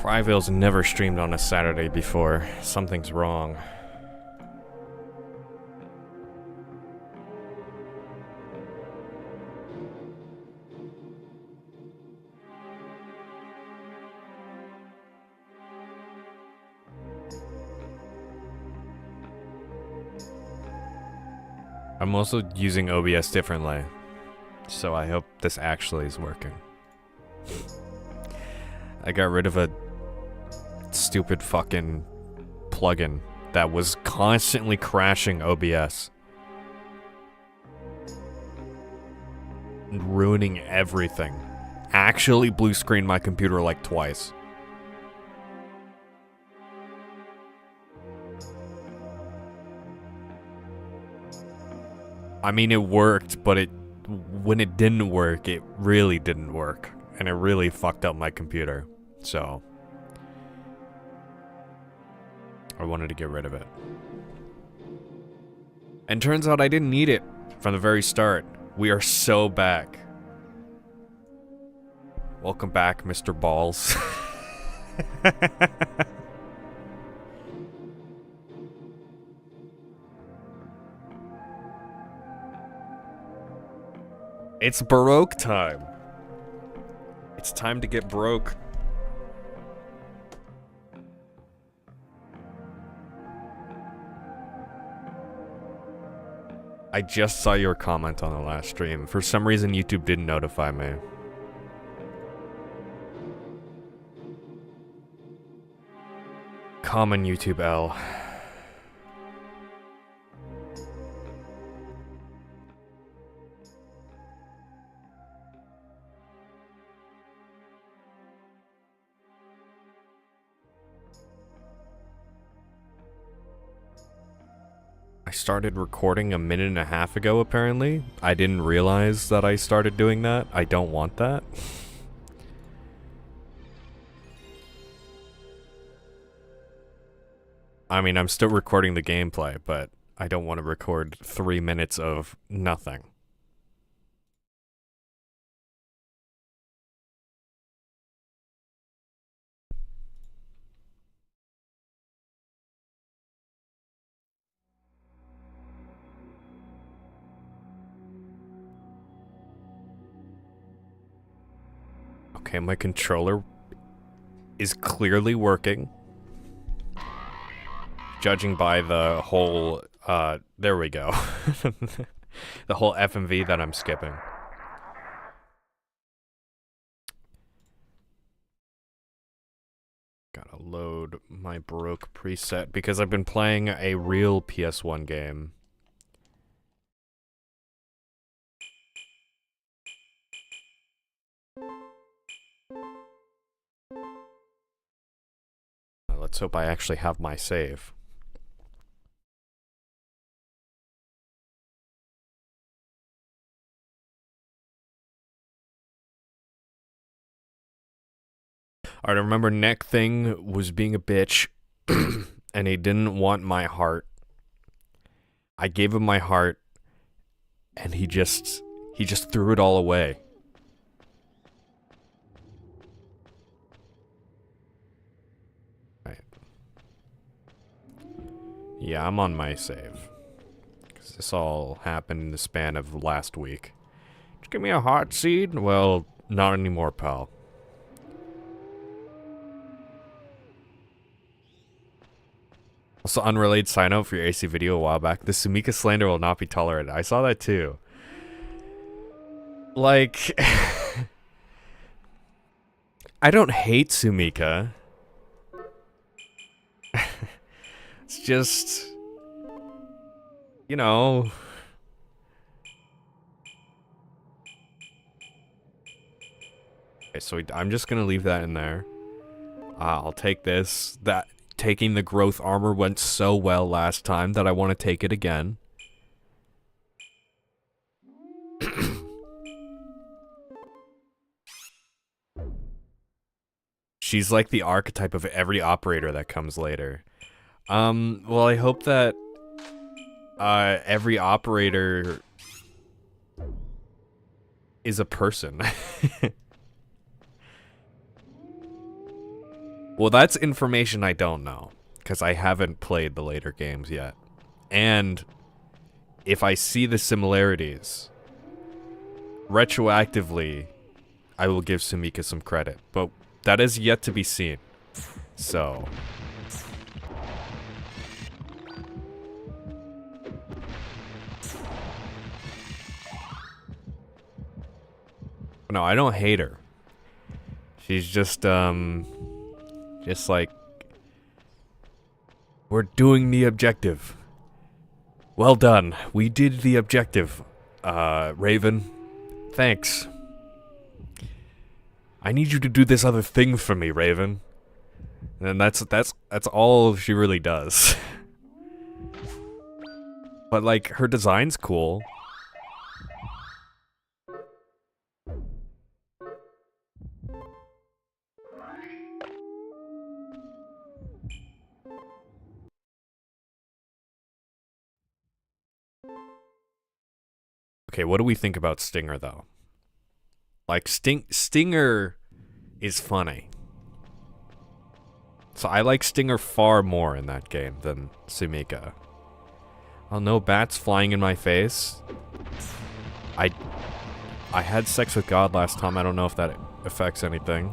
Cryville's never streamed on a Saturday before. Something's wrong. I'm also using OBS differently, so I hope this actually is working. I got rid of a stupid fucking plugin that was constantly crashing OBS. Ruining everything. Actually blue screened my computer like twice. I mean, it worked, but when it didn't work, it really didn't work. And it really fucked up my computer. So I wanted to get rid of it. And turns out I didn't need it from the very start. We are so back. Welcome back, Mr. Balls. It's Baroque time. It's time to get broke. I just saw your comment on the last stream. For some reason, YouTube didn't notify me. Common YouTube L. I started recording a minute and a half ago, apparently. I didn't realize that I started doing that. I don't want that. I mean, I'm still recording the gameplay, but I don't want to record 3 minutes of nothing. Okay, my controller is clearly working. Judging by the whole, there we go. The whole FMV that I'm skipping. Gotta load my Baroque preset because I've been playing a real PS1 game. Let's hope I actually have my save. Alright, I remember Neck Thing was being a bitch, and he didn't want my heart. I gave him my heart, and he just threw it all away. Right. Yeah, I'm on my save. Because this all happened in the span of last week. Just give me a hot seed? Well, not anymore, pal. Also, unrelated side note for your AC video a while back. The Sumika slander will not be tolerated. I saw that too. Like... I don't hate Sumika. It's just... You know... Okay, so I'm just gonna leave that in there. I'll take this. Taking the growth armor went so well last time that I want to take it again. She's like the archetype of every operator that comes later. Well, I hope that every operator is a person. Well, that's information I don't know, because I haven't played the later games yet. And if I see the similarities, retroactively, I will give Sumika some credit. But that is yet to be seen. So... No, I don't hate her. She's just like, we're doing the objective. Well done. We did the objective, Raven. Thanks. I need you to do this other thing for me, Raven. And that's all she really does. But like, her design's cool. Okay, what do we think about Stinger, though? Like, Stinger is funny. So I like Stinger far more in that game than Sumika. Oh no, bats flying in my face. I had sex with God last time. I don't know if that affects anything.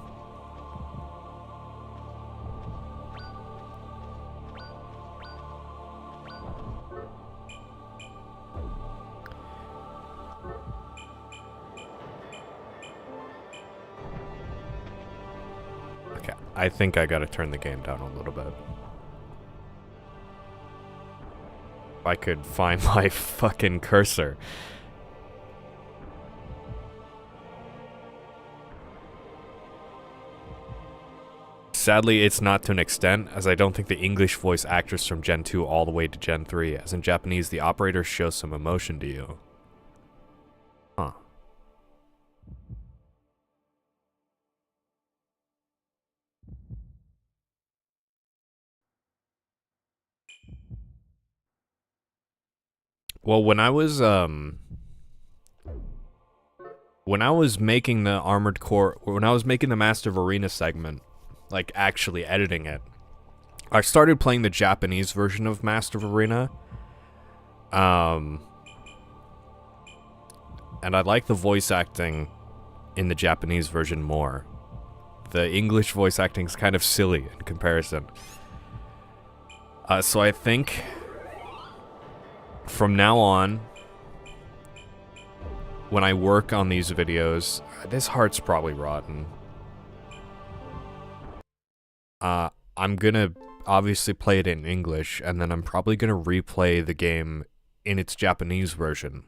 I think I gotta turn the game down a little bit. If I could find my fucking cursor. Sadly, it's not to an extent, as I don't think the English voice actress from Gen 2 all the way to Gen 3, as in Japanese, the operator shows some emotion to you. Huh. Well, when I was making the Armored Core, when I was making the Master of Arena segment, like actually editing it, I started playing the Japanese version of Master of Arena. And I like the voice acting in the Japanese version more. The English voice acting is kind of silly in comparison. So I think from now on, when I work on these videos, this heart's probably rotten. I'm gonna obviously play it in English, and then I'm probably gonna replay the game in its Japanese version.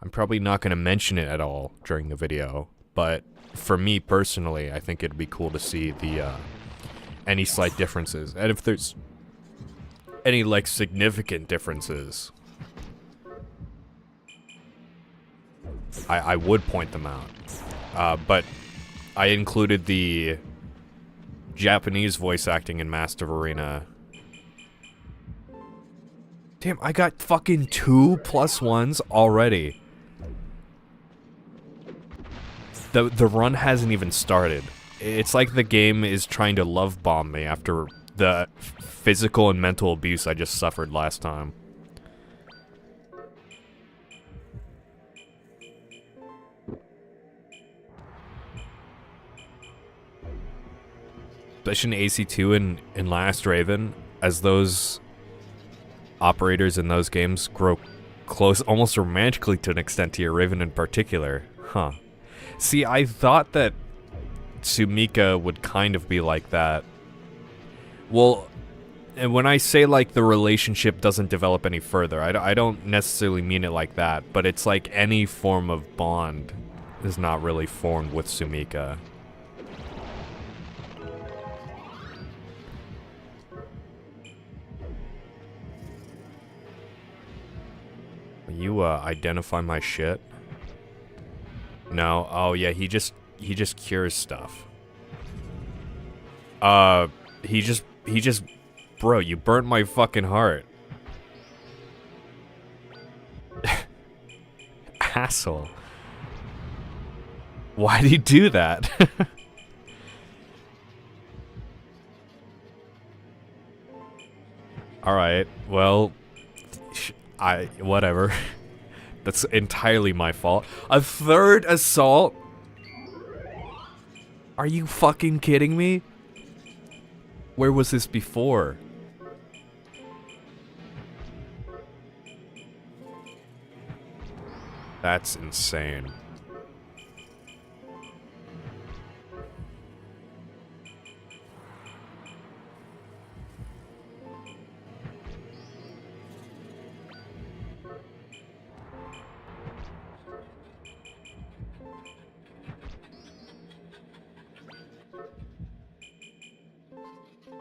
I'm probably not gonna mention it at all during the video, but for me personally, I think it'd be cool to see the any slight differences, and if there's any like significant differences, I would point them out. But I included the Japanese voice acting in Master of Arena. Damn, I got fucking 2 +1s already. The run hasn't even started. It's like the game is trying to love bomb me after the physical and mental abuse I just suffered last time. Especially in AC2 and Last Raven, as those operators in those games grow close, almost romantically to an extent, to your Raven in particular. Huh. See, I thought that Sumika would kind of be like that. Well, and when I say, like, the relationship doesn't develop any further, I don't necessarily mean it like that, but it's like any form of bond is not really formed with Sumika. You, identify my shit? No. Oh, yeah, he just cures stuff. He just, bro, you burnt my fucking heart. Asshole. Why'd he do that? Alright, well, whatever. That's entirely my fault. A third assault? Are you fucking kidding me? Where was this before? That's insane.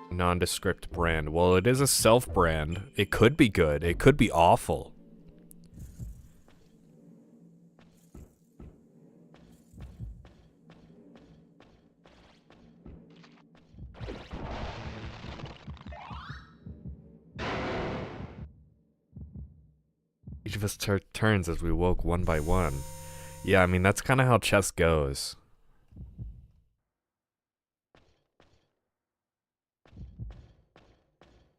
Nondescript brand. Well, it is a self-brand. It could be good. It could be awful. Each of us turns as we woke one by one. Yeah, I mean, that's kind of how chess goes.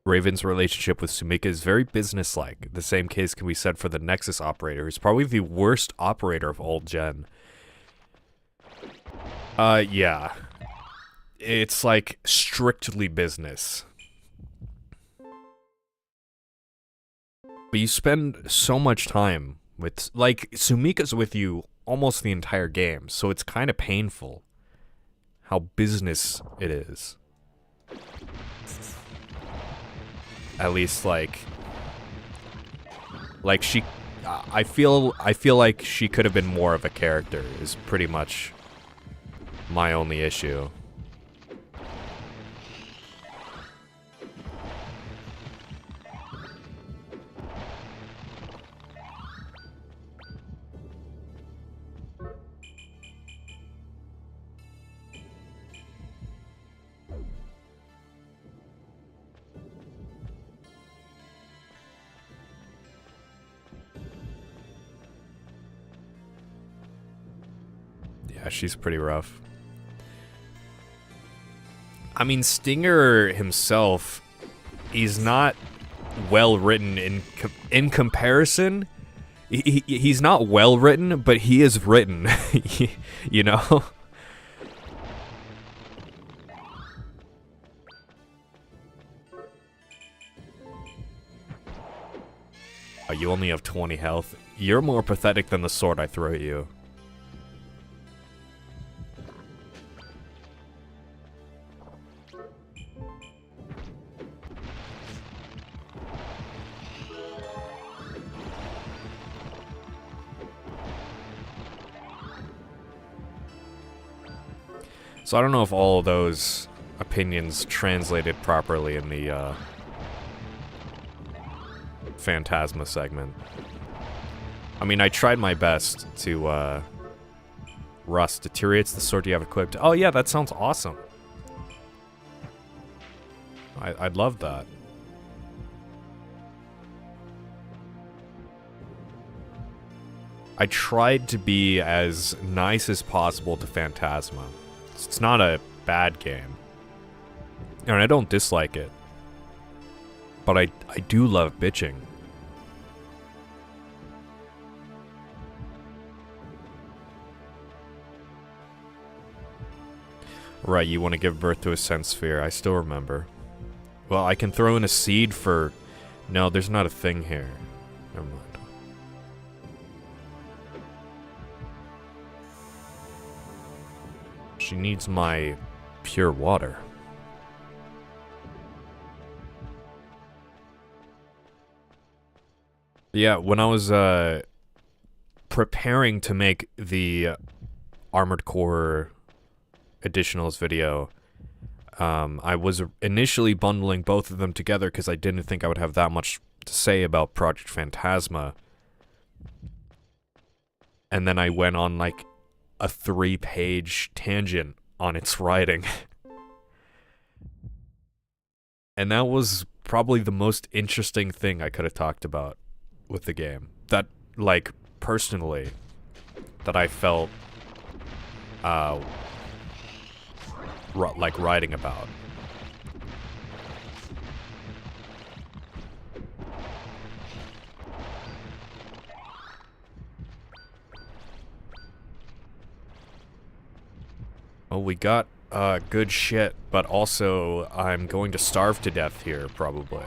Raven's relationship with Sumika is very businesslike. The same case can be said for the Nexus operator, who's probably the worst operator of old gen. Yeah. It's like strictly business. But you spend so much time with, like, Sumika's with you almost the entire game, so it's kind of painful how business it is. At least, like she, I feel like she could have been more of a character, is pretty much my only issue. Yeah, she's pretty rough. I mean, Stinger himself, he's not well written in comparison. He's not well written, but he is written. You know? Oh, you only have 20 health. You're more pathetic than the sword I throw at you. So I don't know if all of those opinions translated properly in the Phantasma segment. I mean, I tried my best to Rust deteriorates the sword you have equipped. Oh yeah, that sounds awesome. I'd love that. I tried to be as nice as possible to Phantasma. It's not a bad game. And I don't dislike it. But I do love bitching. Right, you want to give birth to a sense sphere. I still remember. Well, I can throw in a seed for... No, there's not a thing here. Never mind. She needs my pure water. Yeah, when I was preparing to make the Armored Core Additionals video, I was initially bundling both of them together because I didn't think I would have that much to say about Project Phantasma. And then I went on like a 3-page tangent on its writing. And that was probably the most interesting thing I could have talked about with the game. That, like, personally, that I felt, like, writing about. Well, we got good shit, but also I'm going to starve to death here, probably.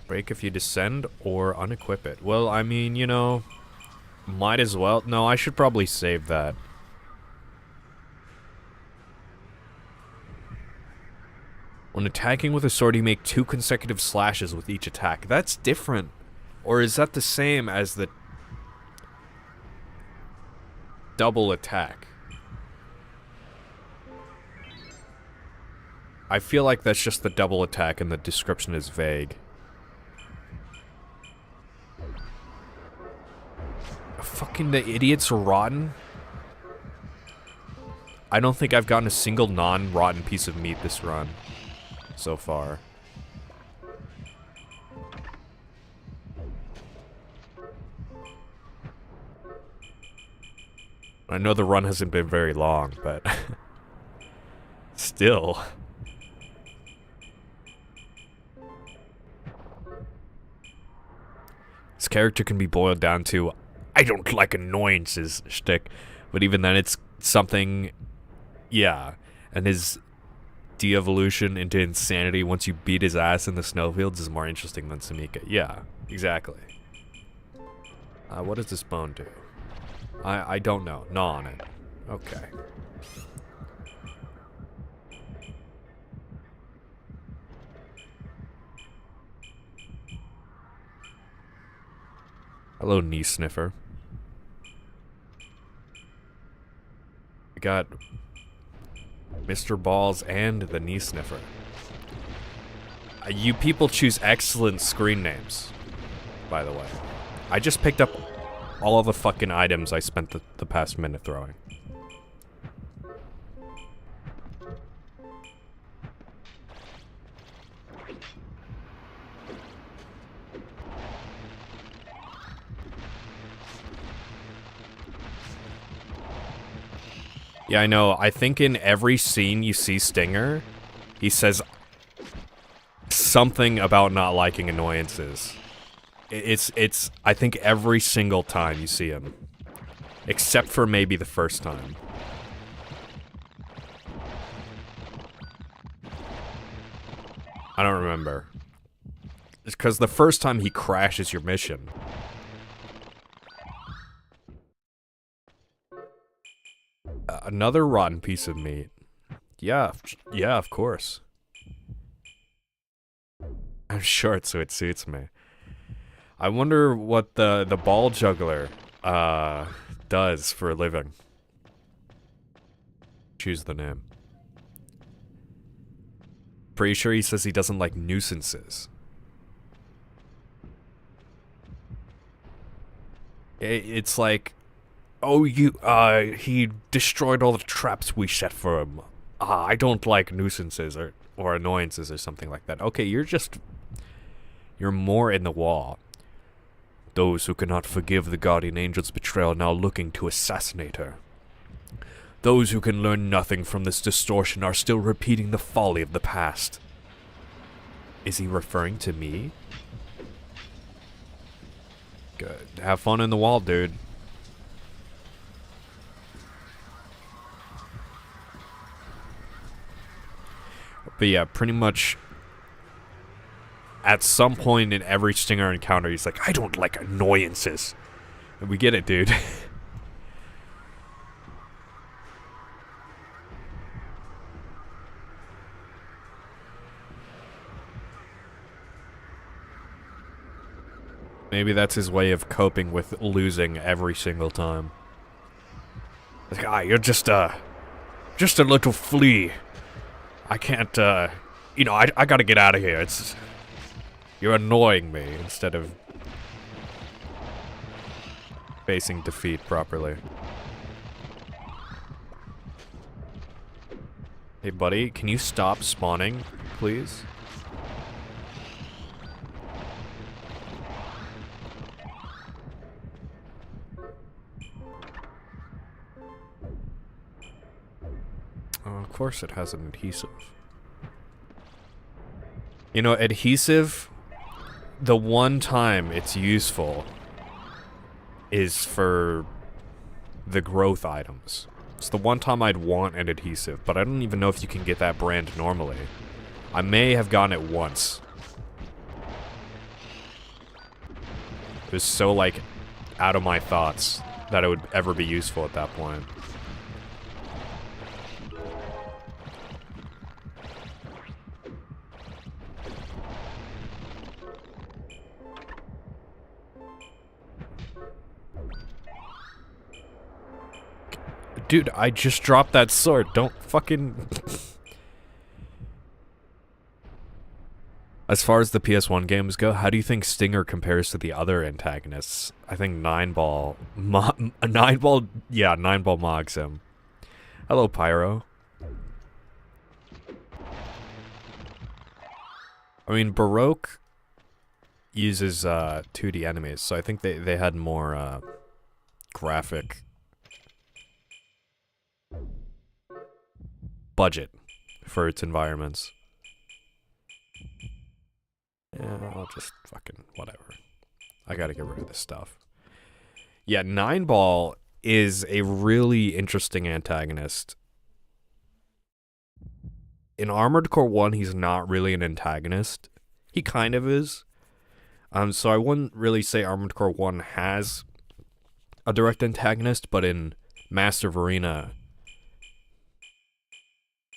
Break if you descend or unequip it. Well, I mean, you know, might as well. No, I should probably save that. When attacking with a sword, you make 2 consecutive slashes with each attack. That's different. Or is that the same as the double attack? I feel like that's just the double attack and the description is vague. Fucking the idiots are rotten. I don't think I've gotten a single non-rotten piece of meat this run so far. I know the run hasn't been very long, but still. This character can be boiled down to, I don't like annoyances shtick, but even then it's something, yeah, and his de-evolution into insanity once you beat his ass in the snowfields is more interesting than Samika. Yeah, exactly. What does this bone do? I don't know. Gnaw on it. Okay. Hello, knee sniffer. We got Mr. Balls and the knee sniffer. You people choose excellent screen names, by the way. I just picked up all of the fucking items I spent the past minute throwing. Yeah, I know. I think in every scene you see Stinger, he says something about not liking annoyances. It's I think every single time you see him. Except for maybe the first time. I don't remember. It's because the first time he crashes your mission. Another rotten piece of meat. Yeah, of course. I'm short, so it suits me. I wonder what the ball juggler does for a living. Choose the name. Pretty sure he says he doesn't like nuisances. It's like, oh, he destroyed all the traps we set for him. I don't like nuisances or annoyances or something like that. Okay, you're more in the wall. Those who cannot forgive the guardian angel's betrayal are now looking to assassinate her. Those who can learn nothing from this distortion are still repeating the folly of the past. Is he referring to me? Good. Have fun in the wall, dude. But yeah, pretty much at some point in every Stinger encounter, he's like, I don't like annoyances. And we get it, dude. Maybe that's his way of coping with losing every single time. Like, you're just a little flea. I can't, you know, I gotta get out of here. You're annoying me instead of facing defeat properly. Hey, buddy, can you stop spawning, please? Oh, of course it has an adhesive. You know, adhesive, the one time it's useful is for the growth items. It's the one time I'd want an adhesive, but I don't even know if you can get that brand normally. I may have gotten it once. It was so, like, out of my thoughts that it would ever be useful at that point. Dude, I just dropped that sword. Don't fucking... As far as the PS1 games go, how do you think Stinger compares to the other antagonists? I think 9-Ball... 9-Ball... Yeah, 9-Ball mogs him. Hello, Pyro. I mean, Baroque uses 2D enemies, so I think they had more graphic budget for its environments. Yeah, I'll just fucking whatever. I gotta get rid of this stuff. Yeah, 9-Ball is a really interesting antagonist. In Armored Core 1, he's not really an antagonist. He kind of is. So I wouldn't really say Armored Core 1 has a direct antagonist, but in Master of Arena,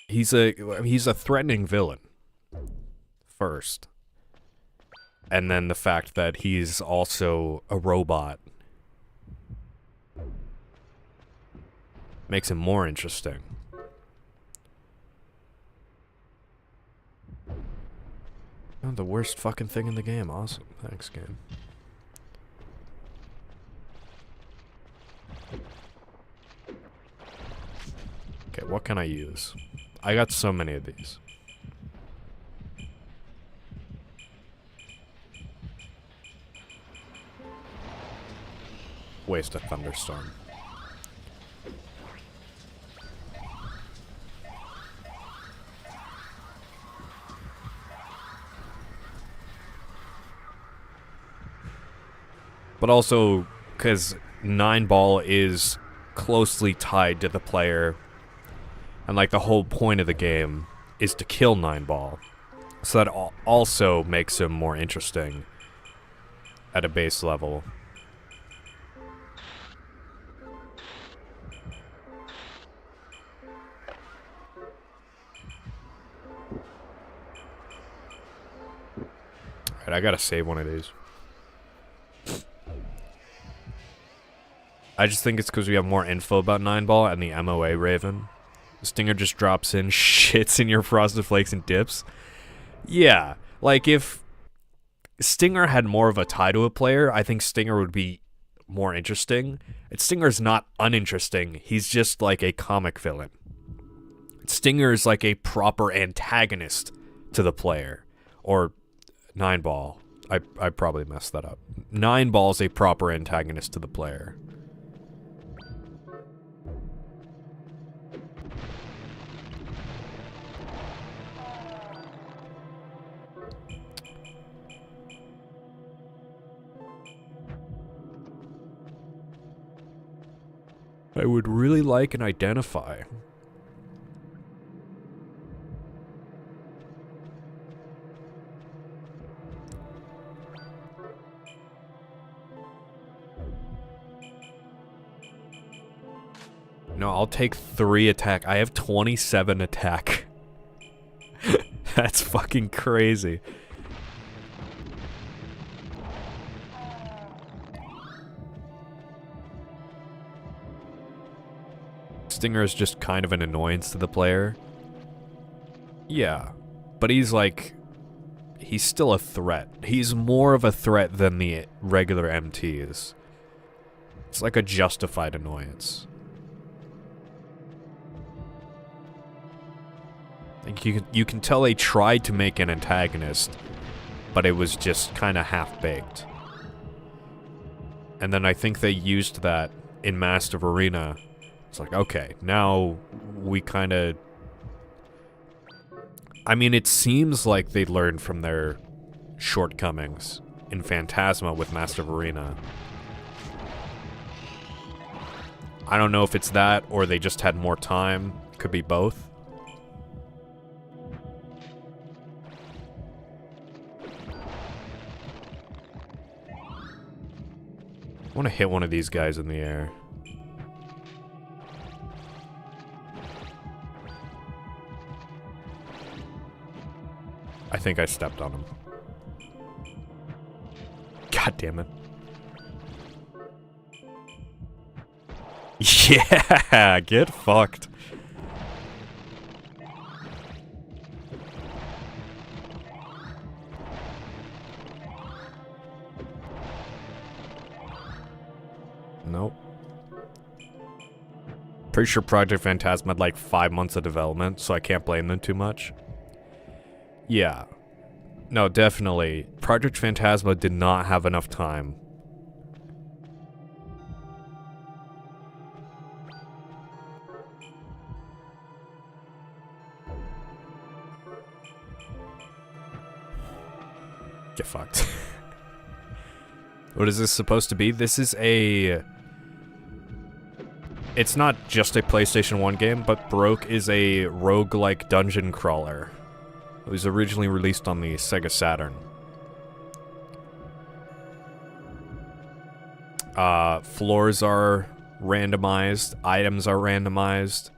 he's a threatening villain first. And then the fact that he's also a robot makes him more interesting. Oh, the worst fucking thing in the game. Awesome. Thanks, game. Okay, what can I use? I got so many of these. Waste a thunderstorm. But also, because 9-Ball is closely tied to the player, and like the whole point of the game is to kill 9-Ball. So that also makes him more interesting at a base level. Alright, I gotta save one of these. I just think it's because we have more info about 9-Ball and the MOA Raven. Stinger just drops in, shits in your Frosted Flakes and dips. Yeah, like if Stinger had more of a tie to a player, I think Stinger would be more interesting. Stinger's not uninteresting, he's just like a comic villain. Stinger is like a proper antagonist to the player. Or 9-Ball. I probably messed that up. 9-Ball's a proper antagonist to the player. I would really like an identify. No, I'll take 3 attack. I have 27 attack. That's fucking crazy. Stinger is just kind of an annoyance to the player. Yeah, but he's like... he's still a threat. He's more of a threat than the regular MTs. It's like a justified annoyance. Like you can tell they tried to make an antagonist, but it was just kind of half-baked. And then I think they used that in Master of Arena. It's like, okay, now we kind of... I mean, it seems like they learned from their shortcomings in Phantasma with Master of Arena. I don't know if it's that or they just had more time. Could be both. I want to hit one of these guys in the air. I think I stepped on him. God damn it. Yeah, get fucked. Nope. Pretty sure Project Phantasm had like 5 months of development, so I can't blame them too much. Yeah. No, definitely. Project Phantasma did not have enough time. Get fucked. What is this supposed to be? This is a... It's not just a PlayStation 1 game, but Baroque is a roguelike dungeon crawler. It was originally released on the Sega Saturn. Floors are randomized, items are randomized.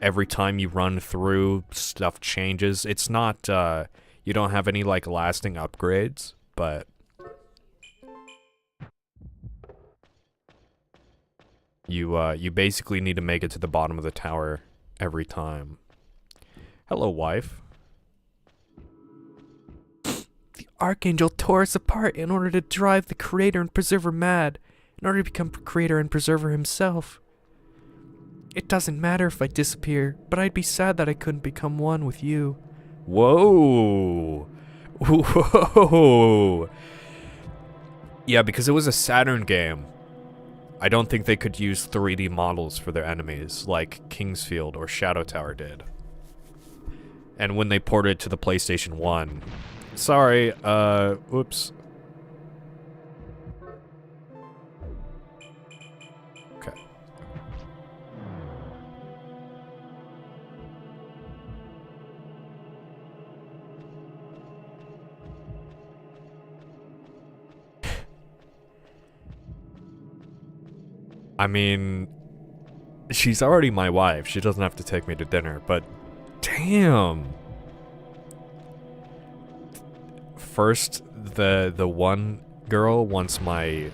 Every time you run through, stuff changes. It's not, you don't have any, like, lasting upgrades, but... You basically need to make it to the bottom of the tower every time. Hello, wife. The Archangel tore us apart in order to drive the Creator and Preserver mad, in order to become Creator and Preserver himself. It doesn't matter if I disappear, but I'd be sad that I couldn't become one with you. Whoa! Whoa! Yeah, because it was a Saturn game. I don't think they could use 3D models for their enemies, like Kingsfield or Shadow Tower did. And when they ported it to the PlayStation 1... Sorry, whoops. Okay. I mean, she's already my wife. She doesn't have to take me to dinner, but damn. First, the one girl wants my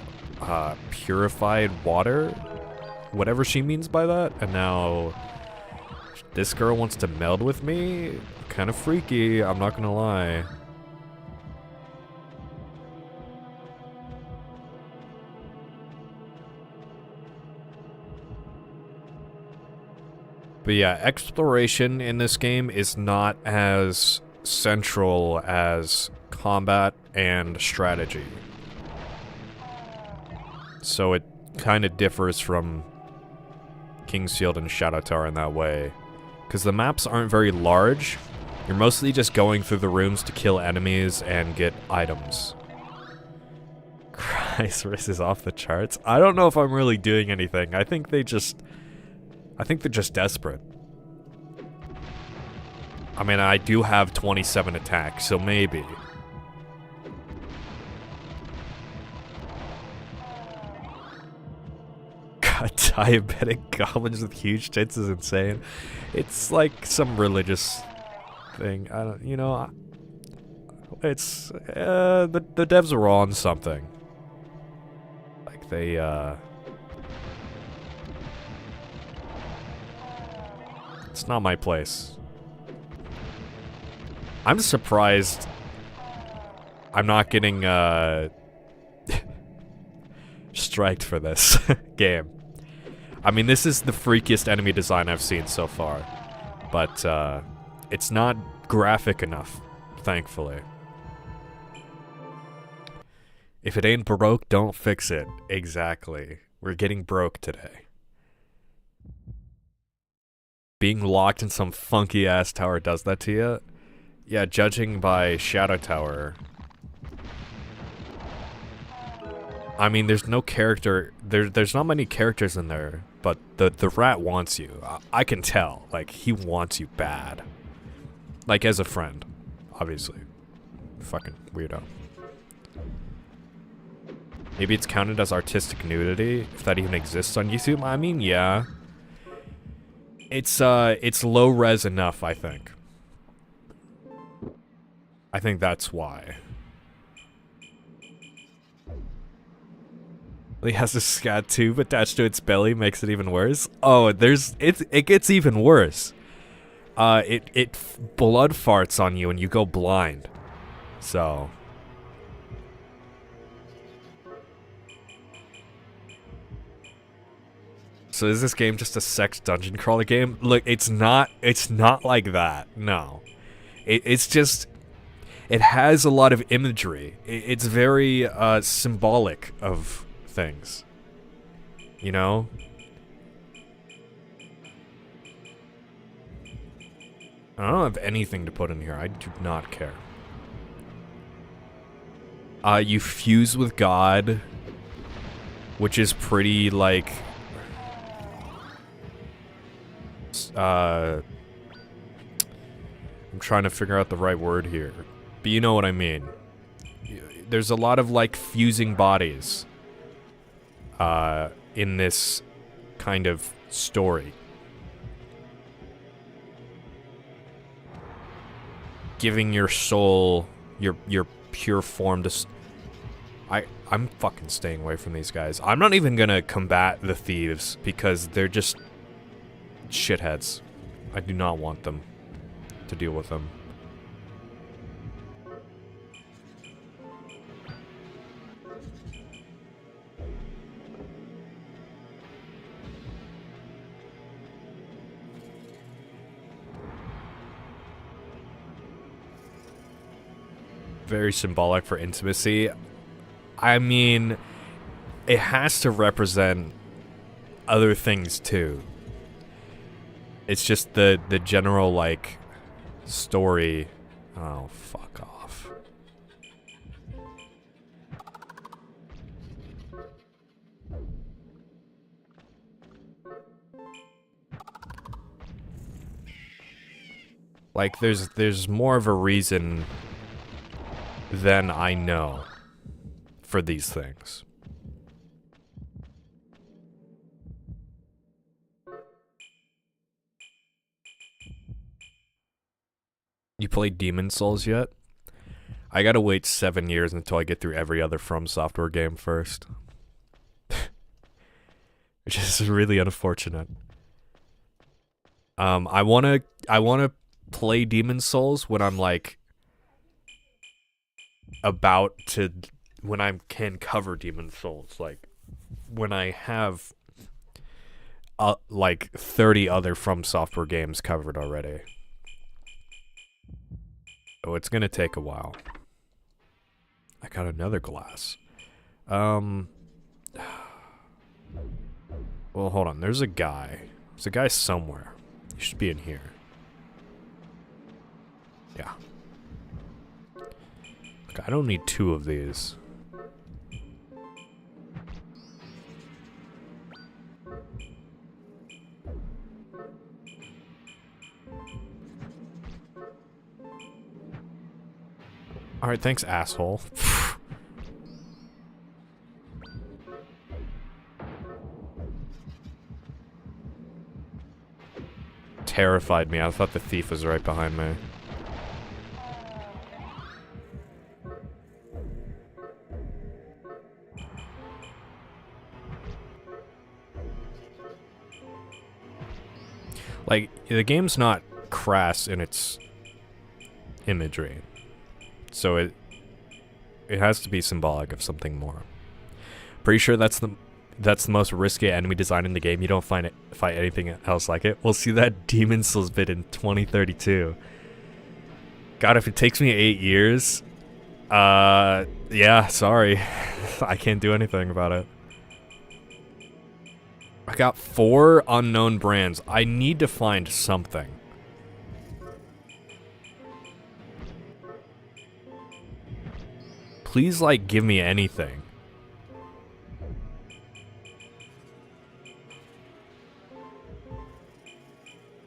purified water, whatever she means by that, and now this girl wants to meld with me? Kind of freaky, I'm not gonna lie. But yeah, exploration in this game is not as central as combat and strategy. So it kind of differs from Kingsfield and Shadow Tower in that way. Because the maps aren't very large. You're mostly just going through the rooms to kill enemies and get items. Christ, this is off the charts. I don't know if I'm really doing anything. I think they're just desperate. I mean, I do have 27 attacks, so maybe. God, diabetic goblins with huge tits is insane. It's like some religious thing. I don't, you know, it's, the devs are on something. Like, they, it's not my place. I'm surprised I'm not getting, striked for this game. I mean, this is the freakiest enemy design I've seen so far. But, it's not graphic enough, thankfully. If it ain't broke, don't fix it. Exactly. We're getting broke today. Being locked in some funky-ass tower does that to you. Yeah, judging by Shadow Tower. I mean, there's no character. There's not many characters in there, but the rat wants you. I can tell. Like, he wants you bad. Like, as a friend, obviously. Fucking weirdo. Maybe it's counted as artistic nudity, if that even exists on YouTube. I mean, yeah. It's low res enough, I think. I think that's why. He has a scat tube attached to its belly, makes it even worse. Oh, it gets even worse. It blood farts on you and you go blind. So. So is this game just a sex dungeon crawler game? Look, it's not like that. No. It's just, it has a lot of imagery. It's very symbolic of things. You know? I don't have anything to put in here. I do not care. You fuse with God, which is pretty, like... I'm trying to figure out the right word here. But you know what I mean. There's a lot of, like, fusing bodies in this kind of story. Giving your soul, your pure form to... I'm fucking staying away from these guys. I'm not even gonna combat the thieves because they're just shitheads. I do not want them to deal with them. Very symbolic for intimacy. I mean, it has to represent other things too. It's just the general, like, story. Oh, fuck off. Like, there's more of a reason than I know for these things. You played Demon Souls yet? I gotta wait 7 years until I get through every other From Software game first. Which is really unfortunate. I wanna play Demon Souls when I'm, like, when I can cover Demon Souls, like, when I have, like, 30 other From Software games covered already. Oh, it's gonna take a while. I got another glass. Well, hold on. There's a guy. There's a guy somewhere. He should be in here. Yeah. Look, I don't need 2 of these. Alright, thanks, asshole. Terrified me. I thought the thief was right behind me. Like, the game's not crass in its imagery. So it has to be symbolic of something more. Pretty sure that's the most risky enemy design in the game. You don't fight anything else like it. We'll see that Demon Souls bit in 2032. God, if it takes me 8 years, yeah, sorry. I can't do anything about it. I got 4 unknown brands. I need to find something. Please, like, give me anything.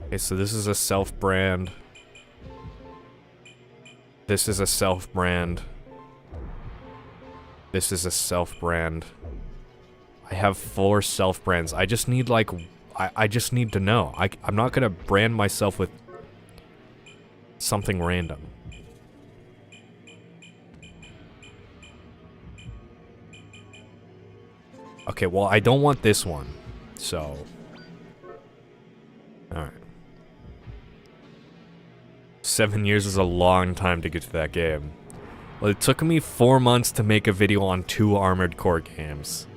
Okay, so this is a self-brand. This is a self-brand. This is a self-brand. I have 4 self-brands. I just need, like... I just need to know. I'm not gonna brand myself with... something random. Okay, well, I don't want this one. So... Alright. 7 years is a long time to get to that game. Well, it took me 4 months to make a video on 2 Armored Core games.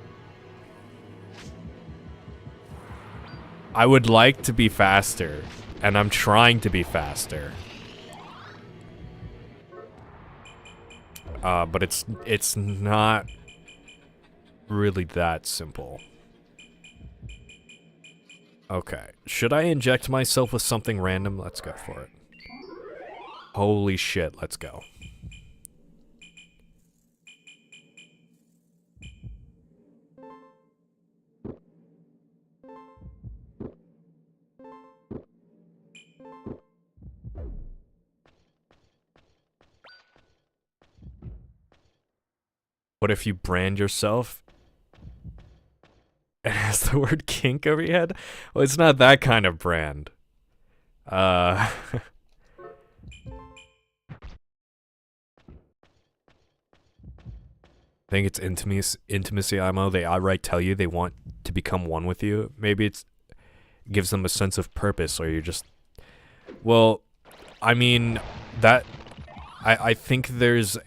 I would like to be faster, and I'm trying to be faster. But it's not really that simple. Okay, should I inject myself with something random? Let's go for it. Holy shit, let's go. What if you brand yourself? It has the word kink over your head? Well, it's not that kind of brand. I think it's intimacy ammo. They outright tell you they want to become one with you. Maybe it gives them a sense of purpose, or you're just... Well, I mean, that... I think there's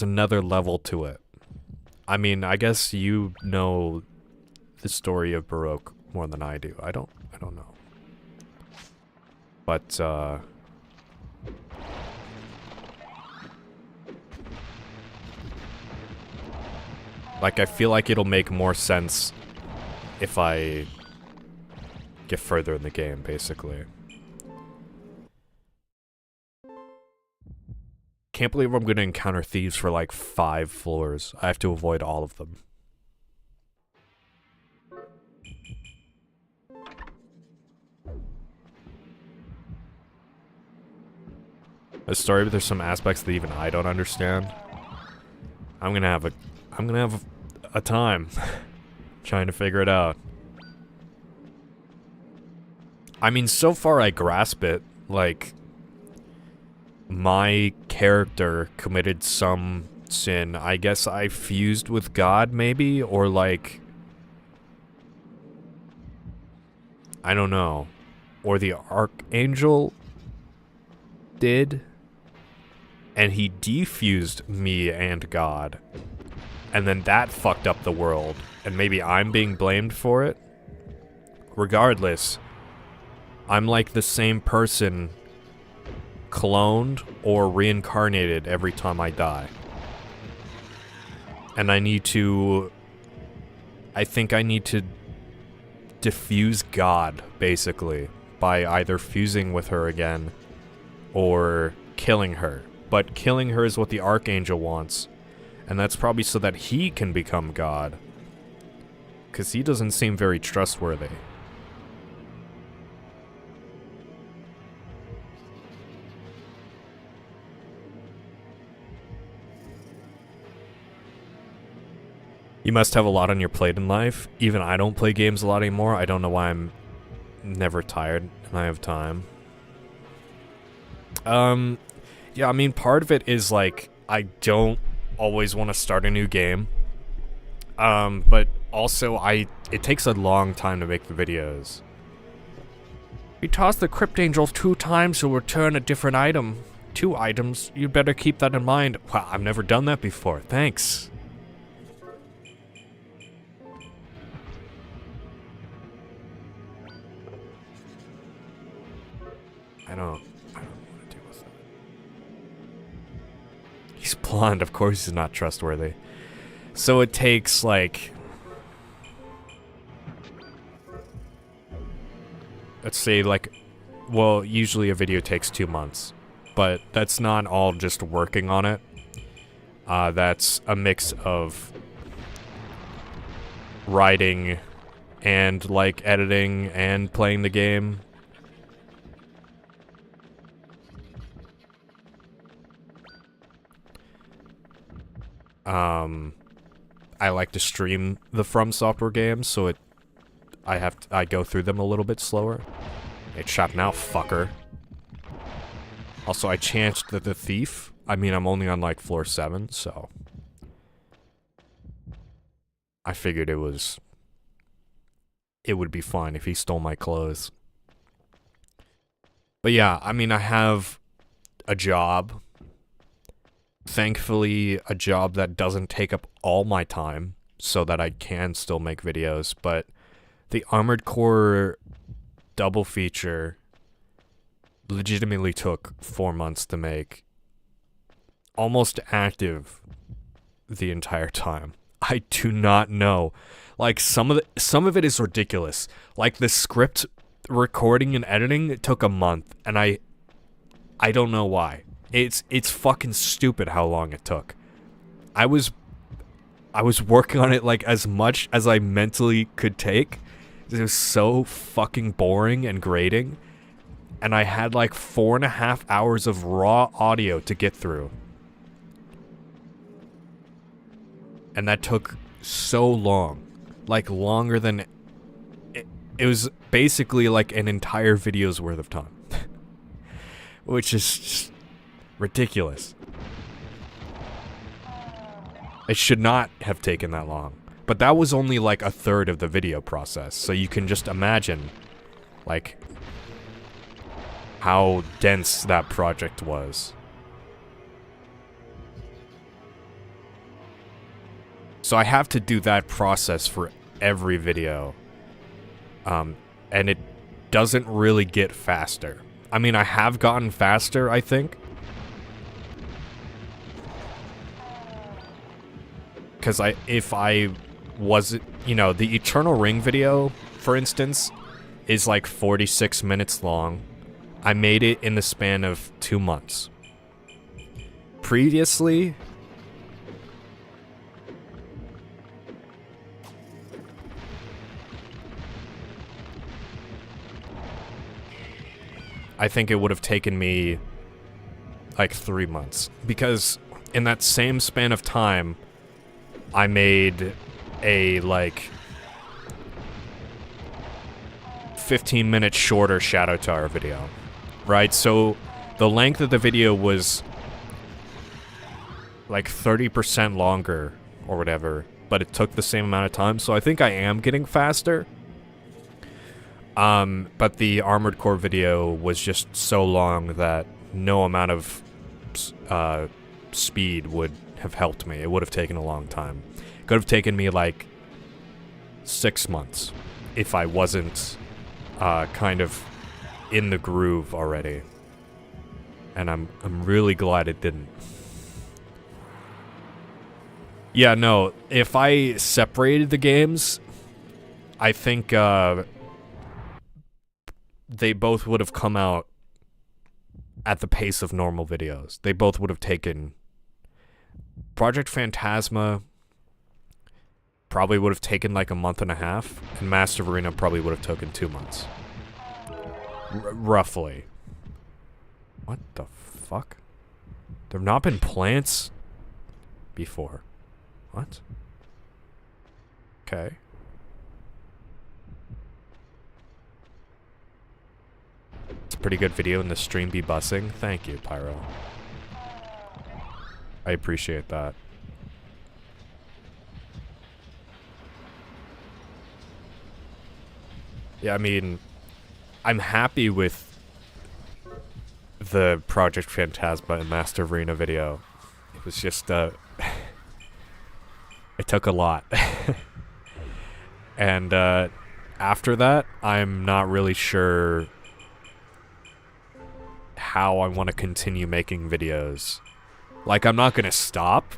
another level to it. I mean, I guess you know the story of Baroque more than I do. I don't know. But, like, I feel like it'll make more sense if I get further in the game, basically. Can't believe I'm gonna encounter thieves for like 5 floors. I have to avoid all of them. A story, but there's some aspects that even I don't understand. I'm gonna have a time trying to figure it out. I mean, so far I grasp it, like, my character committed some sin. I guess I fused with God, maybe? Or, like... I don't know. Or the Archangel did? And he defused me and God. And then that fucked up the world. And maybe I'm being blamed for it? Regardless, I'm like the same person... cloned or reincarnated every time I die. And I think I need to defuse God, basically, by either fusing with her again or killing her. But killing her is what the Archangel wants, and that's probably so that he can become God. 'Cause he doesn't seem very trustworthy. You must have a lot on your plate in life. Even I don't play games a lot anymore. I don't know why I'm never tired and I have time. Yeah, I mean, part of it is, like, I don't always want to start a new game. But also, it takes a long time to make the videos. You toss the Crypt Angel 2 times, you'll return a different item. 2 items, you better keep that in mind. Wow, I've never done that before. Thanks. I don't want to deal with that. He's blonde, of course he's not trustworthy. So it takes, like... let's say, like... well, usually a video takes 2 months. But that's not all just working on it. That's a mix of writing and, like, editing and playing the game. I like to stream the From Software games, so I go through them a little bit slower. It's shop now, fucker. Also, I chanced the thief. I mean, I'm only on, like, floor 7, so... I figured it would be fine if he stole my clothes. But yeah, I mean, I have a job. Thankfully, a job that doesn't take up all my time, so that I can still make videos, but the Armored Core double feature legitimately took 4 months to make. Almost active the entire time. I do not know. Like, some of it is ridiculous. Like, the script recording and editing, it took a month, and I don't know why. It's fucking stupid how long it took. I was working on it, like, as much as I mentally could take. It was so fucking boring and grating. And I had, like, 4.5 hours of raw audio to get through. And that took so long. Like, longer than... It was basically, like, an entire video's worth of time. Which is just ridiculous. It should not have taken that long. But that was only, like, a third of the video process. So you can just imagine, like, how dense that project was. So I have to do that process for every video. And it doesn't really get faster. I mean, I have gotten faster, I think. Because if I was, you know, the Eternal Ring video, for instance, is like 46 minutes long. I made it in the span of 2 months. Previously, I think it would have taken me like 3 months. Because in that same span of time, I made a, like, 15-minute shorter Shadow Tower video, right? So the length of the video was like 30% longer or whatever, but it took the same amount of time, so I think I am getting faster. But the Armored Core video was just so long that no amount of speed would have helped me. It would have taken a long time. It could have taken me like 6 months if I wasn't kind of in the groove already. And I'm really glad it didn't. Yeah, no, if I separated the games, I think they both would have come out at the pace of normal videos. They both would have taken... Project Phantasma probably would have taken like a month and a half, and Master of Arena probably would have taken 2 months. Roughly. What the fuck? There have not been plants before. What? Okay. It's a pretty good video in the stream be bussing. Thank you, Pyro. I appreciate that. Yeah, I mean, I'm happy with the Project Phantasma and Master of Arena video. It was just, it took a lot. And, after that, I'm not really sure how I want to continue making videos. Like, I'm not gonna stop.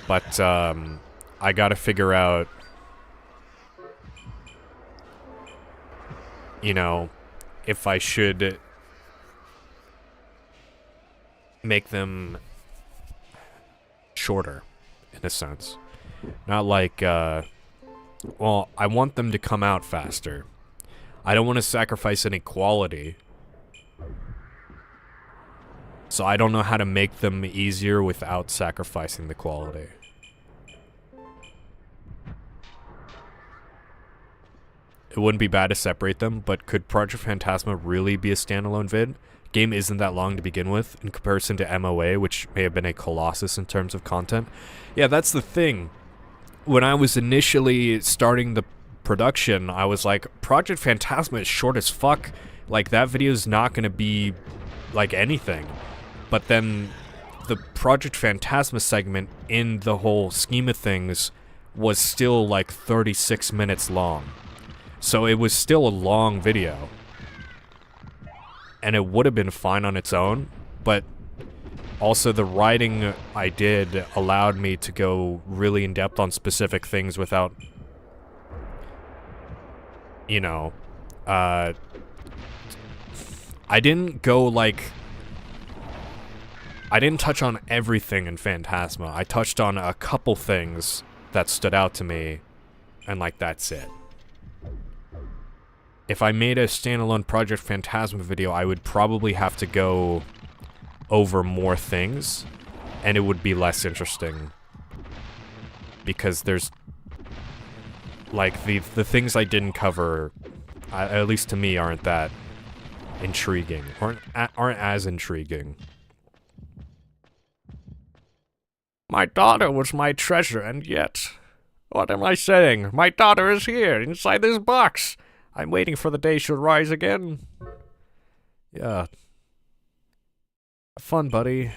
But, I gotta figure out, you know, if I should make them shorter, in a sense. Not like, well, I want them to come out faster. I don't want to sacrifice any quality. So I don't know how to make them easier without sacrificing the quality. It wouldn't be bad to separate them, but could Project Phantasma really be a standalone vid? Game isn't that long to begin with, in comparison to MOA, which may have been a colossus in terms of content. Yeah, that's the thing. When I was initially starting the production, I was like, Project Phantasma is short as fuck. Like, that video is not going to be, like, anything. But then the Project Phantasma segment in the whole scheme of things was still, like, 36 minutes long. So it was still a long video. And it would have been fine on its own, but also the writing I did allowed me to go really in depth on specific things without, you know, I didn't go like, I didn't touch on everything in Phantasma. I touched on a couple things that stood out to me, and like that's it. If I made a standalone Project Phantasma video, I would probably have to go over more things, and it would be less interesting. Because there's, like, the things I didn't cover, at least to me, aren't that intriguing. Aren't as intriguing. My daughter was my treasure, and yet... What am I saying? My daughter is here, inside this box! I'm waiting for the day she'll rise again. Yeah. Have fun, buddy.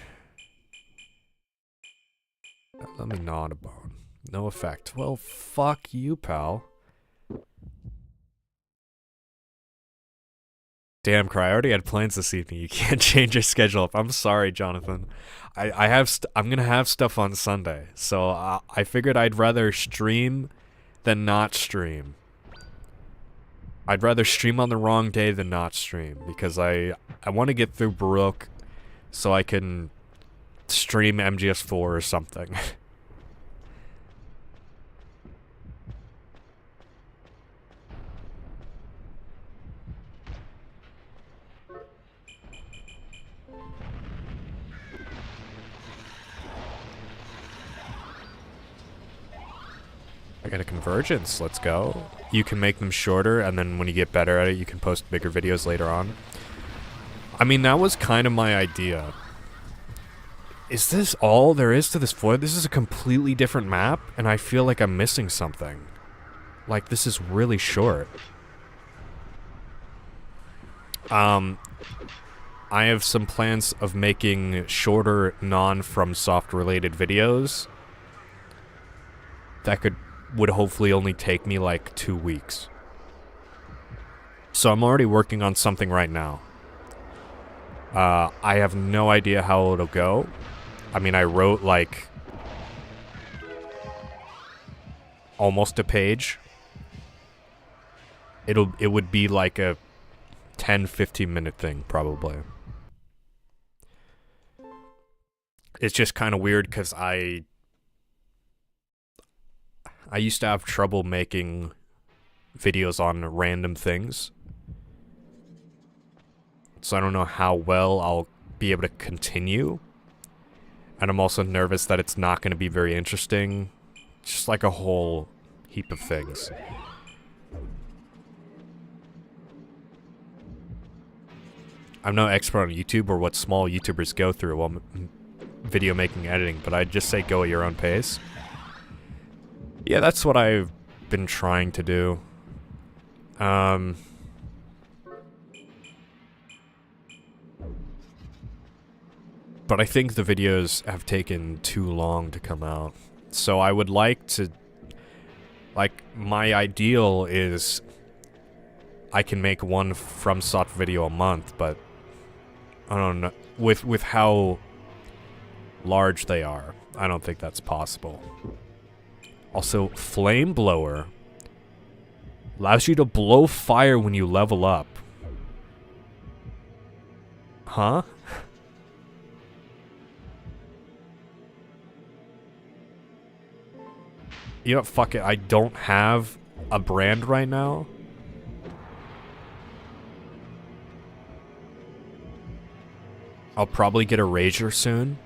Let me gnaw on a bone. No effect. Well, fuck you, pal. Damn, Cry, I already had plans this evening. You can't change your schedule up. I'm sorry, Jonathan. I'm gonna have stuff on Sunday, so I figured I'd rather stream than not stream. I'd rather stream on the wrong day than not stream, because I want to get through Baroque so I can stream MGS4 or something. I got a convergence, let's go. You can make them shorter, and then when you get better at it, you can post bigger videos later on. I mean, that was kind of my idea. Is this all there is to this void? This is a completely different map, and I feel like I'm missing something. Like, this is really short. I have some plans of making shorter non-FromSoft related videos that would hopefully only take me like 2 weeks. So I'm already working on something right now. I have no idea how it'll go. I mean, I wrote like almost a page. It would be like a 10-15 minute thing probably. It's just kind of weird because I used to have trouble making videos on random things. So I don't know how well I'll be able to continue. And I'm also nervous that it's not going to be very interesting. Just like a whole heap of things. I'm no expert on YouTube or what small YouTubers go through while video making and editing, but I'd just say go at your own pace. Yeah, that's what I've been trying to do. But I think the videos have taken too long to come out. So I would like to... Like, my ideal is... I can make one FromSoft video a month, but... I don't know. With how large they are, I don't think that's possible. Also, Flame Blower Allows you to blow fire when you level up. Huh? You know what, fuck it, I don't have a brand right now. I'll probably get a Razor soon.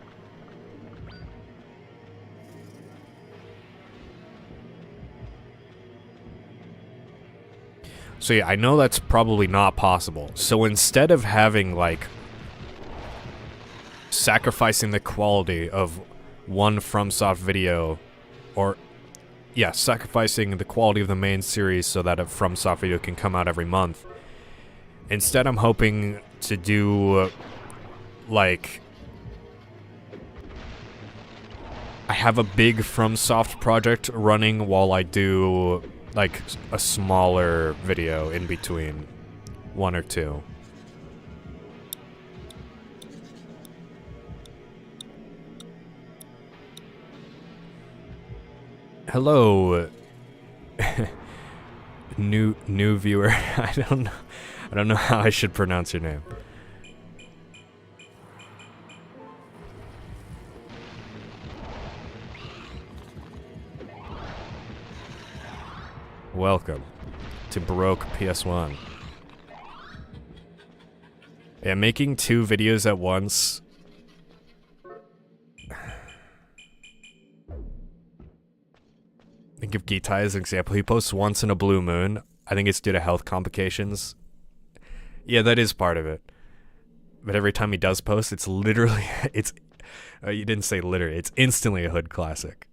So yeah, I know that's probably not possible. So instead of having, like, sacrificing the quality of one FromSoft video, or, yeah, sacrificing the quality of the main series so that a FromSoft video can come out every month, instead I'm hoping to do, like, I have a big FromSoft project running while I do, like, a smaller video in between. One or two. Hello, new viewer. I don't know how I should pronounce your name. Welcome to Baroque PS1. Yeah, making 2 videos at once. Think of Gitai as an example. He posts once in a blue moon. I think it's due to health complications. Yeah, that is part of it. But every time he does post, it's literally, you didn't say literally, it's instantly a hood classic.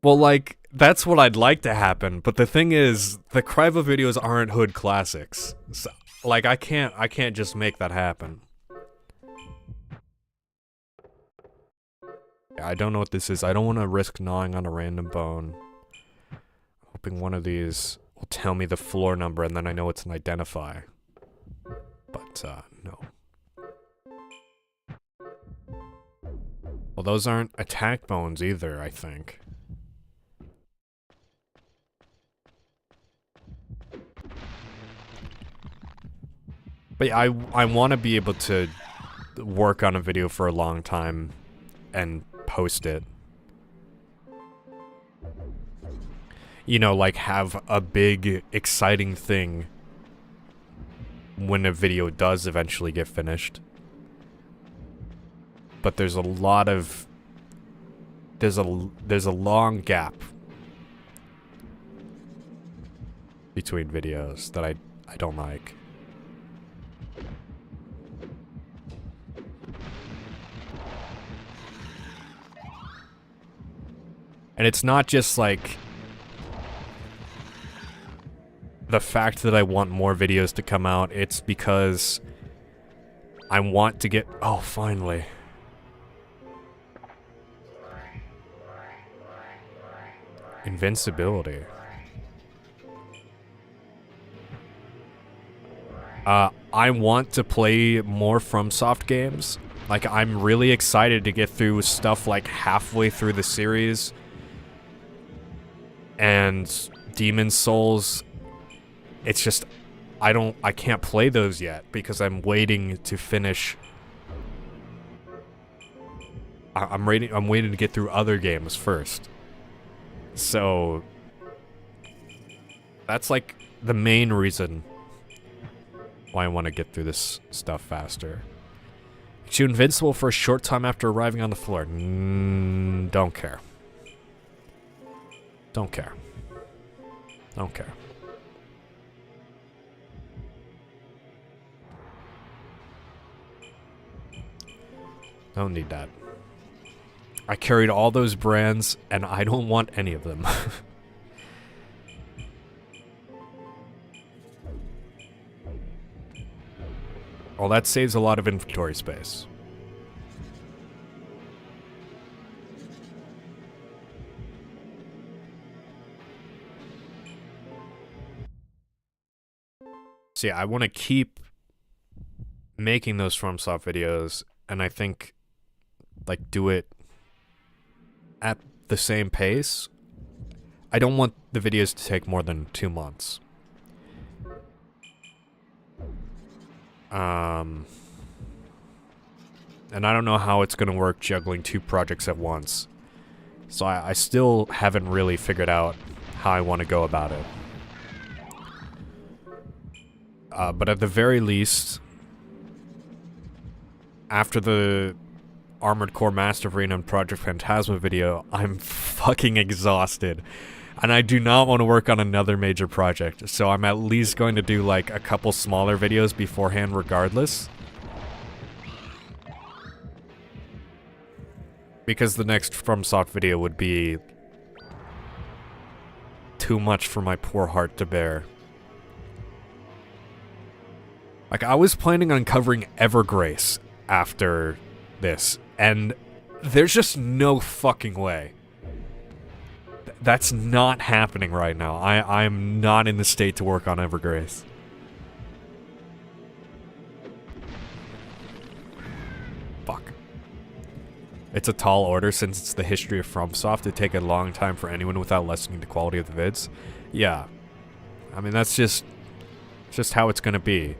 Well, like, that's what I'd like to happen, but the thing is, the Kryva videos aren't hood classics. So, like, I can't just make that happen. I don't know what this is. I don't want to risk gnawing on a random bone. Hoping one of these will tell me the floor number and then I know it's an identify. But, no. Well, those aren't attack bones either, I think. But yeah, I want to be able to work on a video for a long time and post it. You know, like have a big, exciting thing when a video does eventually get finished. But there's a lot of... There's a long gap between videos that I don't like. And it's not just like the fact that I want more videos to come out, it's because I want to get... Oh, finally. Invincibility. I want to play more FromSoft games. Like, I'm really excited to get through stuff like halfway through the series. And Demon's Souls, it's just, I can't play those yet because I'm waiting to finish. I'm waiting to get through other games first. So, that's like the main reason why I want to get through this stuff faster. Makes you invincible for a short time after arriving on the floor. Don't care. Don't care. Don't care. Don't need that. I carried all those brands, and I don't want any of them. Well, that saves a lot of inventory space. So yeah, I want to keep making those FromSoft videos, and I think, like, do it at the same pace. I don't want the videos to take more than 2 months. And I don't know how it's gonna work juggling 2 projects at once. So I still haven't really figured out how I want to go about it. But at the very least, after the Armored Core Master Arena and Project Phantasma video, I'm fucking exhausted. And I do not want to work on another major project, so I'm at least going to do like a couple smaller videos beforehand regardless. Because the next FromSoft video would be too much for my poor heart to bear. Like, I was planning on covering Evergrace after this, and there's just no fucking way. That's not happening right now. I'm not in the state to work on Evergrace. Fuck. It's a tall order since it's the history of FromSoft to take a long time for anyone without lessening the quality of the vids. Yeah. I mean, that's just how it's gonna be.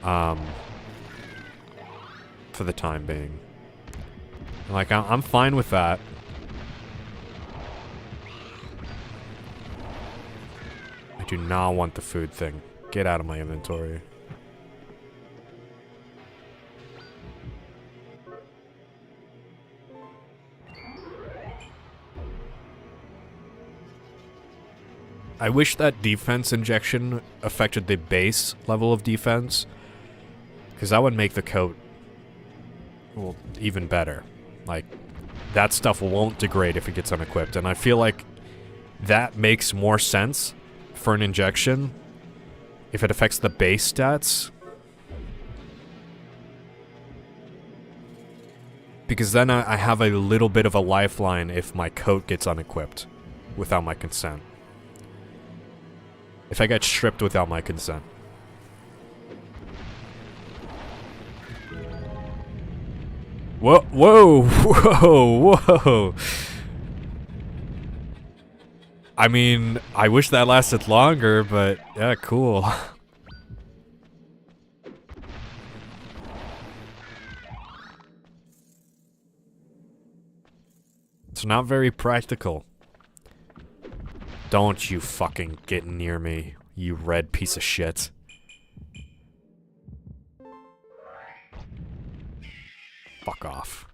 For the time being. Like, I'm fine with that. I do not want the food thing. Get out of my inventory. I wish that defense injection affected the base level of defense, because that would make the coat, well, even better. Like, that stuff won't degrade if it gets unequipped, and I feel like that makes more sense for an injection if it affects the base stats. Because then I have a little bit of a lifeline if my coat gets unequipped without my consent. If I get stripped without my consent. Whoa, whoa, whoa, whoa. I mean, I wish that lasted longer, but yeah, cool. It's not very practical. Don't you fucking get near me, you red piece of shit. Fuck off.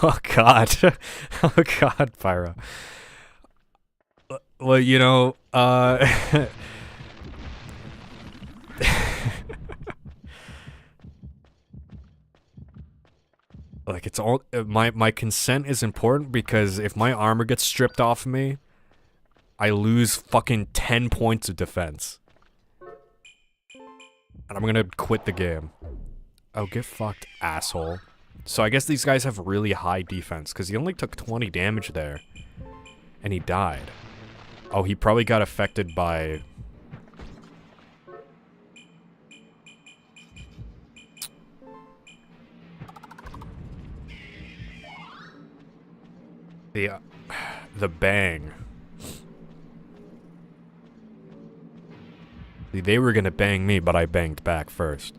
Oh god. Oh god, Pyro. Well, you know, like, it's all my consent is important because if my armor gets stripped off of me, I lose fucking 10 points of defense. And I'm gonna quit the game. Oh, get fucked, asshole. So I guess these guys have really high defense, because he only took 20 damage there. And he died. Oh, he probably got affected by... The bang. See, they were gonna bang me, but I banged back first.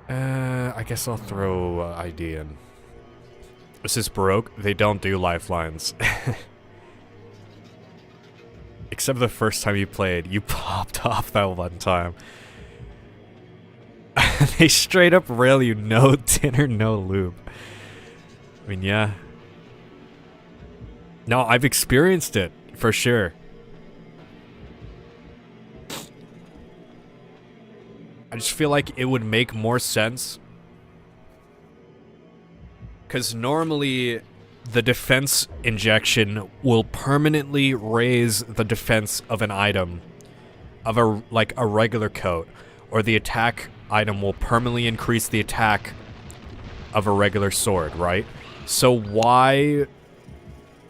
I guess I'll throw ID in. This is Baroque. They don't do lifelines. Except the first time you played, you popped off that one time. They straight up rail you, no dinner, no lube. I mean, yeah. No, I've experienced it, for sure. I just feel like it would make more sense. Because normally, the defense injection will permanently raise the defense of an item of a regular coat, or the attack item will permanently increase the attack of a regular sword, right? So why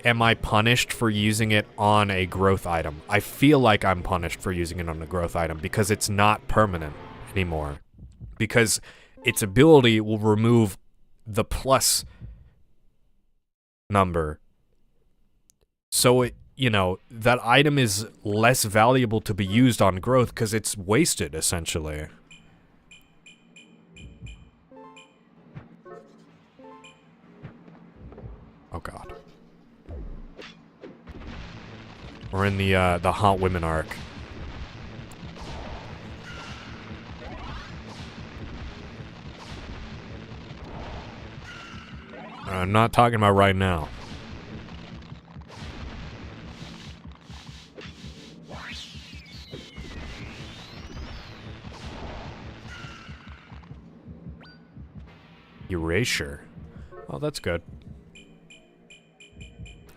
am I punished for using it on a growth item? I feel like I'm punished for using it on a growth item because it's not permanent anymore. Because its ability will remove the plus number. So it, you know, that item is less valuable to be used on growth because it's wasted, essentially. Oh god. We're in the hot women arc. I'm not talking about right now. Erasure. Oh, that's good.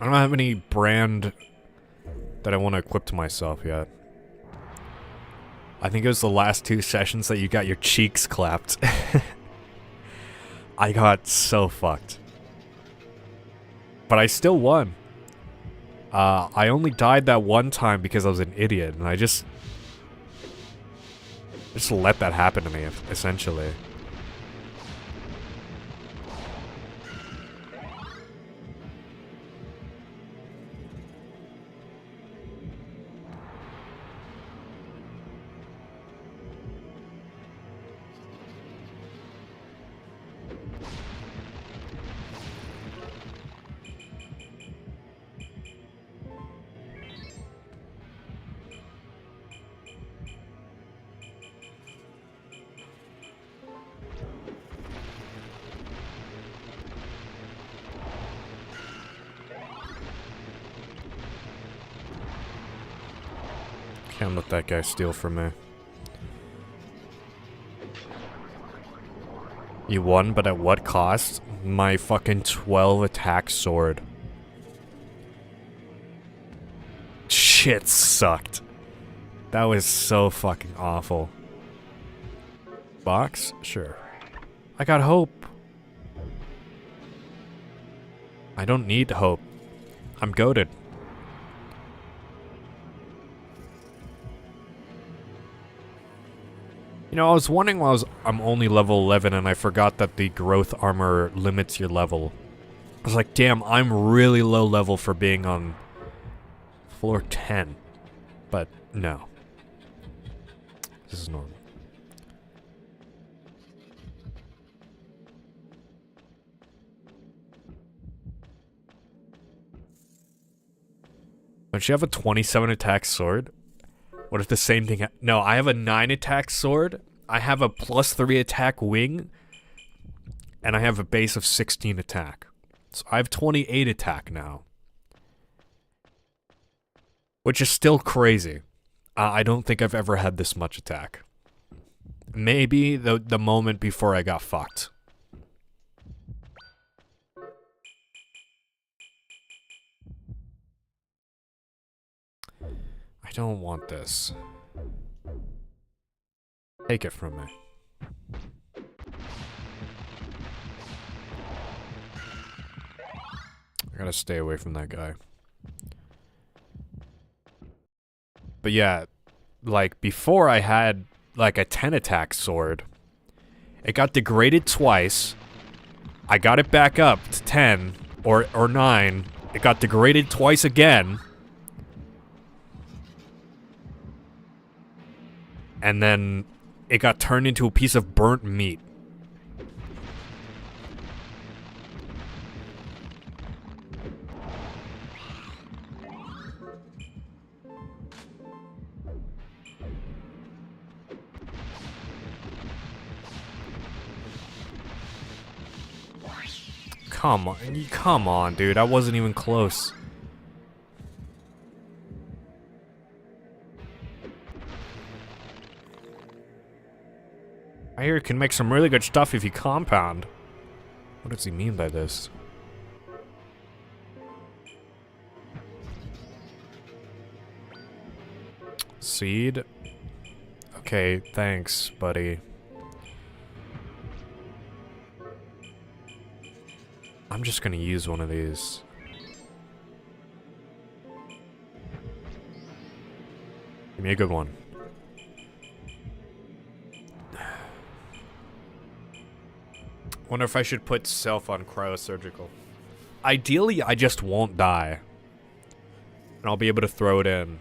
I don't have any brand that I want to equip to myself yet. I think it was the last 2 sessions that you got your cheeks clapped. I got so fucked. But I still won. I only died that one time because I was an idiot, and I just let that happen to me, essentially. Can't let that guy steal from me. You won, but at what cost? My fucking 12 attack sword. Shit sucked. That was so fucking awful. Box? Sure. I got hope. I don't need hope. I'm goated. You know, I was wondering why I'm only level 11 and I forgot that the growth armor limits your level. I was like, damn, I'm really low level for being on floor 10. But no. This is normal. Don't you have a 27 attack sword? What if the same thing no, I have a 9 attack sword, I have a +3 attack wing, and I have a base of 16 attack. So I have 28 attack now. Which is still crazy. I don't think I've ever had this much attack. Maybe the moment before I got fucked. I don't want this. Take it from me. I gotta stay away from that guy. But yeah, like, before I had, like, a 10 attack sword. It got degraded twice. I got it back up to 10, or 9. It got degraded twice again. And then it got turned into a piece of burnt meat. Come on, dude. I wasn't even close. I hear you can make some really good stuff if you compound. What does he mean by this? Seed? Okay, thanks, buddy. I'm just gonna use one of these. Give me a good one. Wonder if I should put self on cryosurgical. Ideally, I just won't die. And I'll be able to throw it in.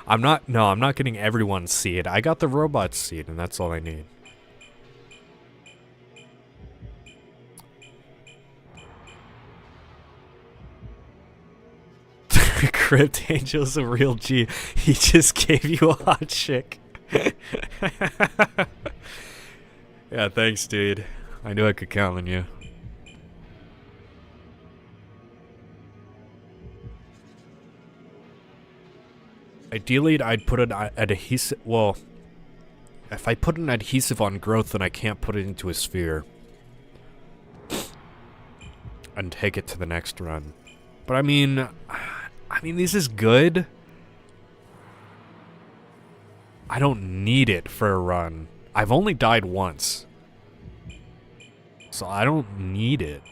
I'm not getting everyone's seed. I got the robot's seed, and that's all I need. Crypt Angel's a real G. He just gave you a hot chick. Yeah, thanks, dude. I knew I could count on you. Ideally, I'd put an adhesive... Well, if I put an adhesive on growth, then I can't put it into a sphere. And take it to the next run. But I mean, this is good. I don't need it for a run. I've only died once. So I don't need it.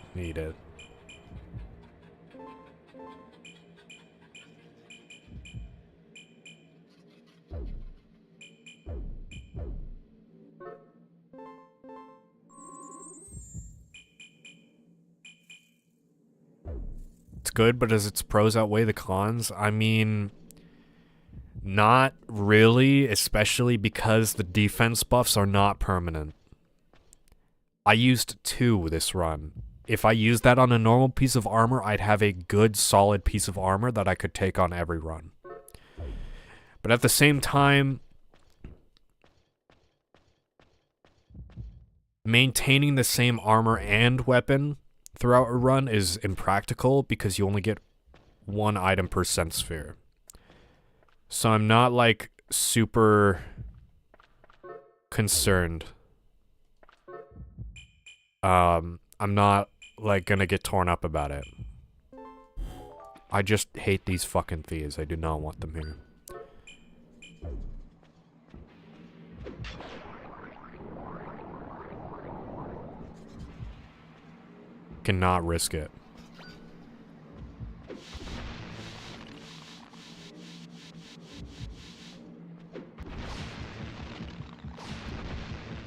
It's good, but does its pros outweigh the cons? I mean, not really, especially because the defense buffs are not permanent. I used 2 this run. If I used that on a normal piece of armor, I'd have a good, solid piece of armor that I could take on every run. But at the same time, maintaining the same armor and weapon throughout a run is impractical because you only get 1 item per sense sphere. So I'm not, like, super concerned. I'm not, like, gonna get torn up about it. I just hate these fucking thieves. I do not want them here. Cannot risk it.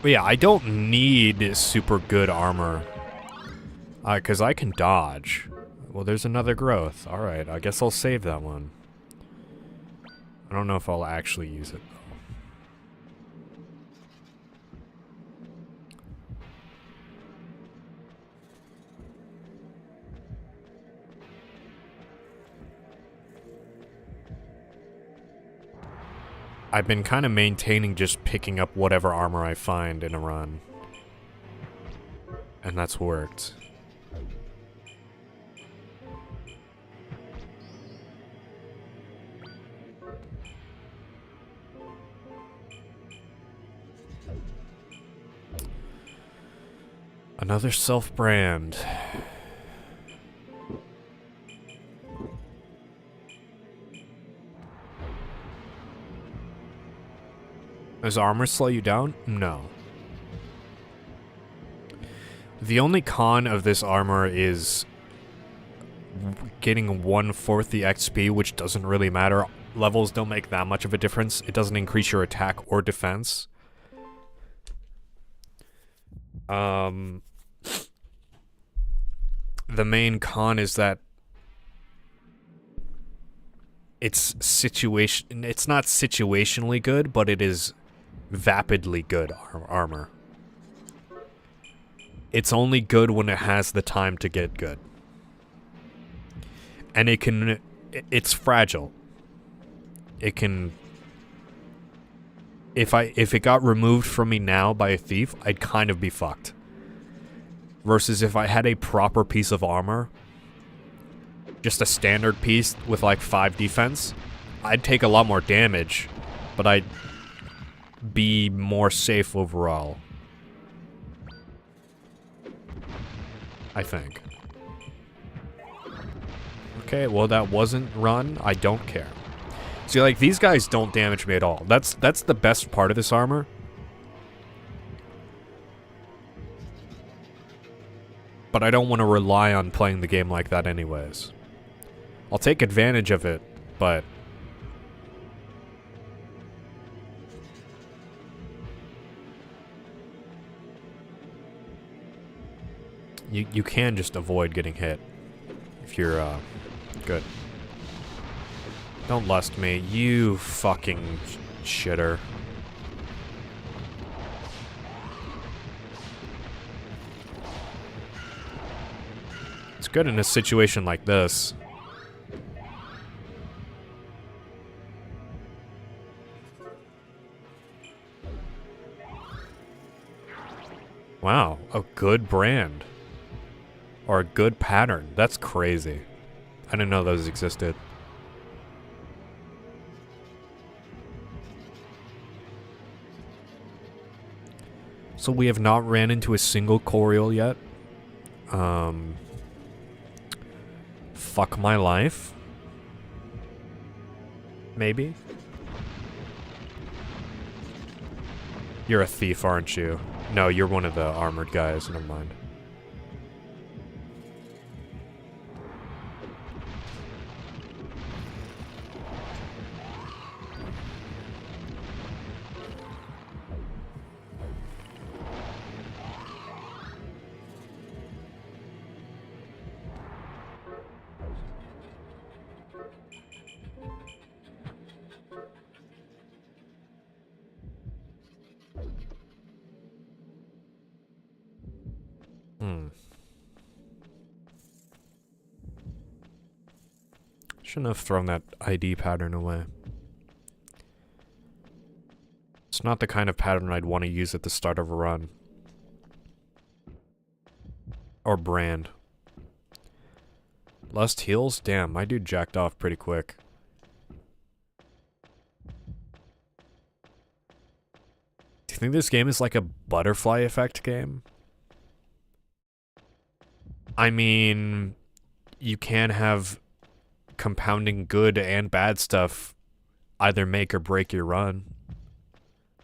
But yeah, I don't need super good armor. Because I can dodge. Well, there's another growth. Alright, I guess I'll save that one. I don't know if I'll actually use it, though. I've been kind of maintaining just picking up whatever armor I find in a run. And that's worked. Another self-brand. Does armor slow you down? No. The only con of this armor is getting 1/4 the XP, which doesn't really matter. Levels don't make that much of a difference. It doesn't increase your attack or defense. The main con is that it's not situationally good, but it is vapidly good armor. It's only good when it has the time to get good. And it's fragile. It can, if it got removed from me now by a thief, I'd kind of be fucked. Versus if I had a proper piece of armor, just a standard piece with like 5 defense, I'd take a lot more damage, but I'd be more safe overall. I think. Okay, well that wasn't run. I don't care. See, like, these guys don't damage me at all. That's the best part of this armor. But I don't want to rely on playing the game like that anyways. I'll take advantage of it, but... You can just avoid getting hit if you're good. Don't lust me, you fucking shitter. It's good in a situation like this. Wow, a good brand. Or a good pattern. That's crazy. I didn't know those existed. So we have not ran into a single Coriol yet. Fuck my life. Maybe? You're a thief, aren't you? No, you're one of the armored guys. Never mind. Shouldn't have thrown that ID pattern away. It's not the kind of pattern I'd want to use at the start of a run. Or brand. Lust heals? Damn, my dude jacked off pretty quick. Do you think this game is like a butterfly effect game? I mean, you can have compounding good and bad stuff either make or break your run.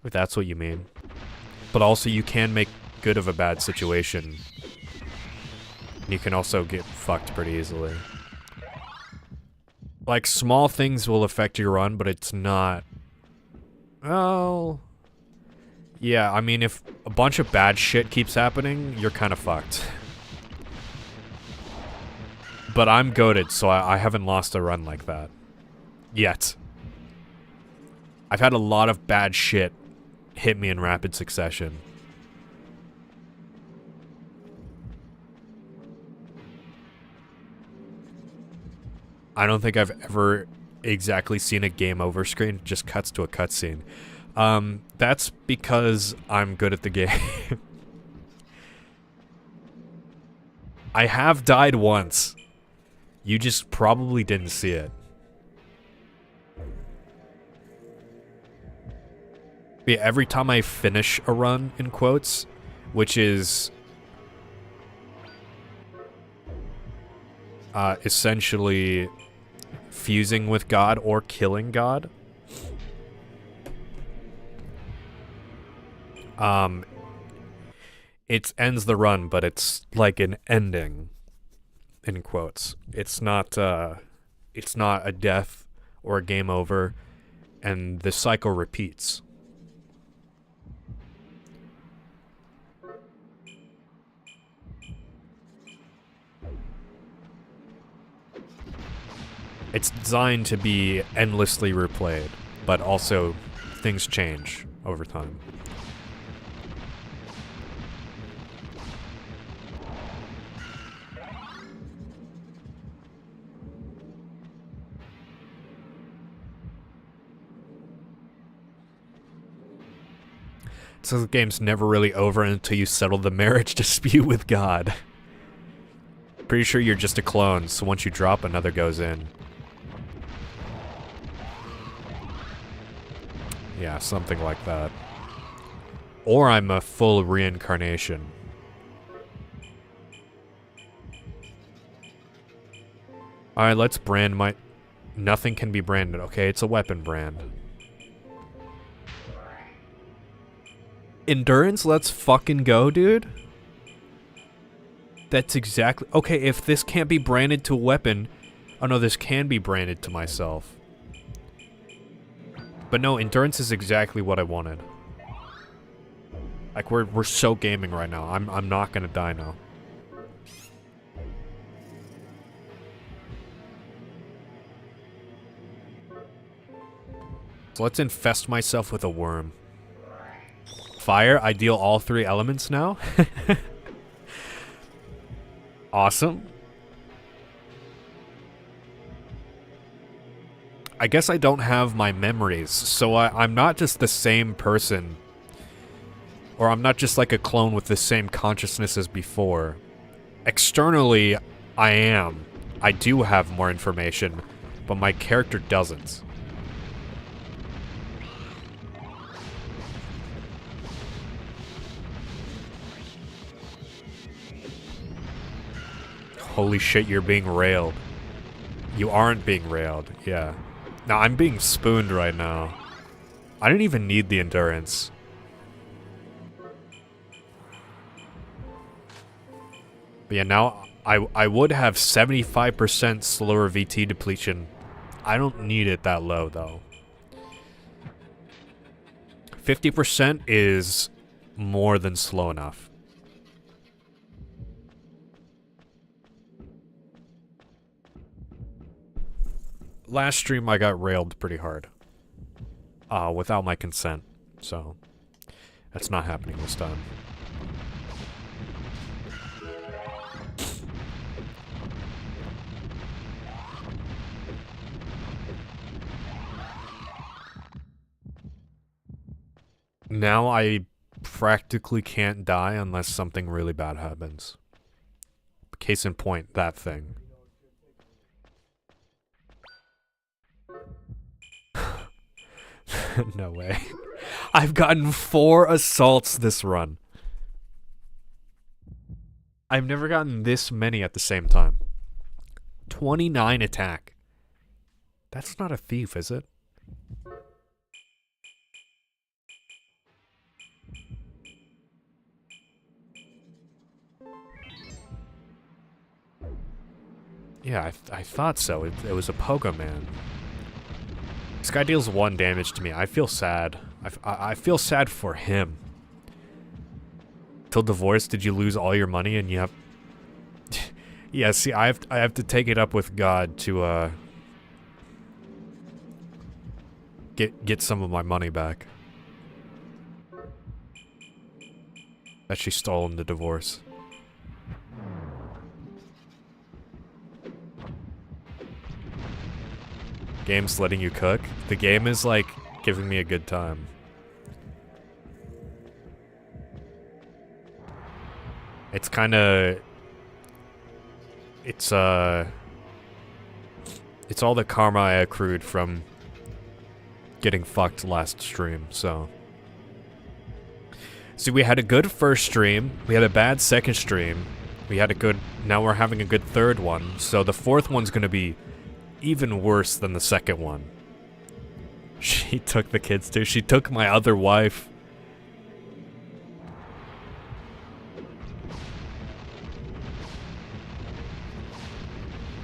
If that's what you mean. But also you can make good of a bad situation. You can also get fucked pretty easily. Like, small things will affect your run, but it's not... Well... Yeah, I mean, if a bunch of bad shit keeps happening, you're kind of fucked. But I'm goated, so I haven't lost a run like that. Yet. I've had a lot of bad shit hit me in rapid succession. I don't think I've ever exactly seen a game over screen. It just cuts to a cutscene. That's because I'm good at the game. I have died once. You just probably didn't see it. But yeah, every time I finish a run, in quotes, which is essentially fusing with God or killing God, it ends the run, but it's like an ending. In quotes. It's not a death or a game over, and the cycle repeats. It's designed to be endlessly replayed, but also things change over time. So the game's never really over until you settle the marriage dispute with God. Pretty sure you're just a clone, so once you drop, another goes in. Yeah, something like that. Or I'm a full reincarnation. Alright, let's brand my... Nothing can be branded. Okay, it's a weapon brand. Endurance, let's fucking go, dude. That's exactly... Okay, if this can't be branded to a weapon... Oh no, this can be branded to myself. But no, endurance is exactly what I wanted. Like, we're so gaming right now. I'm not gonna die now. So let's infest myself with a worm. Fire, I deal all 3 elements now. Awesome. I guess I don't have my memories, so I'm not just the same person. Or I'm not just like a clone with the same consciousness as before. Externally, I am. I do have more information, but my character doesn't. Holy shit, you're being railed. You aren't being railed, yeah. Now, I'm being spooned right now. I didn't even need the endurance. But yeah, now I would have 75% slower VT depletion. I don't need it that low, though. 50% is more than slow enough. Last stream I got railed pretty hard. Without my consent. So, that's not happening this time. Now I practically can't die unless something really bad happens. Case in point, that thing. No way. I've gotten 4 assaults this run. I've never gotten this many at the same time. 29 attack. That's not a thief, is it? Yeah, I thought so. It was a Pogo Man. This guy deals 1 damage to me. I feel sad. I feel sad for him. Till divorce, did you lose all your money and you have... Yeah, see, I have to take it up with God to, get some of my money back. That she stole in the divorce. Game's letting you cook? The game is, like, giving me a good time. It's kinda... It's all the karma I accrued from getting fucked last stream, so... See, we had a good first stream, we had a bad second stream, we had a good... Now we're having a good third one, so the 4th one's gonna be even worse than the second one. She took the kids too. She took my other wife.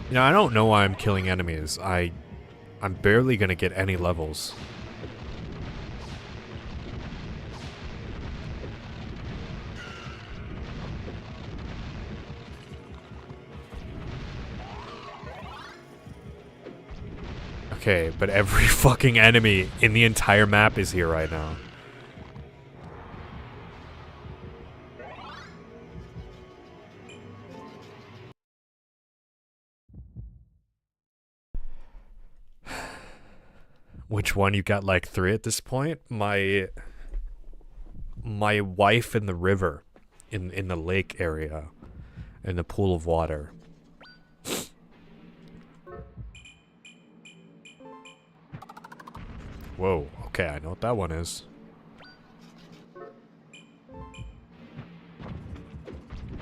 You know, I don't know why I'm killing enemies. I'm barely gonna get any levels. Okay, but every fucking enemy in the entire map is here right now. Which one? You got like 3 at this point? My wife in the river, in the lake area, in the pool of water. Whoa, okay, I know what that one is.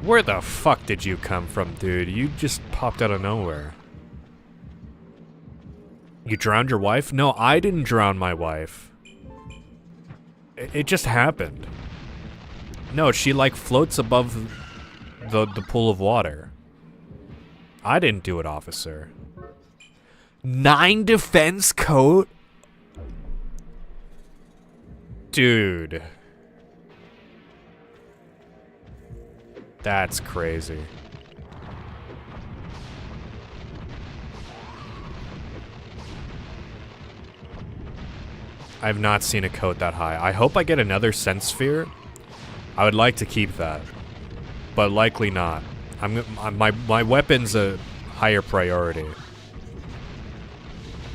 Where the fuck did you come from, dude? You just popped out of nowhere. You drowned your wife? No, I didn't drown my wife. It just happened. No, she like floats above the pool of water. I didn't do it, officer. 9 defense coat? Dude. That's crazy. I've not seen a coat that high. I hope I get another sense sphere. I would like to keep that, but likely not. My weapon's a higher priority.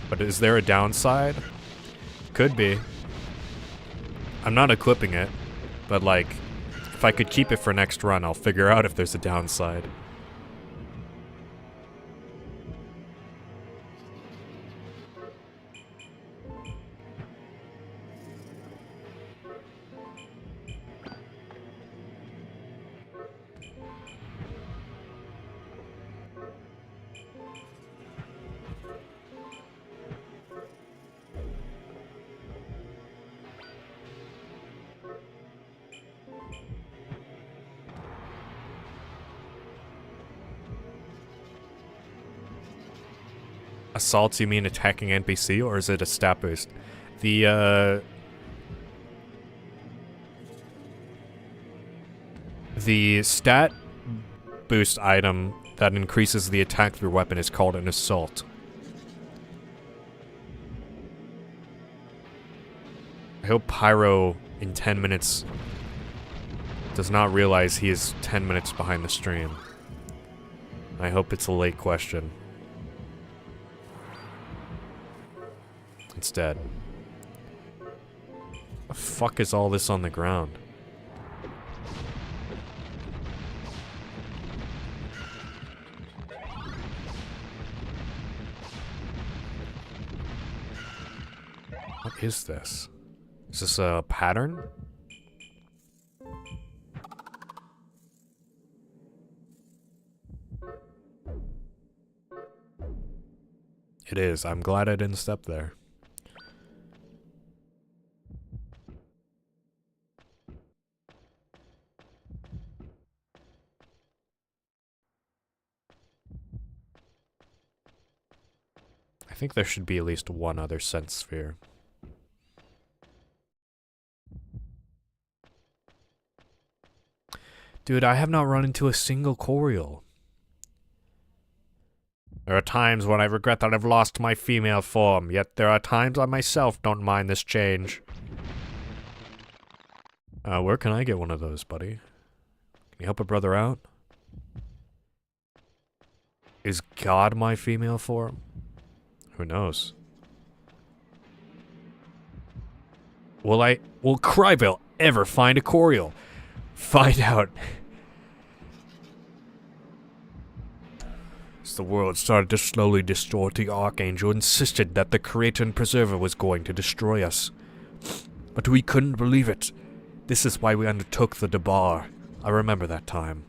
But is there a downside? Could be. I'm not equipping it, but like, if I could keep it for next run, I'll figure out if there's a downside. Assaults, you mean attacking NPC, or is it a stat boost? The stat boost item that increases the attack of your weapon is called an assault. I hope Pyro in 10 minutes does not realize he is 10 minutes behind the stream. I hope it's a late question. It's dead. The fuck is all this on the ground? What is this? Is this a pattern? It is. I'm glad I didn't step there. I think there should be at least one other sense sphere. Dude, I have not run into a single Coriol. There are times when I regret that I've lost my female form, yet there are times I myself don't mind this change. Where can I get one of those, buddy? Can you help a brother out? Is God my female form? Who knows? Will Cryville ever find a Coriol? Find out. As the world started to slowly distort, the Archangel insisted that the Creator and Preserver was going to destroy us. But we couldn't believe it. This is why we undertook the Debar. I remember that time.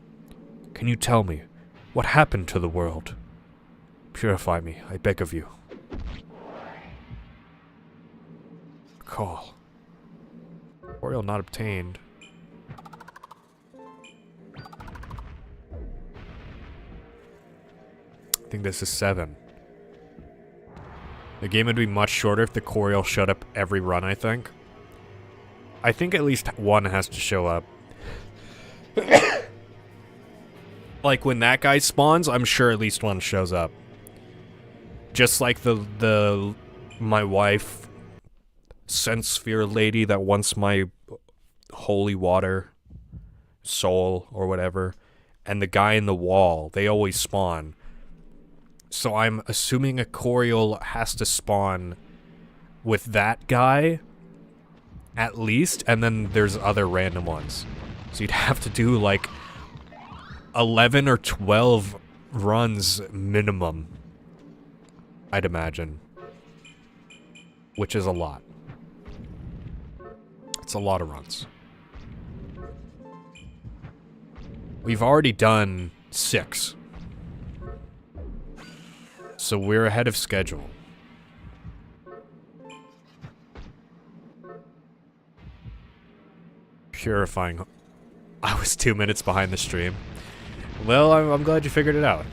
Can you tell me, what happened to the world? Purify me, I beg of you. Call. Coriol not obtained. I think this is 7. The game would be much shorter if the Coriol showed up every run, I think. I think at least one has to show up. Like, when that guy spawns, I'm sure at least one shows up. Just like my wife, sense sphere lady that wants my holy water, soul, or whatever, and the guy in the wall, they always spawn. So I'm assuming a Coriol has to spawn with that guy, at least, and then there's other random ones. So you'd have to do like 11 or 12 runs minimum, I'd imagine. Which is a lot. It's a lot of runs. We've already done 6. So we're ahead of schedule. Purifying. I was 2 minutes behind the stream. Well, I'm glad you figured it out.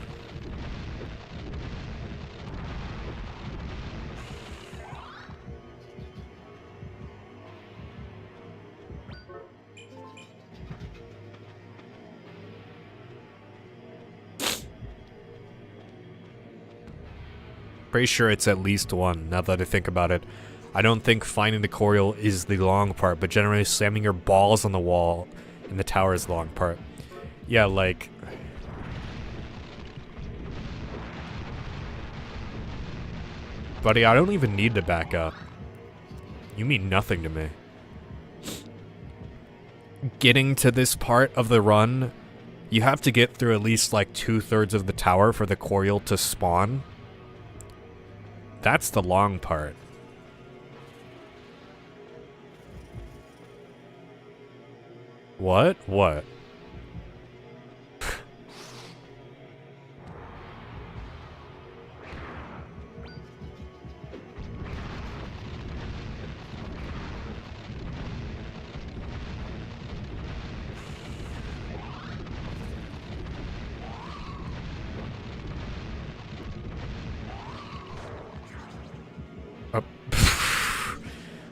Pretty sure it's at least one, now that I think about it. I don't think finding the Coriol is the long part, but generally slamming your balls on the wall in the tower is the long part. Yeah, like... Buddy, I don't even need to back up. You mean nothing to me. Getting to this part of the run, you have to get through at least like 2/3 of the tower for the Coriol to spawn. That's the long part. What? What?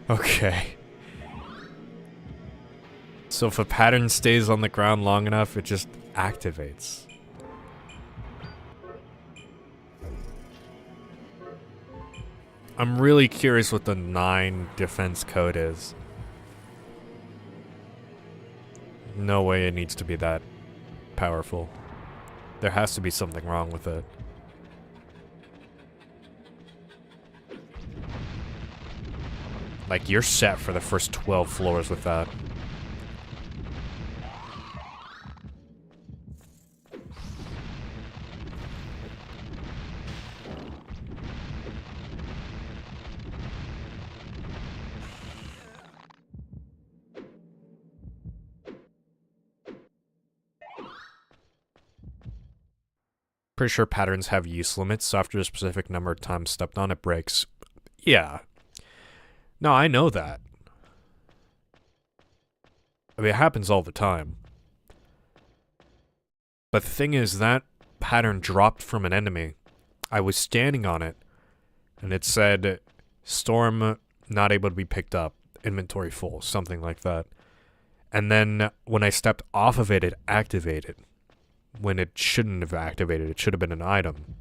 Okay. So if a pattern stays on the ground long enough, it just activates. I'm really curious what the 9 defense code is. No way it needs to be that powerful. There has to be something wrong with it. Like, you're set for the first 12 floors with that. Pretty sure patterns have use limits, so after a specific number of times stepped on, it breaks. Yeah. No, I know that. I mean, it happens all the time. But the thing is, that pattern dropped from an enemy. I was standing on it, and it said, storm not able to be picked up, inventory full, something like that. And then, when I stepped off of it, it activated. When it shouldn't have activated, it should have been an item.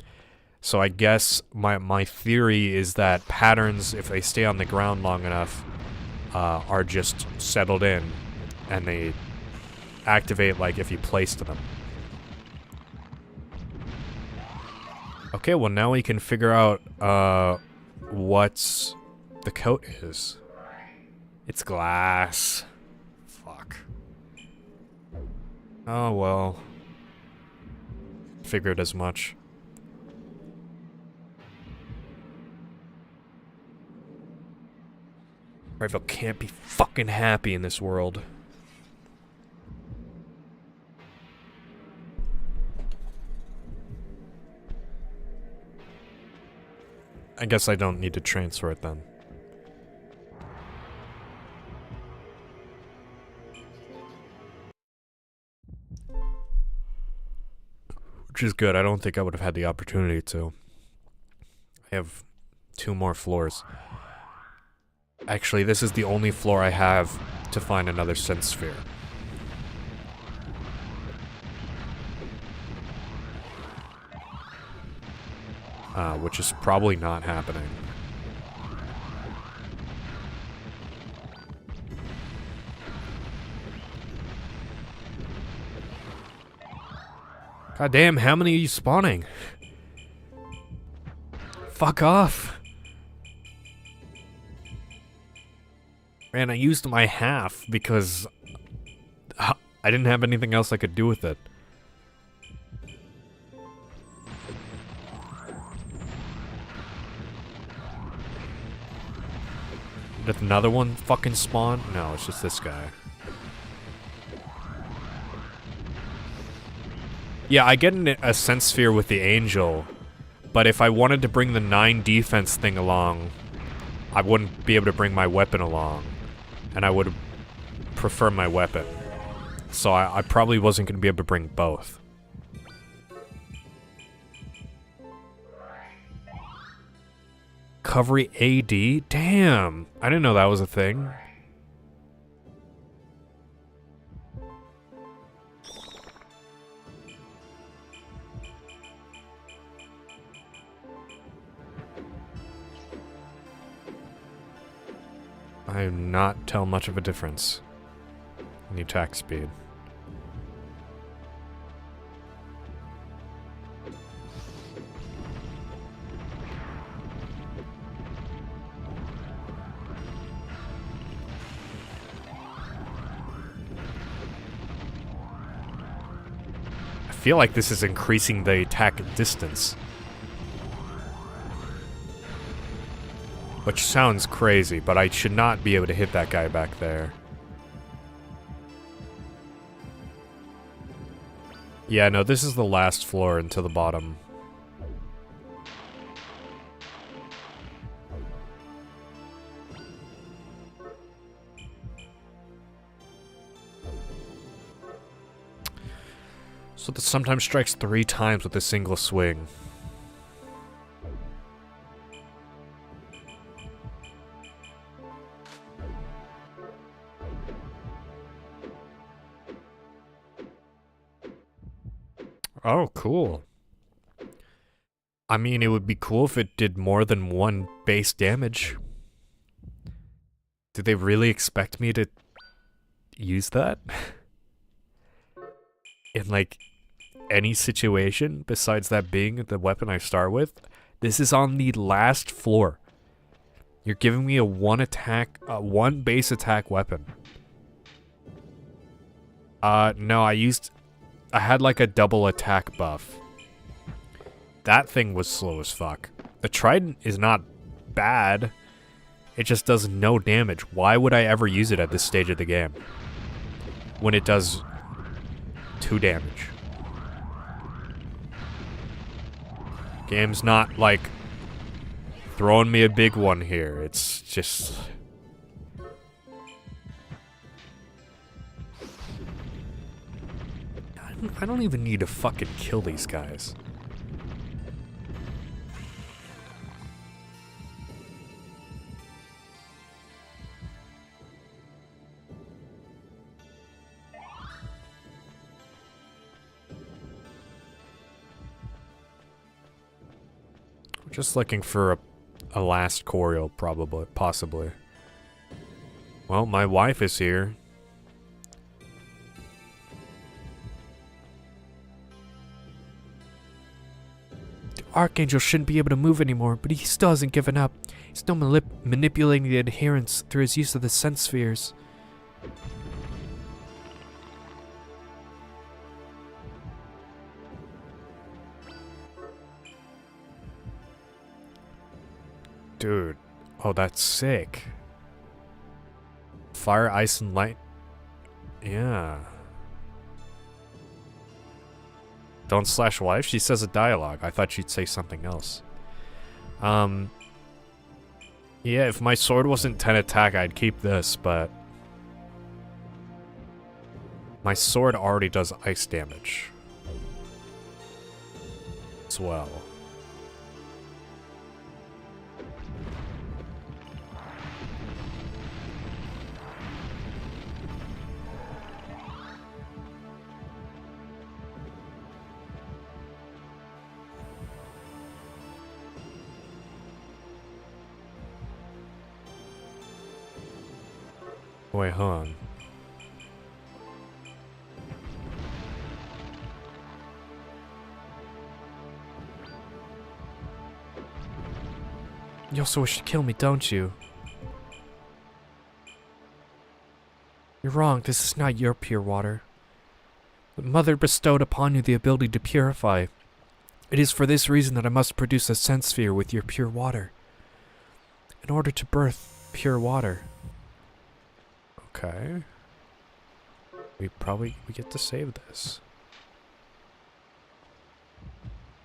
So I guess my theory is that patterns, if they stay on the ground long enough, are just settled in, and they activate like if you placed them. Okay, well now we can figure out what the coat is. It's glass. Fuck. Oh well. Figured as much. Rifle can't be fucking happy in this world. I guess I don't need to transfer it then. Which is good. I don't think I would have had the opportunity to. I have 2 more floors. Actually, this is the only floor I have to find another sense sphere. Which is probably not happening. God damn, how many are you spawning? Fuck off. Man, I used my half because I didn't have anything else I could do with it. Did another one fucking spawn? No, it's just this guy. Yeah, I get a sense sphere with the angel, but if I wanted to bring the 9 defense thing along, I wouldn't be able to bring my weapon along. And I would prefer my weapon. So I probably wasn't going to be able to bring both. Recovery AD? Damn! I didn't know that was a thing. I do not tell much of a difference in the attack speed. I feel like this is increasing the attack distance. Which sounds crazy, but I should not be able to hit that guy back there. Yeah, no, this is the last floor into the bottom. So this sometimes strikes 3 times with a single swing. Oh, cool. I mean, it would be cool if it did more than 1 base damage. Do they really expect me to use that? In, like, any situation besides that being the weapon I start with? This is on the last floor. You're giving me a 1 base attack weapon. No, I had like a double attack buff. That thing was slow as fuck. The trident is not bad. It just does no damage. Why would I ever use it at this stage of the game? When it does 2 damage. Game's not, like, throwing me a big one here. It's just... I don't even need to fucking kill these guys. We're just looking for a last choreo, possibly. Well, my wife is here. Archangel shouldn't be able to move anymore, but he still hasn't given up. He's still manipulating the adherents through his use of the sense spheres. Dude. Oh, that's sick. Fire, ice, and light. Yeah. Don't slash wife? She says a dialogue. I thought she'd say something else. Yeah, if my sword wasn't 10 attack, I'd keep this, but... my sword already does ice damage. As well. Wait, hold on. You also wish to kill me, don't you? You're wrong. This is not your pure water. The Mother bestowed upon you the ability to purify. It is for this reason that I must produce a sense sphere with your pure water. In order to birth pure water. Okay. We get to save this.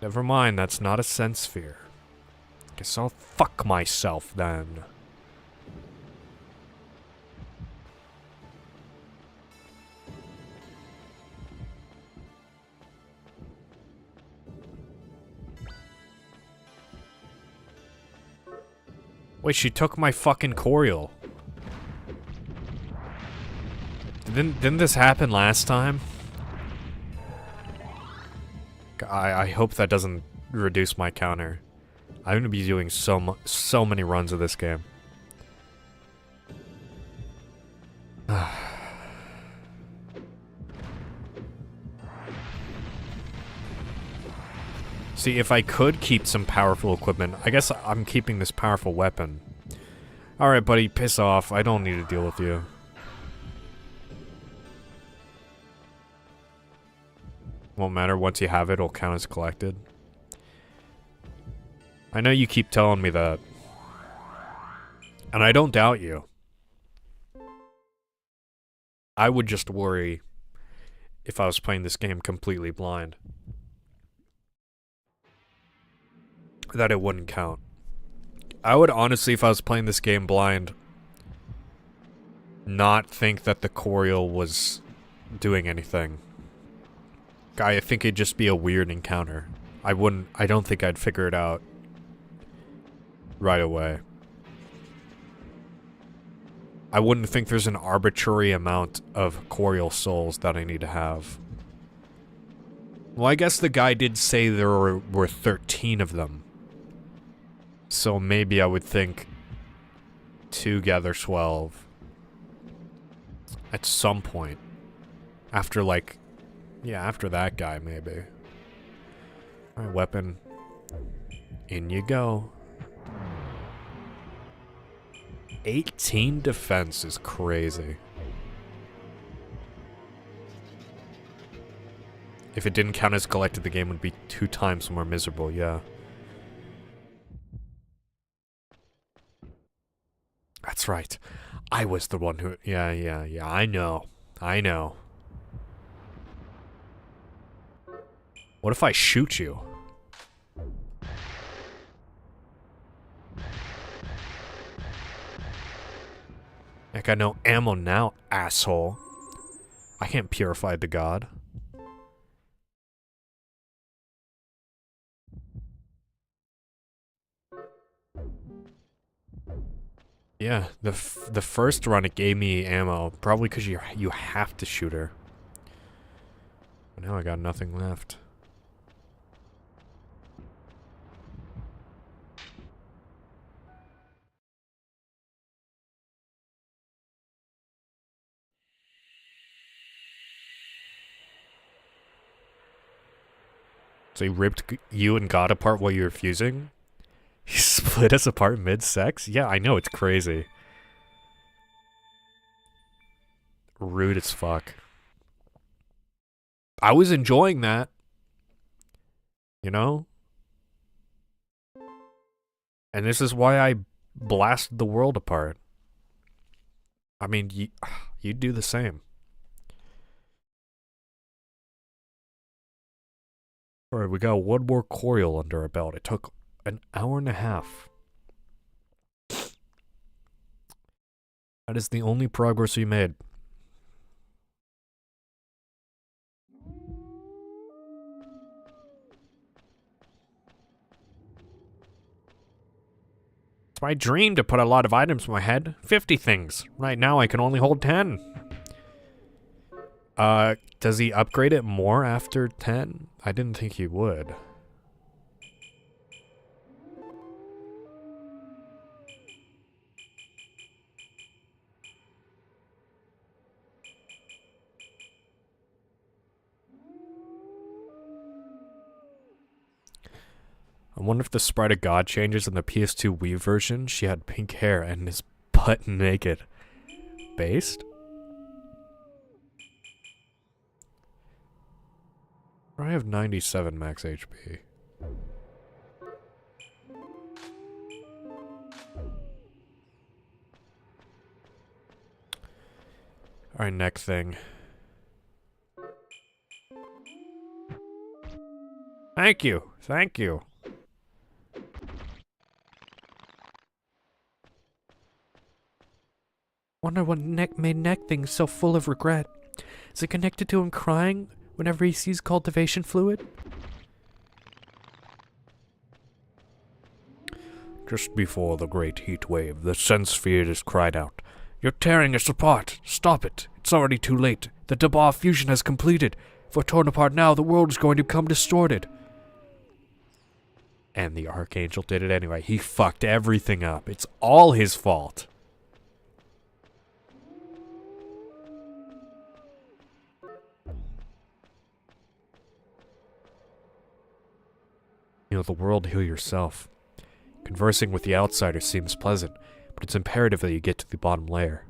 Never mind, that's not a sense sphere. Guess I'll fuck myself then. Wait, she took my fucking Coriol. Didn't this happen last time? I hope that doesn't reduce my counter. I'm gonna be doing so many runs of this game. See, if I could keep some powerful equipment, I guess I'm keeping this powerful weapon. Alright, buddy, piss off. I don't need to deal with you. Won't matter, once you have it, it'll count as collected. I know you keep telling me that. And I don't doubt you. I would just worry if I was playing this game completely blind that it wouldn't count. I would honestly, if I was playing this game blind, not think that the Coriol was doing anything. I think it'd just be a weird encounter. I don't think I'd figure it out right away. I wouldn't think there's an arbitrary amount of Coriol souls that I need to have. Well, I guess the guy did say there were 13 of them. So maybe I would think 2 gather 12. At some point. After, like... Yeah, after that guy, maybe. Alright, weapon. In you go. 18 defense is crazy. If it didn't count as collected, the game would be 2 times more miserable, yeah. That's right. I was the one who... Yeah, I know. What if I shoot you? I got no ammo now, asshole. I can't purify the god. Yeah, the first run it gave me ammo, probably because you have to shoot her. But now I got nothing left. So he ripped you and God apart while you were fusing? He split us apart mid-sex? Yeah, I know, it's crazy. Rude as fuck. I was enjoying that. You know? And this is why I blasted the world apart. I mean, you'd do the same. Alright, we got one more Coriol under our belt. It took an hour and a half. That is the only progress we made. It's my dream to put a lot of items in my head. 50 things. Right now I can only hold 10. Does he upgrade it more after 10? I didn't think he would. I wonder if the sprite of God changes in the PS2 Wii version. She had pink hair and is butt naked. Based? I have 97 max HP. Alright, next thing. Thank you. Thank you. Wonder what made Neck thing so full of regret. Is it connected to him crying whenever he sees cultivation fluid? Just before the great heat wave, the sense sphere cried out, "You're tearing us apart! Stop it! It's already too late! The Dabar fusion has completed! If we're torn apart now, the world is going to become distorted!" And the Archangel did it anyway. He fucked everything up. It's all his fault. You know, the world, heal yourself. Conversing with the outsider seems pleasant, but it's imperative that you get to the bottom layer.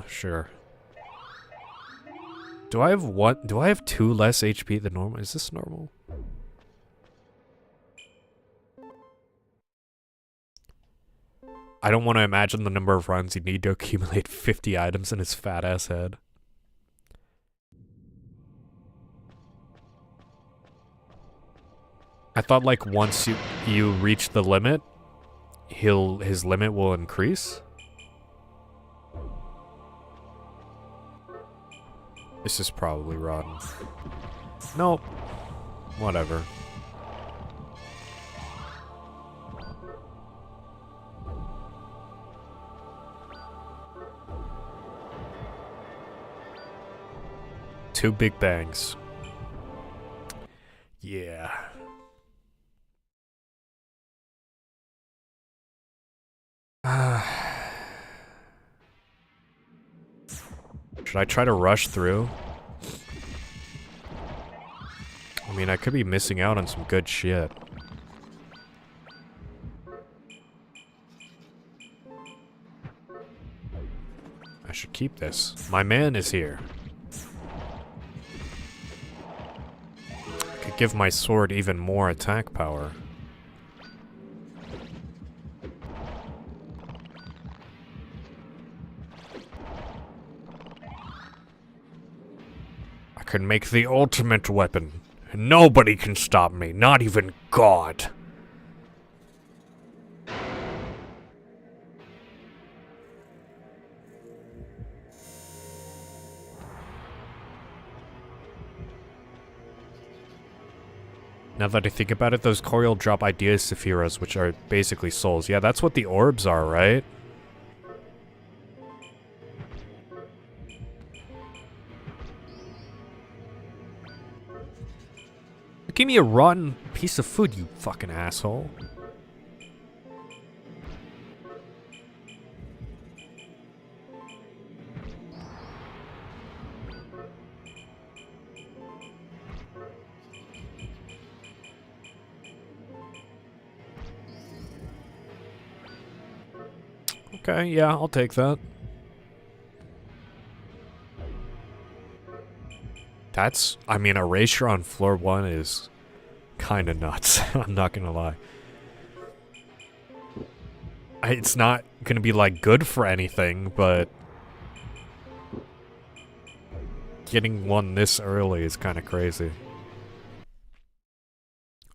Sure. Do I have 2 less HP than normal? Is this normal? I don't want to imagine the number of runs you need to accumulate 50 items in his fat ass head. I thought like once you reach the limit, his limit will increase. This is probably rotten. Nope. Whatever. Two big bangs. Yeah. Should I try to rush through? I mean, I could be missing out on some good shit. I should keep this. My man is here. I could give my sword even more attack power. I could make the ultimate weapon. Nobody can stop me, not even God. Now that I think about it, those Coriol drop Idea Sephiras, which are basically souls. Yeah, that's what the orbs are, right? Give me a rotten piece of food, you fucking asshole. Okay, yeah, I'll take that. That's, I mean, erasure on floor 1 is kind of nuts. I'm not gonna lie. It's not gonna be, like, good for anything, but getting one this early is kind of crazy.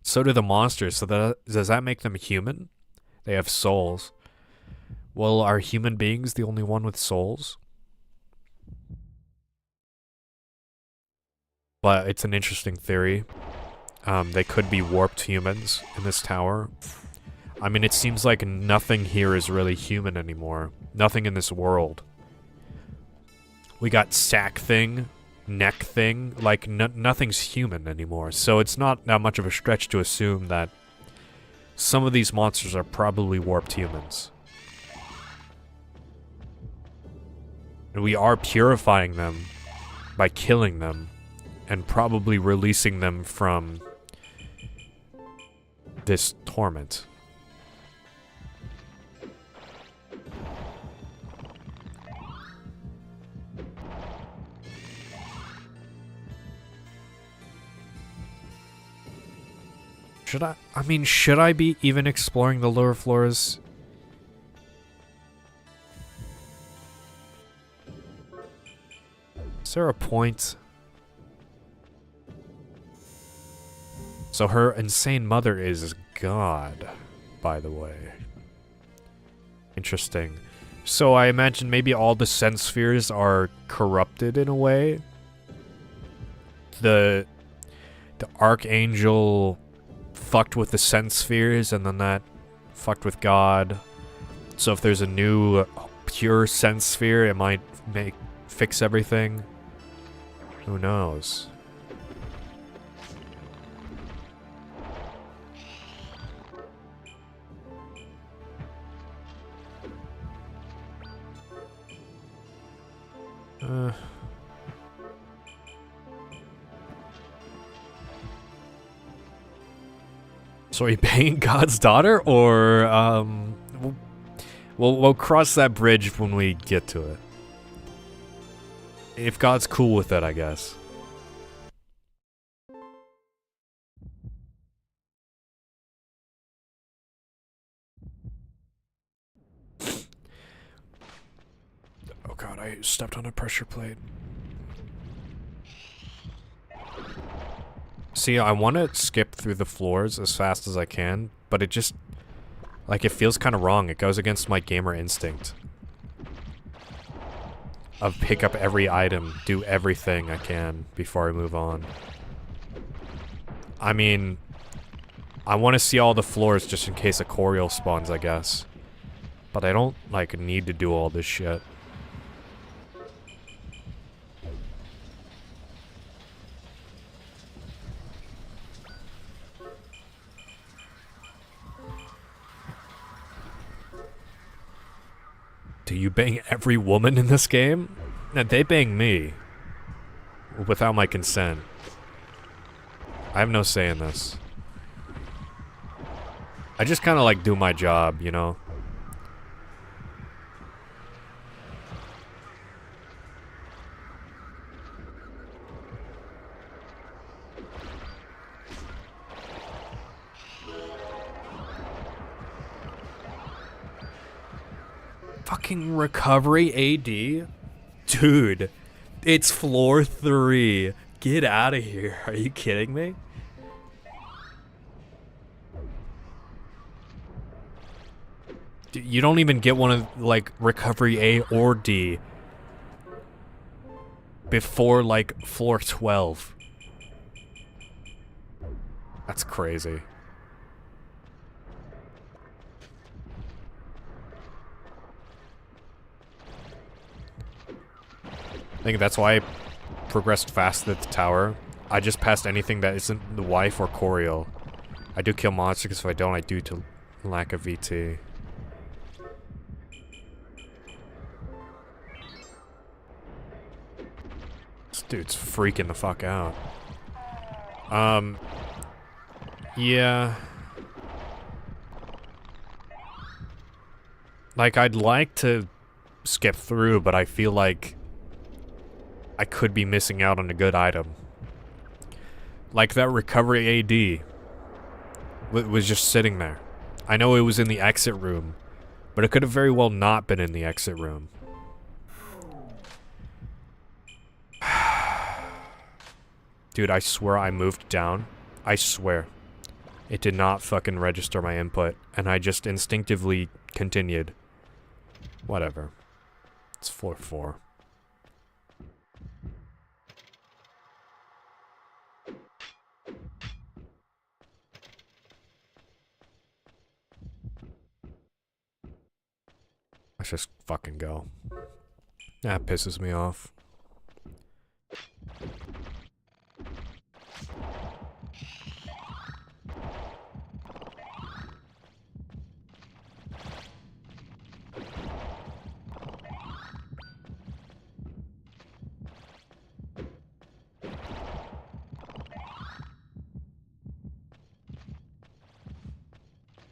So do the monsters, so does that make them human? They have souls. Well, are human beings the only one with souls? But it's an interesting theory. They could be warped humans in this tower. I mean, it seems like nothing here is really human anymore. Nothing in this world. We got sack thing, neck thing, like nothing's human anymore. So it's not that much of a stretch to assume that some of these monsters are probably warped humans. And we are purifying them by killing them. And probably releasing them from this torment. Should I be even exploring the lower floors? Is there a point? So her insane mother is God, by the way. Interesting. So I imagine maybe all the sense spheres are corrupted in a way. The Archangel fucked with the sense spheres, and then that fucked with God. So if there's a new pure sense sphere, it might fix everything. Who knows? So are you banging God's daughter, or we'll cross that bridge when we get to it. If God's cool with it, I guess. Oh god, I stepped on a pressure plate. See, I want to skip through the floors as fast as I can, but it just, like, it feels kind of wrong. It goes against my gamer instinct of pick up every item, do everything I can before I move on. I mean, I want to see all the floors just in case a Coriol spawns, I guess. But I don't, like, need to do all this shit. Do you bang every woman in this game? No, they bang me. Without my consent. I have no say in this. I just kind of like do my job, you know? Fucking recovery AD? Dude, it's floor 3. Get out of here. Are you kidding me? You don't even get one of, like, recovery A or D before, like, floor 12. That's crazy. I think that's why I progressed fast at the tower. I just passed anything that isn't the wife or Coriol. I do kill monsters, because if I don't, I do to lack of VT. This dude's freaking the fuck out. Yeah. Like, I'd like to skip through, but I feel like I could be missing out on a good item. Like that recovery AD was just sitting there. I know it was in the exit room, but it could have very well not been in the exit room. Dude, I swear I moved down. I swear. It did not fucking register my input, and I just instinctively continued. Whatever. It's floor 4. Let's just fucking go. That pisses me off.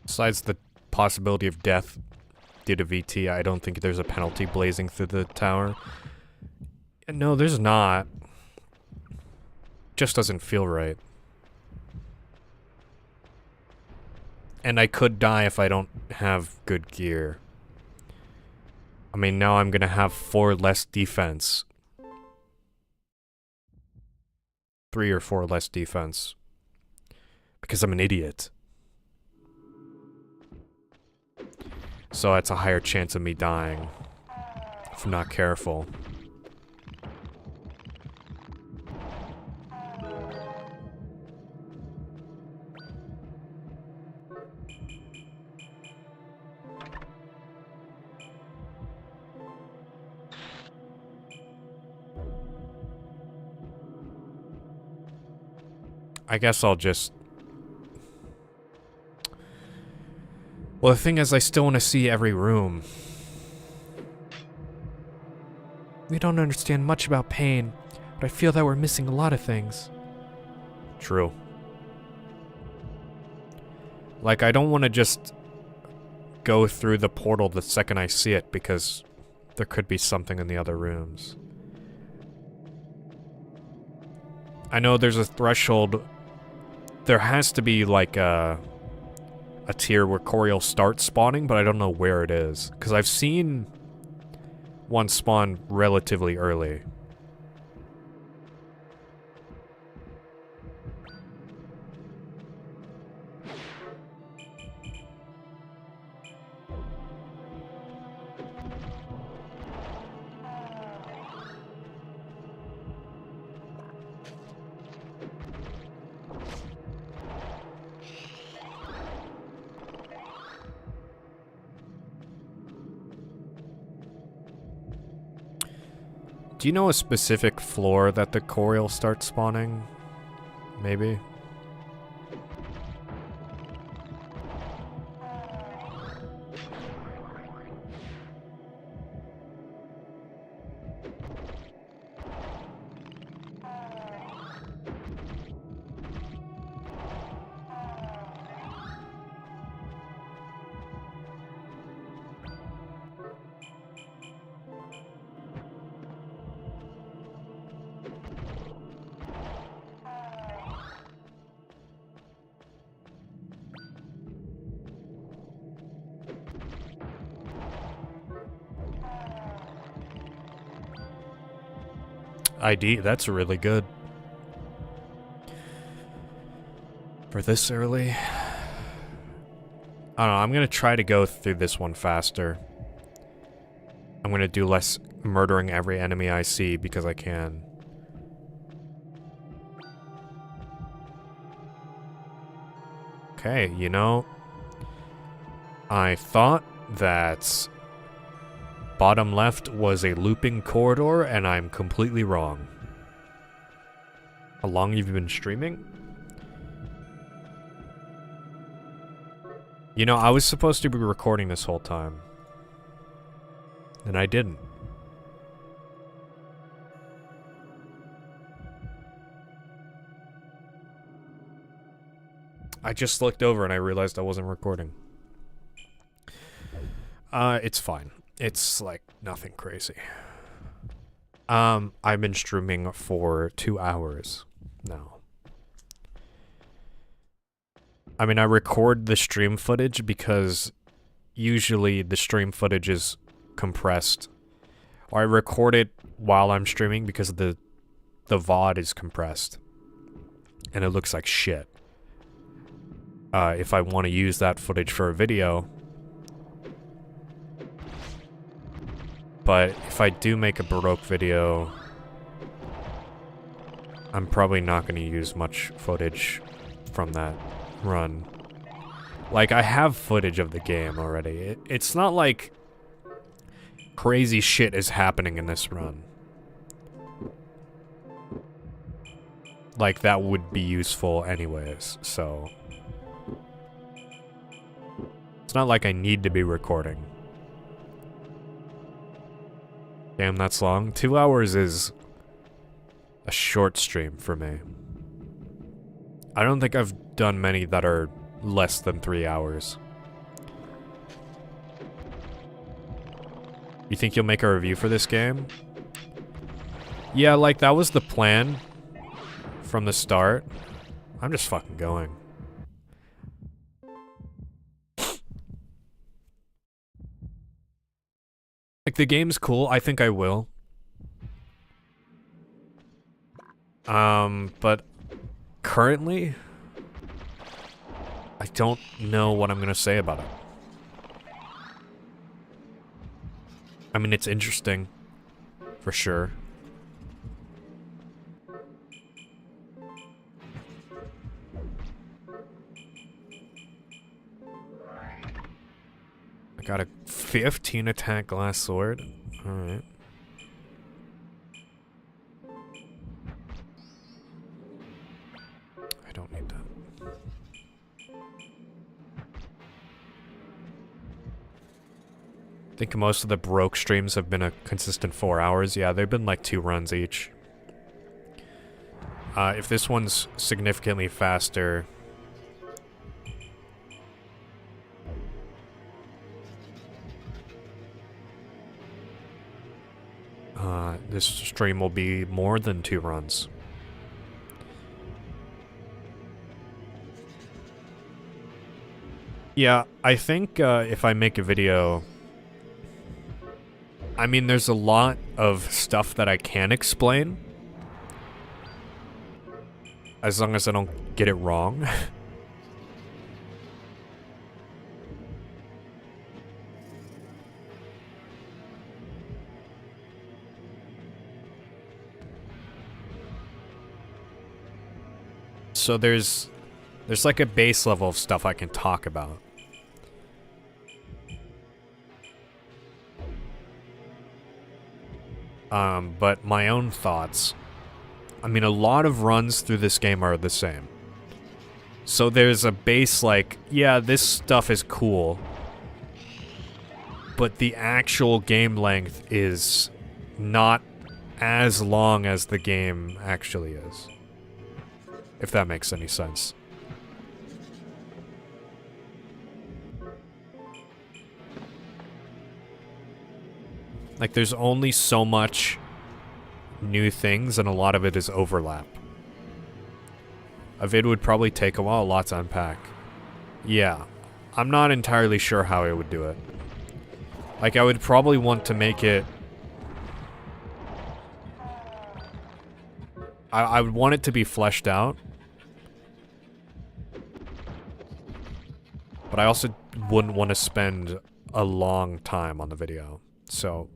Besides the possibility of death due to VT, I don't think there's a penalty blazing through the tower. No, there's not. Just doesn't feel right. And I could die if I don't have good gear. I mean, now I'm gonna have 4 less defense. 3 or 4 less defense. Because I'm an idiot. So it's a higher chance of me dying if I'm not careful. I guess I'll just... Well, the thing is, I still want to see every room. We don't understand much about pain, but I feel that we're missing a lot of things. True. Like, I don't want to just go through the portal the second I see it, because there could be something in the other rooms. I know there's a threshold. There has to be, like, a tier where Coriel starts spawning, but I don't know where it is. Because I've seen one spawn relatively early. Do you know a specific floor that the Coriel starts spawning? Maybe? ID, that's really good. For this early? I don't know, I'm gonna try to go through this one faster. I'm gonna do less murdering every enemy I see because I can. Okay, you know, I thought that bottom left was a looping corridor, and I'm completely wrong. How long have you been streaming? You know, I was supposed to be recording this whole time. And I didn't. I just looked over and I realized I wasn't recording. It's fine. It's, like, nothing crazy. I've been streaming for 2 hours now. I mean, I record the stream footage because usually the stream footage is compressed. Or I record it while I'm streaming because the VOD is compressed. And it looks like shit. If I want to use that footage for a video... But if I do make a Baroque video, I'm probably not going to use much footage from that run. Like, I have footage of the game already. It's not like crazy shit is happening in this run. Like, that would be useful anyways, so... It's not like I need to be recording. Damn, that's long. 2 hours is a short stream for me. I don't think I've done many that are less than 3 hours. You think you'll make a review for this game? Yeah, like, that was the plan from the start. I'm just fucking going. Like, the game's cool. I think I will. But currently, I don't know what I'm gonna say about it. I mean, it's interesting, for sure. I got a 15 attack glass sword. Alright. I don't think most of the Baroque streams have been a consistent 4 hours. Yeah, they've been like 2 runs each. If this one's significantly faster... this stream will be more than 2 runs. Yeah, I think if I make a video... I mean, there's a lot of stuff that I can explain. As long as I don't get it wrong. So there's like a base level of stuff I can talk about. But my own thoughts. I mean, a lot of runs through this game are the same. So there's a base like, yeah, this stuff is cool. But the actual game length is not as long as the game actually is. If that makes any sense. Like, there's only so much new things, and a lot of it is overlap. A vid would probably take a while, a lot to unpack. Yeah. I'm not entirely sure how I would do it. Like, I would probably want to make it... I would want it to be fleshed out. But I also wouldn't want to spend a long time on the video. So...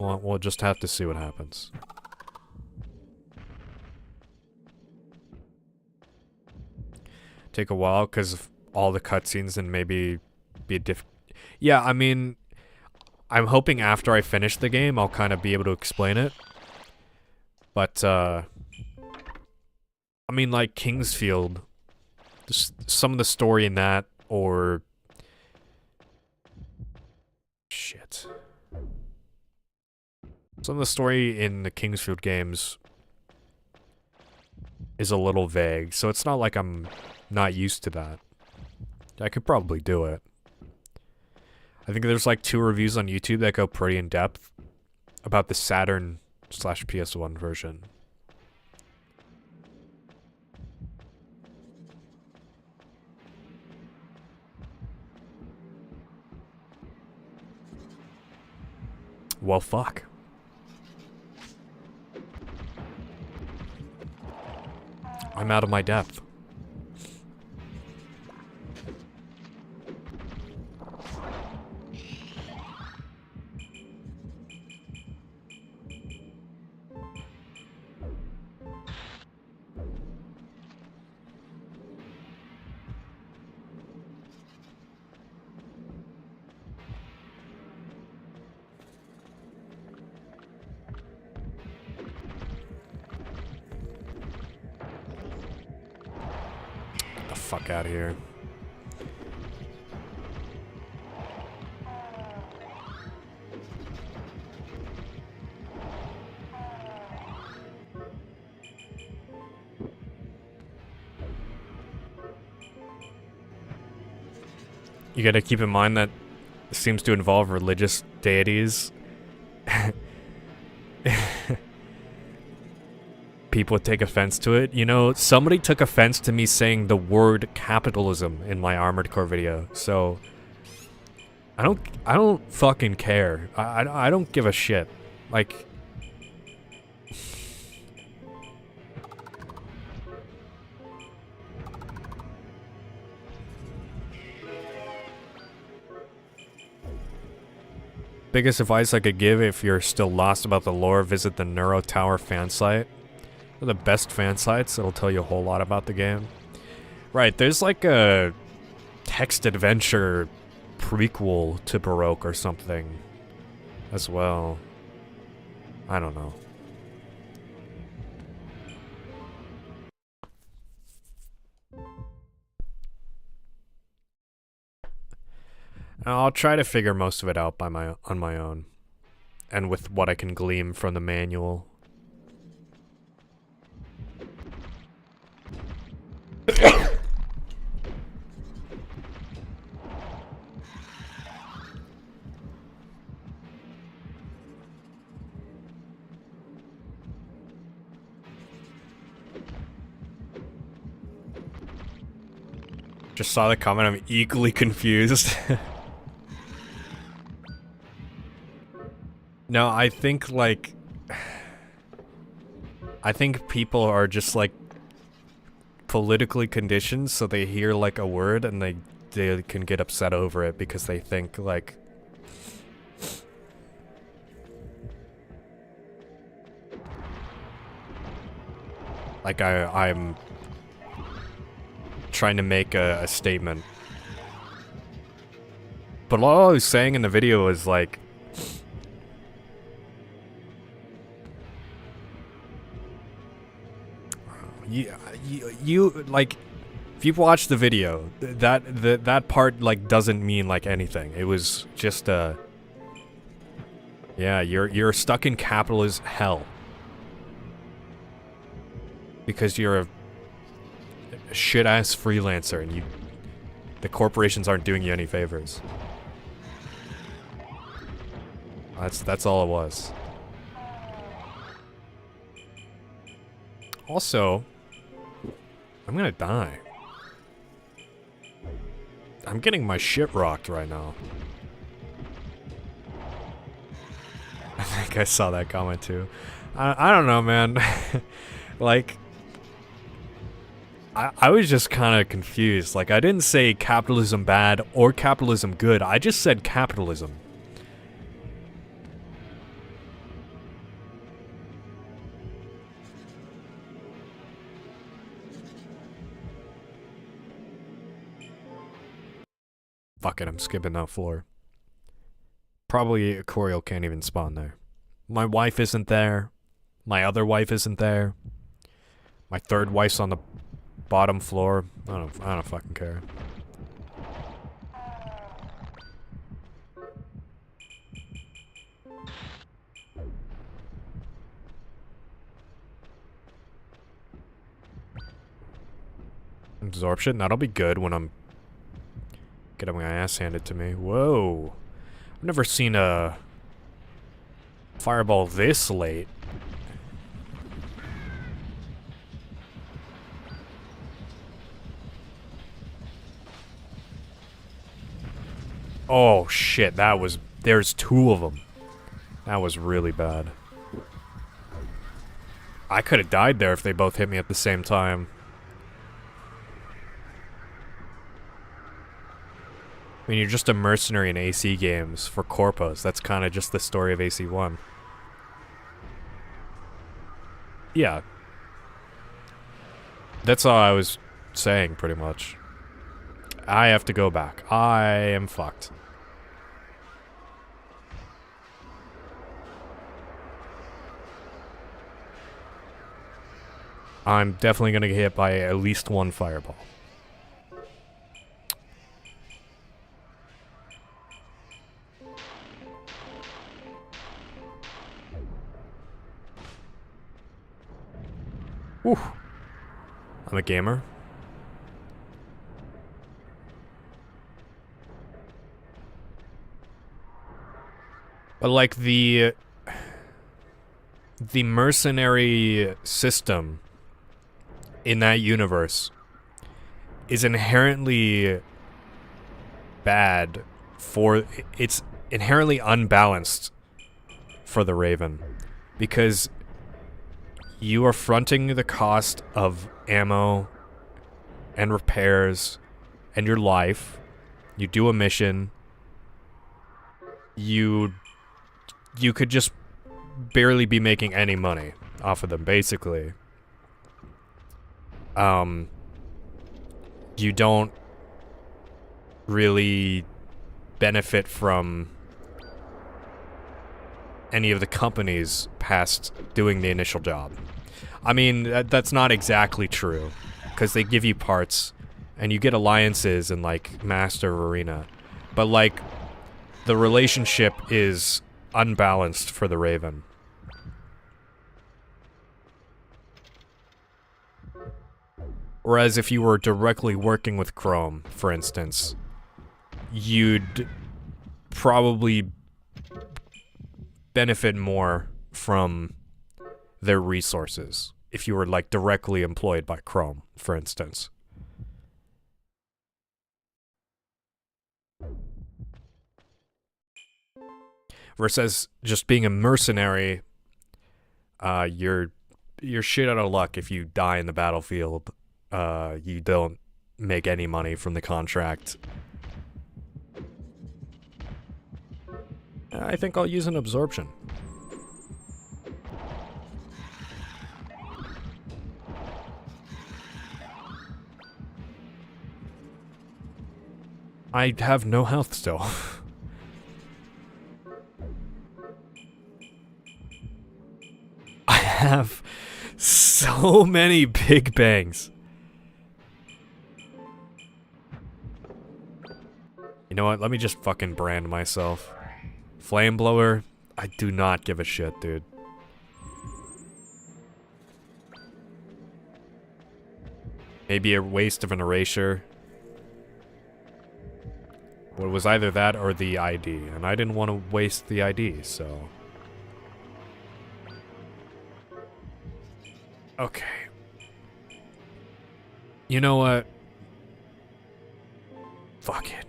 we'll just have to see what happens. Take a while because of all the cutscenes and maybe be a Yeah, I mean, I'm hoping after I finish the game, I'll kind of be able to explain it. But, I mean, like, Kingsfield, just some of the story in that, or... Shit. Some of the story in the Kingsfield games is a little vague, so it's not like I'm not used to that. I could probably do it. I think there's like 2 reviews on YouTube that go pretty in depth about the Saturn/PS1 version. Well, fuck. I'm out of my depth. Fuck out of here. You gotta keep in mind that it seems to involve religious deities. People would take offense to it. You know, somebody took offense to me saying the word capitalism in my Armored Core video, so I don't fucking care. I don't give a shit. Like, biggest advice I could give if you're still lost about the lore, visit the Neuro Tower fan site. They're the best fan sites. It'll tell you a whole lot about the game. Right, there's like a text adventure prequel to Baroque or something as well. I don't know. I'll try to figure most of it out on my own, and with what I can glean from the manual. Just saw the comment, I'm equally confused. No, I think, like... I think people are just, like, politically conditioned, so they hear, like, a word and they can get upset over it because they think, like... Like, I'm... trying to make a statement. But all I was saying in the video is, like... You like, if you watch the video, that part, like, doesn't mean, like, anything. It was just, yeah, you're stuck in capitalist hell. Because you're a shit-ass freelancer and the corporations aren't doing you any favors. That's all it was. Also, I'm gonna die. I'm getting my shit rocked right now. I think I saw that comment too. I don't know, man. Like, I was just kind of confused. Like, I didn't say capitalism bad or capitalism good. I just said capitalism. Fuck it, I'm skipping that floor. Probably a Coriel can't even spawn there. My wife isn't there. My other wife isn't there. My third wife's on the bottom floor. I don't fucking care. Absorption, that'll be good when I'm getting my ass handed to me. Whoa. I've never seen a fireball this late. Oh shit, there's two of them. That was really bad. I could have died there if they both hit me at the same time. I mean, you're just a mercenary in AC games for corpos. That's kind of just the story of AC1. Yeah. That's all I was saying, pretty much. I have to go back. I am fucked. I'm definitely gonna get hit by at least one fireball. Whew. I'm a gamer. But like the mercenary system in that universe is inherently bad for, it's inherently unbalanced for the Raven, because you are fronting the cost of ammo and repairs and your life. You do a mission. You could just barely be making any money off of them, basically. You don't really benefit from any of the companies past doing the initial job. I mean, that's not exactly true, because they give you parts, and you get alliances in, like, Master Arena. But, like, the relationship is unbalanced for the Raven. Whereas if you were directly working with Chrome, for instance, you'd probably benefit more from their resources if you were, like, directly employed by Chrome, for instance. Versus just being a mercenary, you're shit out of luck if you die in the battlefield. You don't make any money from the contract. I think I'll use an absorption. I have no health still. I have so many big bangs. You know what? Let me just fucking brand myself. Flame blower, I do not give a shit, dude. Maybe a waste of an erasure. Well, it was either that or the ID, and I didn't want to waste the ID, so... Okay. You know what? Fuck it.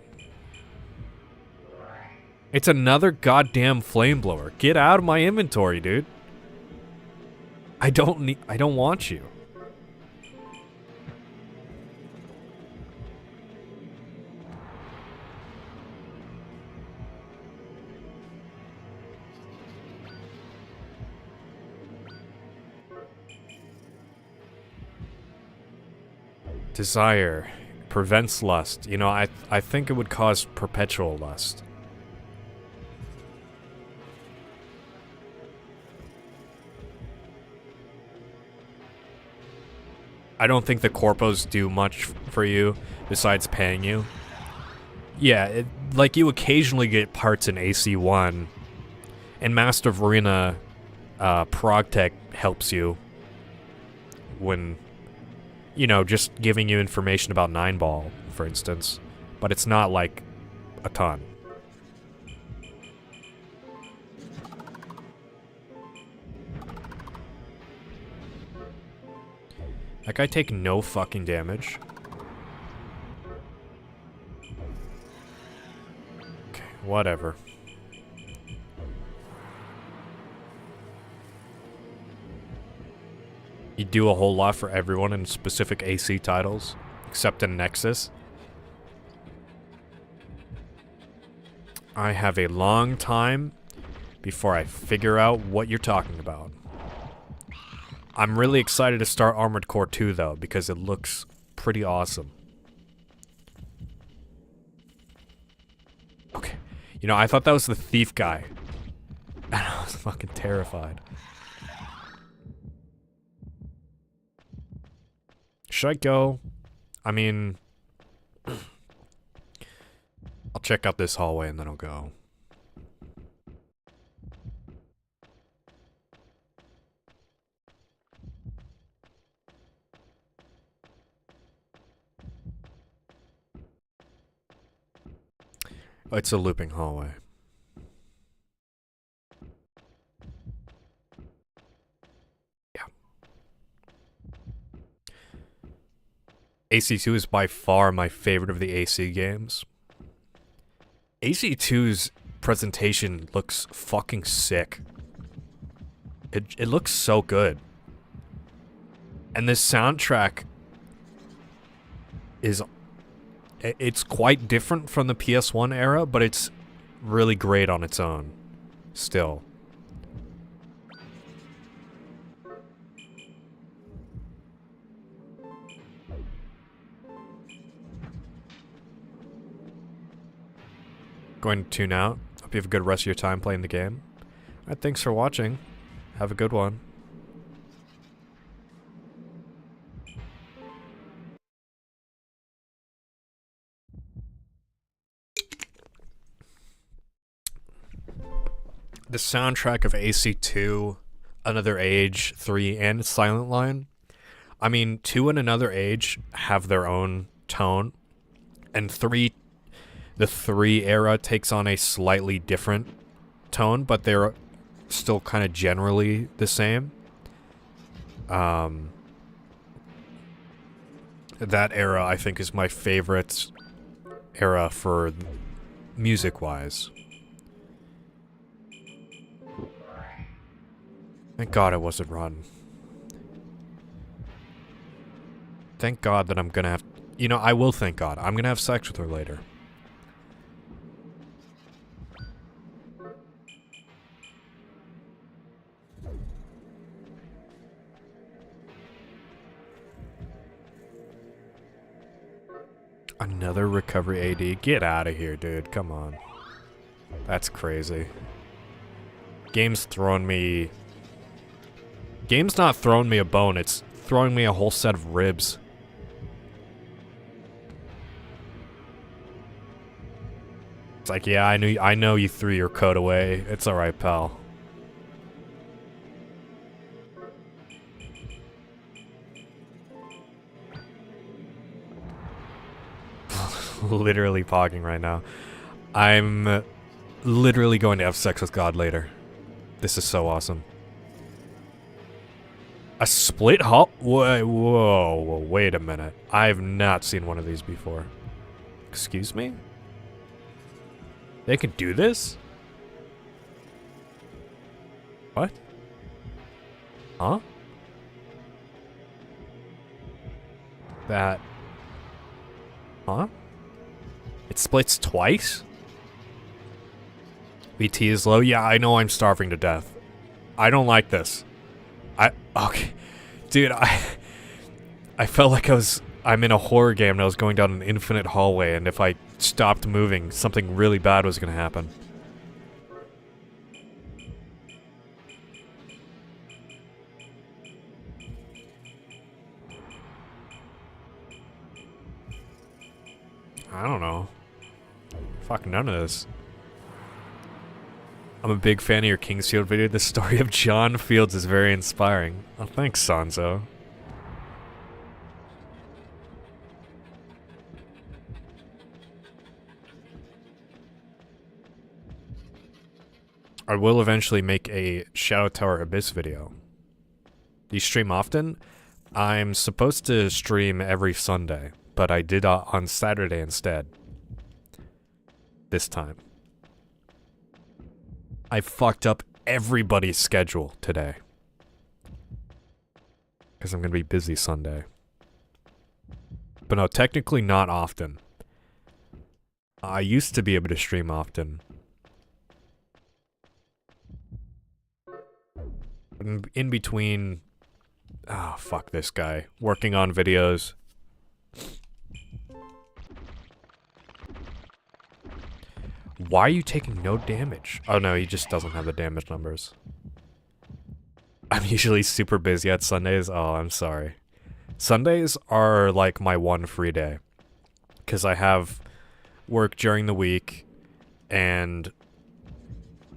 It's another goddamn flame blower. Get out of my inventory, dude. I don't want you. Desire prevents lust. You know, I think it would cause perpetual lust. I don't think the corpos do much for you besides paying you. Yeah, like you occasionally get parts in AC1, and Master of Arena ProgTech helps you when, you know, just giving you information about 9-ball, for instance. But it's not like a ton. That guy take no fucking damage. Okay, whatever. You do a whole lot for everyone in specific AC titles, except in Nexus. I have a long time before I figure out what you're talking about. I'm really excited to start Armored Core 2, though, because it looks pretty awesome. Okay. You know, I thought that was the thief guy. And I was fucking terrified. Should I go? I mean... I'll check out this hallway and then I'll go. It's a looping hallway. Yeah. AC2 is by far my favorite of the AC games. AC2's presentation looks fucking sick. It looks so good. And this soundtrack is... It's quite different from the PS1 era, but it's really great on its own. Still. Going to tune out. Hope you have a good rest of your time playing the game. Alright, thanks for watching. Have a good one. the soundtrack of AC2, Another Age, 3, and Silent Line. I mean, 2 and Another Age have their own tone, and 3, the 3 era takes on a slightly different tone, but they're still kind of generally the same. That era, I think, is my favorite era for music-wise. Thank God it wasn't Ron. Thank God that I'm gonna have... You know, I will thank God. I'm gonna have sex with her later. Another recovery AD. Get out of here, dude. Come on. That's crazy. Game's throwing me... Game's not throwing me a bone, it's throwing me a whole set of ribs. It's like, yeah, I know you threw your coat away. It's alright, pal. Literally pogging right now. I'm literally going to have sex with God later. This is so awesome. A split hull? Whoa, wait a minute. I've not seen one of these before. Excuse me? They can do this? What? Huh? That... Huh? It splits twice? VT is low? Yeah, I know I'm starving to death. I don't like this. Okay. Dude, I felt like I'm in a horror game and I was going down an infinite hallway, and if I stopped moving, something really bad was gonna happen. I don't know. Fuck none of this. I'm a big fan of your Kingsfield video. The story of John Fields is very inspiring. Oh, thanks, Sanzo. I will eventually make a Shadow Tower Abyss video. Do you stream often? I'm supposed to stream every Sunday, but I did on Saturday instead. This time. I fucked up everybody's schedule today. Because I'm going to be busy Sunday. But no, technically not often. I used to be able to stream often. In between... Ah, fuck this guy. Working on videos. Why are you taking no damage? Oh no, he just doesn't have the damage numbers. I'm usually super busy at Sundays. Oh, I'm sorry. Sundays are like my one free day. Because I have work during the week, and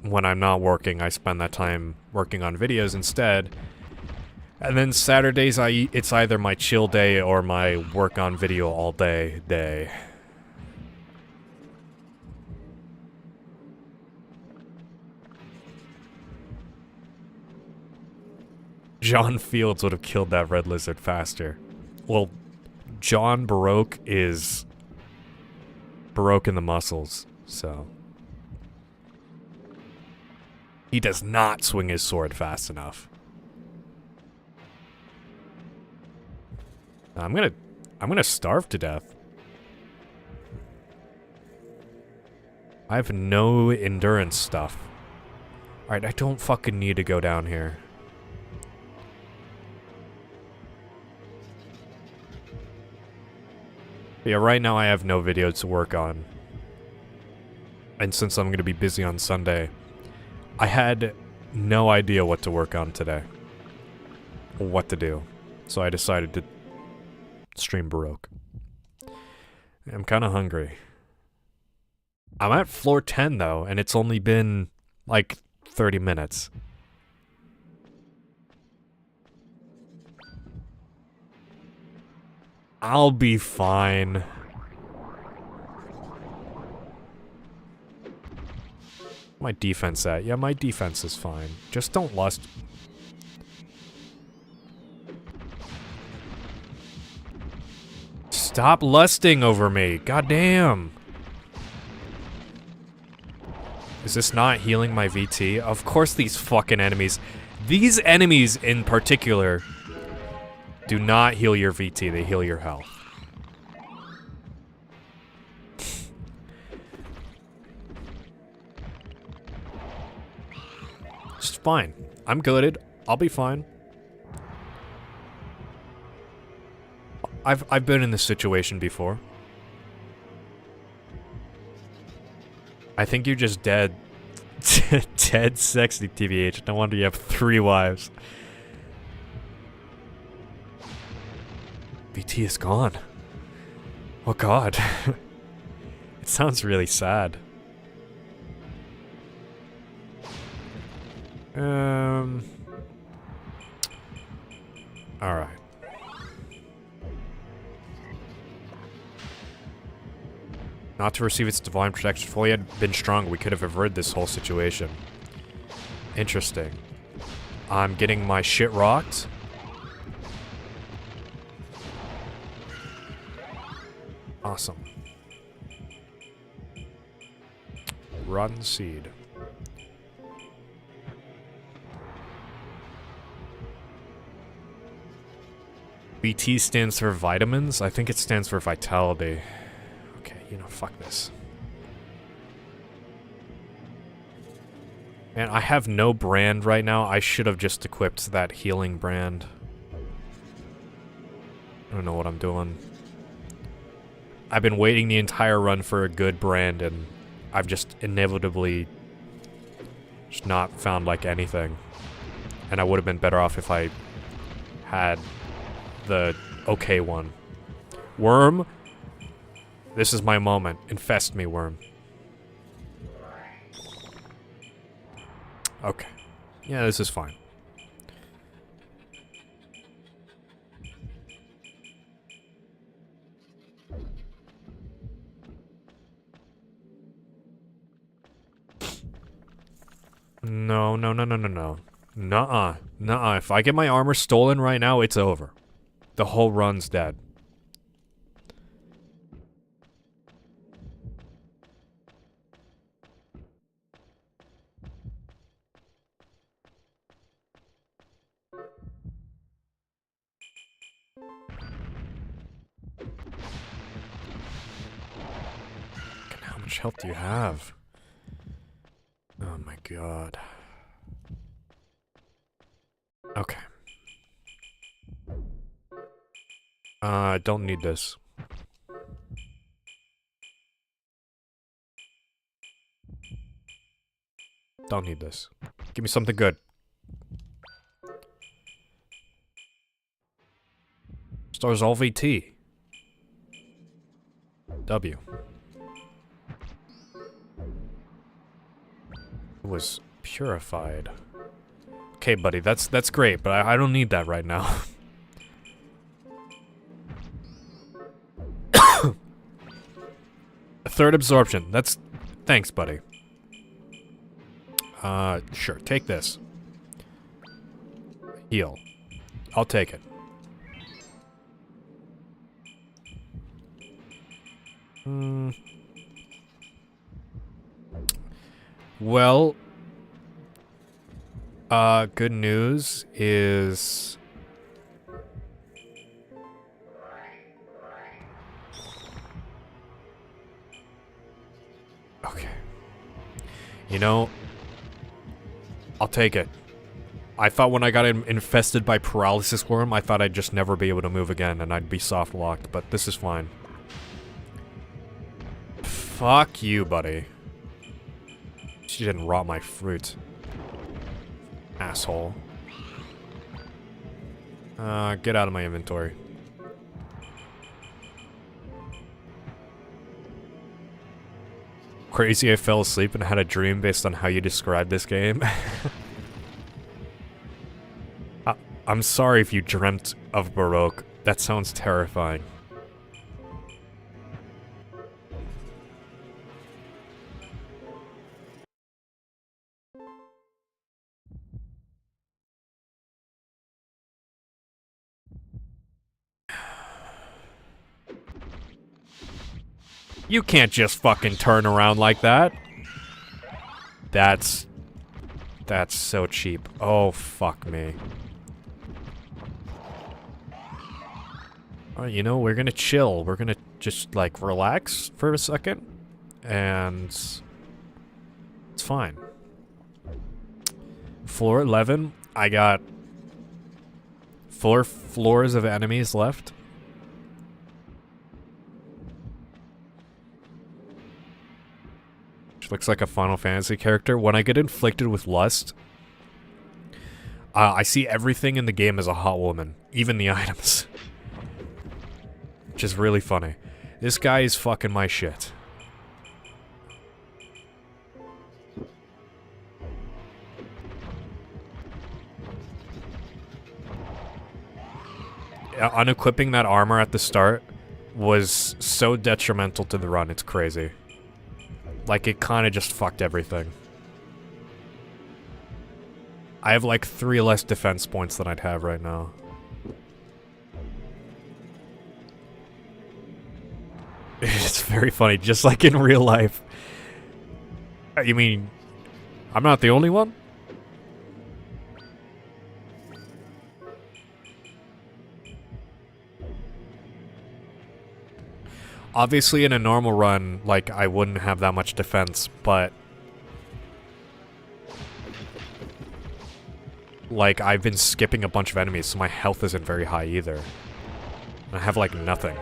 when I'm not working, I spend that time working on videos instead. And then Saturdays, it's either my chill day or my work on video all day day. John Fields would have killed that red lizard faster. Well, John Baroque is Baroque in the muscles, so... He does not swing his sword fast enough. I'm gonna starve to death. I have no endurance stuff. Alright, I don't fucking need to go down here. But yeah, right now I have no videos to work on. And since I'm gonna be busy on Sunday, I had no idea what to work on today. Or what to do. So I decided to stream Baroque. I'm kinda hungry. I'm at floor 10 though, and it's only been like 30 minutes. I'll be fine. My defense at? Yeah, my defense is fine. Just don't lust. Stop lusting over me. Goddamn. Is this not healing my VT? Of course these fucking enemies. These enemies in particular do not heal your VT, they heal your health. Just fine. I'm goaded. I'll be fine. I've been in this situation before. I think you're just dead. Dead sexy, TBH. No wonder you have 3 wives. VT is gone. Oh god. It sounds really sad. Alright. Not to receive its divine protection. If only had been strong, we could have averted this whole situation. Interesting. I'm getting my shit rocked. Awesome. Rotten seed. VT stands for vitamins? I think it stands for vitality. Okay, you know, fuck this. Man, I have no brand right now. I should have just equipped that healing brand. I don't know what I'm doing. I've been waiting the entire run for a good brand, and I've just inevitably just not found, like, anything. And I would have been better off if I had the okay one. Worm? This is my moment. Infest me, worm. Okay. Yeah, this is fine. No, no, no, no, no, no. Nuh-uh. Nuh-uh. If I get my armor stolen right now, it's over. The whole run's dead. How much health do you have? Oh my god. Okay. I don't need this. Don't need this. Give me something good. Stars all VT. W. It was purified. Okay, buddy, that's great, but I don't need that right now. A third absorption. That's... Thanks, buddy. Sure, take this. Heal. I'll take it. Well... good news is... Okay. You know, I'll take it. I thought when I got infested by paralysis worm, I thought I'd just never be able to move again and I'd be soft locked, but this is fine. Fuck you, buddy. She didn't rot my fruit. Asshole. Get out of my inventory. crazy I fell asleep and had a dream based on how you described this game. I'm sorry if you dreamt of Baroque. That sounds terrifying. You can't just fucking turn around like that. That's so cheap. Oh, fuck me. Alright, you know, we're gonna chill. We're gonna just, like, relax for a second. And it's fine. Floor 11, I got 4 floors of enemies left. Which looks like a Final Fantasy character. When I get inflicted with lust, I see everything in the game as a hot woman. Even the items. Which is really funny. This guy is fucking my shit. Unequipping that armor at the start was so detrimental to the run, it's crazy. Like, it kind of just fucked everything. I have like 3 less defense points than I'd have right now. It's very funny, just like in real life. You mean, I'm not the only one? Obviously, in a normal run, like, I wouldn't have that much defense, but... like, I've been skipping a bunch of enemies, so my health isn't very high either. I have, like, nothing.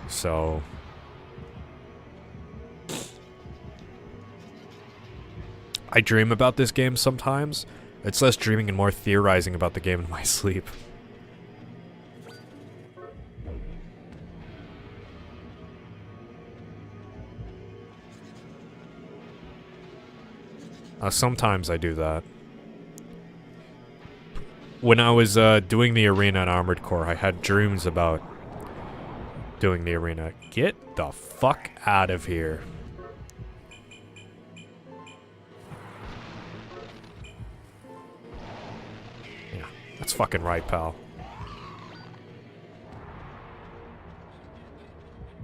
So... I dream about this game sometimes. It's less dreaming and more theorizing about the game in my sleep. Sometimes I do that. When I was doing the arena in Armored Core, I had dreams about doing the arena. Get the fuck out of here. Yeah, that's fucking right, pal.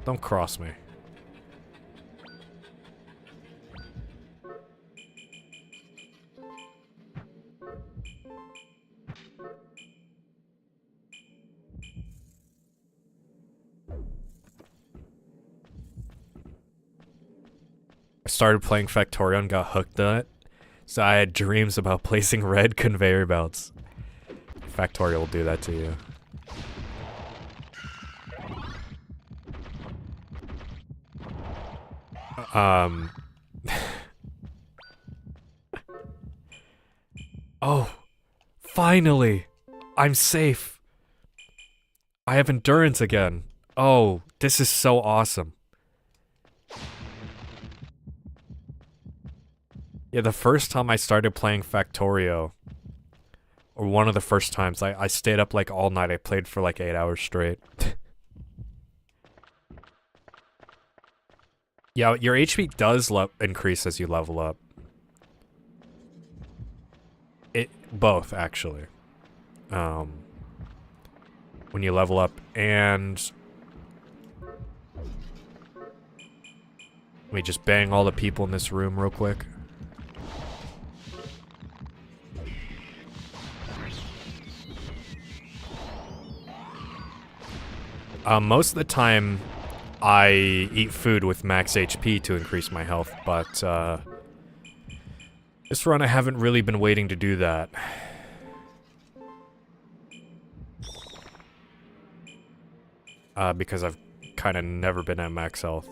Don't cross me. I started playing Factorio and got hooked on it, so I had dreams about placing red conveyor belts. Factorio will do that to you. Oh, finally! I'm safe! I have endurance again. Oh, this is so awesome. Yeah, the first time I started playing Factorio, or one of the first times, I stayed up like all night. I played for like 8 hours straight. Yeah, your HP does increase as you level up. Both, actually. When you level up, and... let me just bang all the people in this room real quick. Most of the time, I eat food with max HP to increase my health, but, this run I haven't really been waiting to do that. Because I've kind of never been at max health.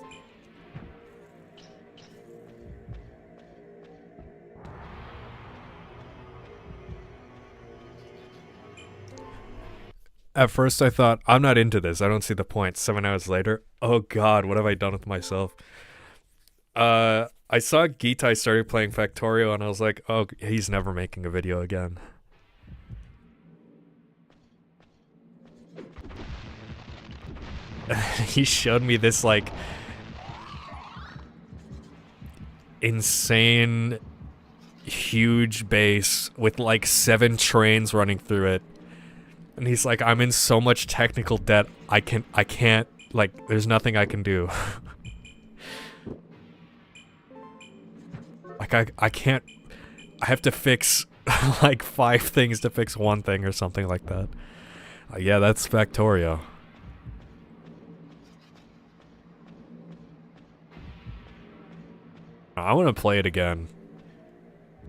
At first I thought, I'm not into this, I don't see the point. 7 hours later, oh god, what have I done with myself? I saw Gitai started playing Factorio, and I was like, oh, he's never making a video again. He showed me this, like, insane, huge base with, like, 7 trains running through it. And he's like, I'm in so much technical debt, I can't, like, there's nothing I can do. Like, I can't, I have to fix, like, 5 things to fix 1 thing or something like that. Yeah, that's Factorio. I want to play it again.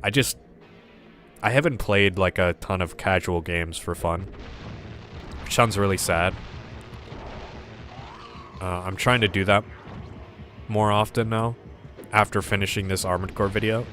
I haven't played, like, a ton of casual games for fun. Which sounds really sad. I'm trying to do that more often now, after finishing this Armored Core video.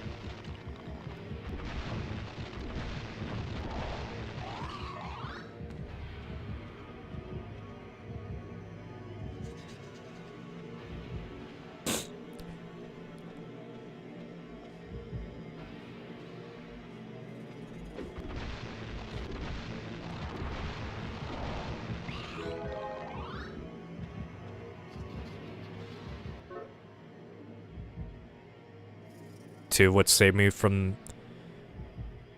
What saved me from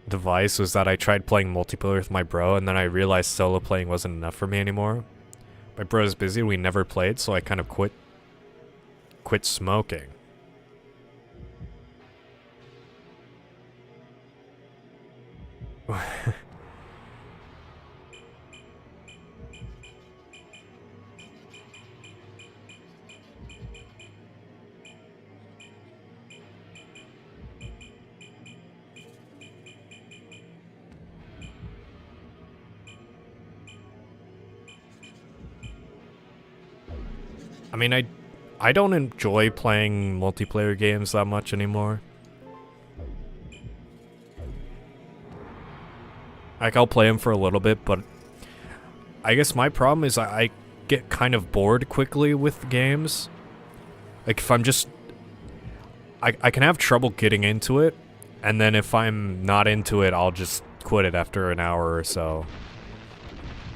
the vice was that I tried playing multiplayer with my bro, and then I realized solo playing wasn't enough for me anymore. My bro was busy, we never played, so I kind of quit smoking. I mean, I don't enjoy playing multiplayer games that much anymore. Like, I'll play them for a little bit, but I guess my problem is I get kind of bored quickly with games. Like, if I'm just... I can have trouble getting into it, and then if I'm not into it, I'll just quit it after an hour or so.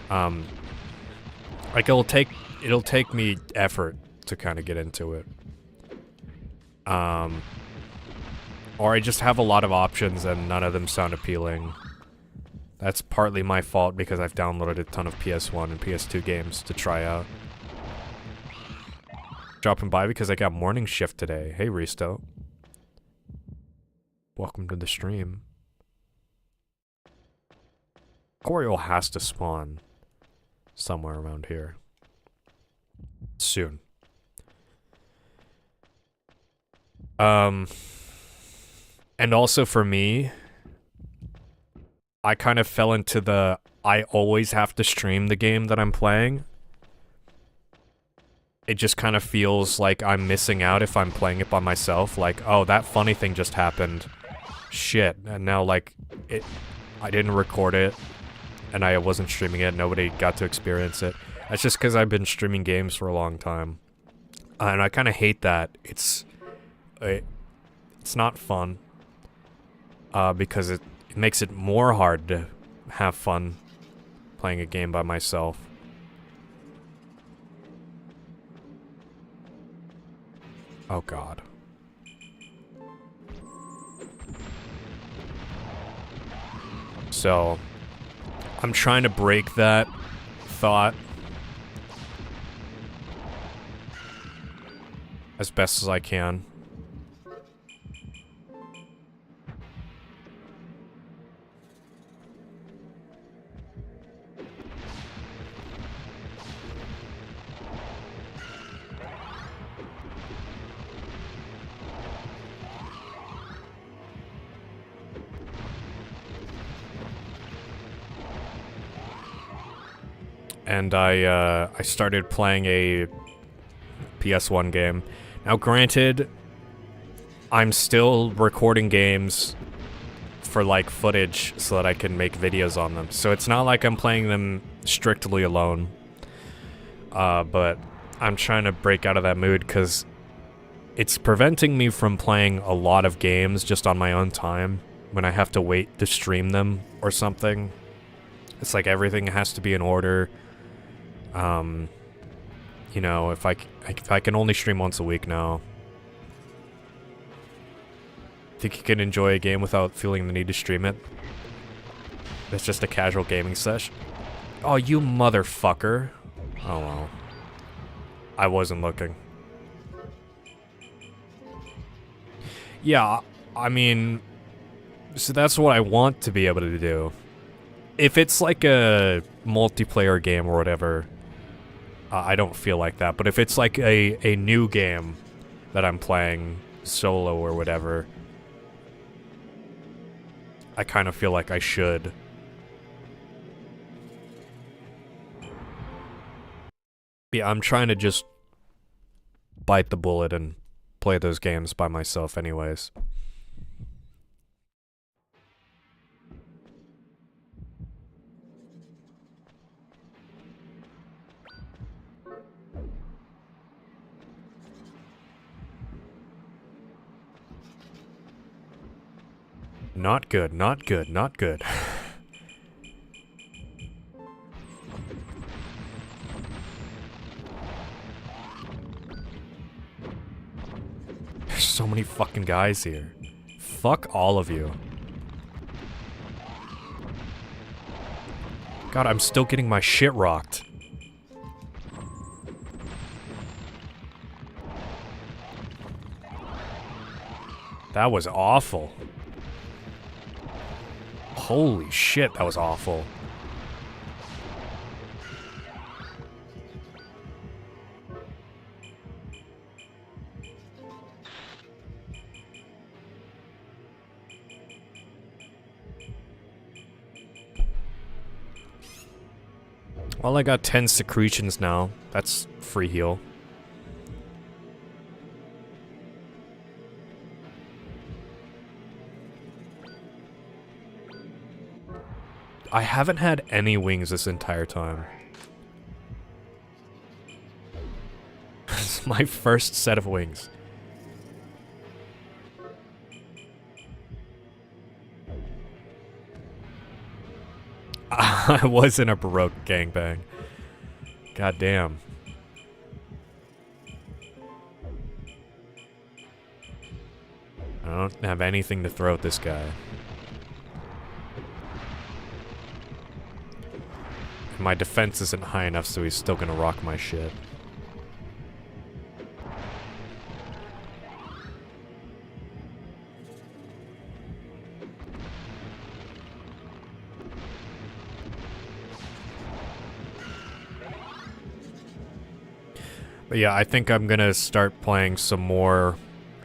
Like, it'll take me effort to kind of get into it. Or I just have a lot of options and none of them sound appealing. That's partly my fault because I've downloaded a ton of PS1 and PS2 games to try out. Dropping by because I got morning shift today. Hey, Risto. Welcome to the stream. Coriol has to spawn somewhere around here. Soon. And also for me, I kind of fell into the I always have to stream the game that I'm playing. It just kind of feels like I'm missing out if I'm playing it by myself. Like, oh, that funny thing just happened. Shit. And now, like, I didn't record it, and I wasn't streaming it. Nobody got to experience it. That's just because I've been streaming games for a long time. And I kind of hate that. It's not fun. Because it makes it more hard to have fun playing a game by myself. Oh god. So, I'm trying to break that thought as best as I can. And I started playing a PS1 game. Now, granted, I'm still recording games for, like, footage so that I can make videos on them. So it's not like I'm playing them strictly alone. But I'm trying to break out of that mood because it's preventing me from playing a lot of games just on my own time when I have to wait to stream them or something. It's like everything has to be in order. You know, if I can only stream once a week now. Think you can enjoy a game without feeling the need to stream it? It's just a casual gaming session. Oh, you motherfucker. Oh well. I wasn't looking. Yeah, I mean, so that's what I want to be able to do. If it's like a multiplayer game or whatever, I don't feel like that. But if it's like a new game that I'm playing solo or whatever, I kind of feel like I should. Yeah, I'm trying to just bite the bullet and play those games by myself anyways. Not good, not good, not good. There's so many fucking guys here. Fuck all of you. God, I'm still getting my shit rocked. That was awful. Holy shit, that was awful. Well, I got 10 secretions now. That's free heal. I haven't had any wings this entire time. This is my first set of wings. I was in a Baroque gangbang. God damn. I don't have anything to throw at this guy. My defense isn't high enough, so he's still gonna rock my shit. But yeah, I think I'm gonna start playing some more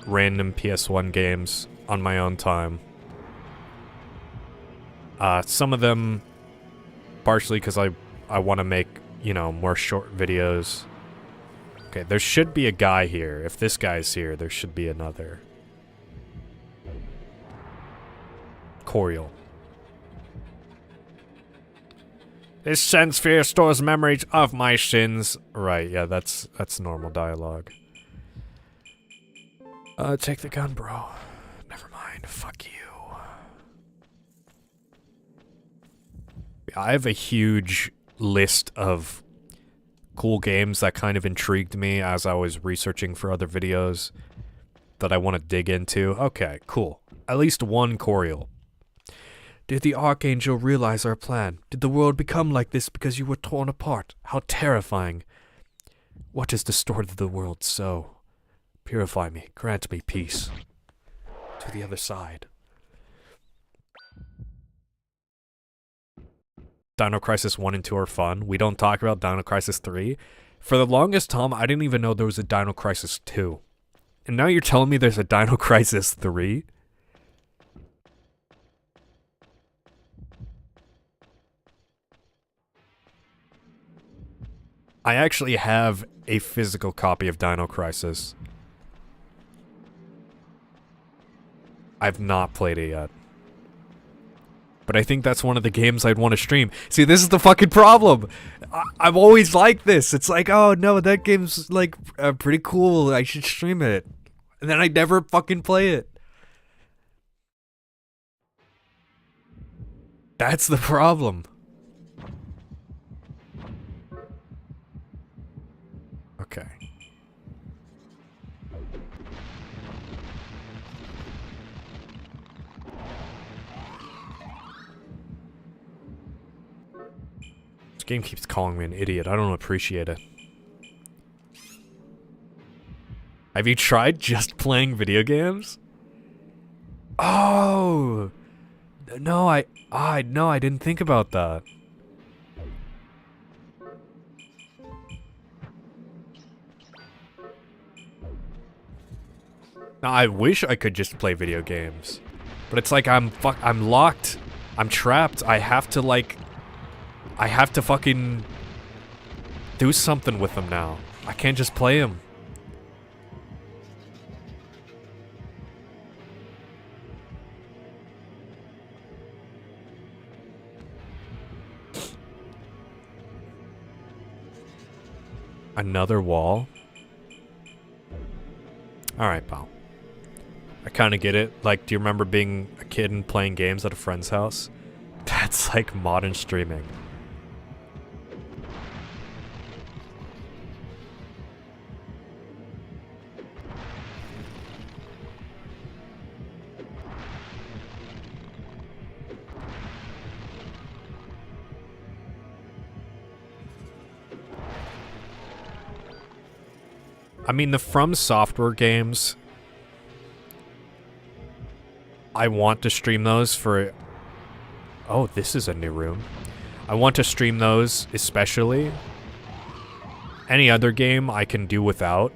random PS1 games on my own time. Some of them partially because I want to make, you know, more short videos. Okay, there should be a guy here. If this guy's here, there should be another. Coriol. This sense sphere stores memories of my sins. Right, yeah, that's normal dialogue. Take the gun, bro. Never mind, fuck you. I have a huge list of cool games that kind of intrigued me as I was researching for other videos that I want to dig into. Okay, cool. At least one Coriol. Did the Archangel realize our plan? Did the world become like this because you were torn apart? How terrifying. What has distorted the world so? Purify me, grant me peace. To the other side. Dino Crisis 1 and 2 are fun. We don't talk about Dino Crisis 3. For the longest time, I didn't even know there was a Dino Crisis 2. And now you're telling me there's a Dino Crisis 3? I actually have a physical copy of Dino Crisis. I've not played it yet. But I think that's one of the games I'd want to stream. See, this is the fucking problem. I'm always like this. It's like, oh no, that game's like pretty cool. I should stream it. And then I never fucking play it. That's the problem. Okay. This game keeps calling me an idiot. I don't appreciate it. Have you tried just playing video games? Oh! No, I didn't think about that. Now, I wish I could just play video games. But it's like I'm locked. I'm trapped. I have to fucking do something with them now. I can't just play them. Another wall? Alright, pal. I kinda get it. Like, do you remember being a kid and playing games at a friend's house? That's like modern streaming. I mean, the From Software games, I want to stream those for... Oh, this is a new room. I want to stream those especially. Any other game I can do without.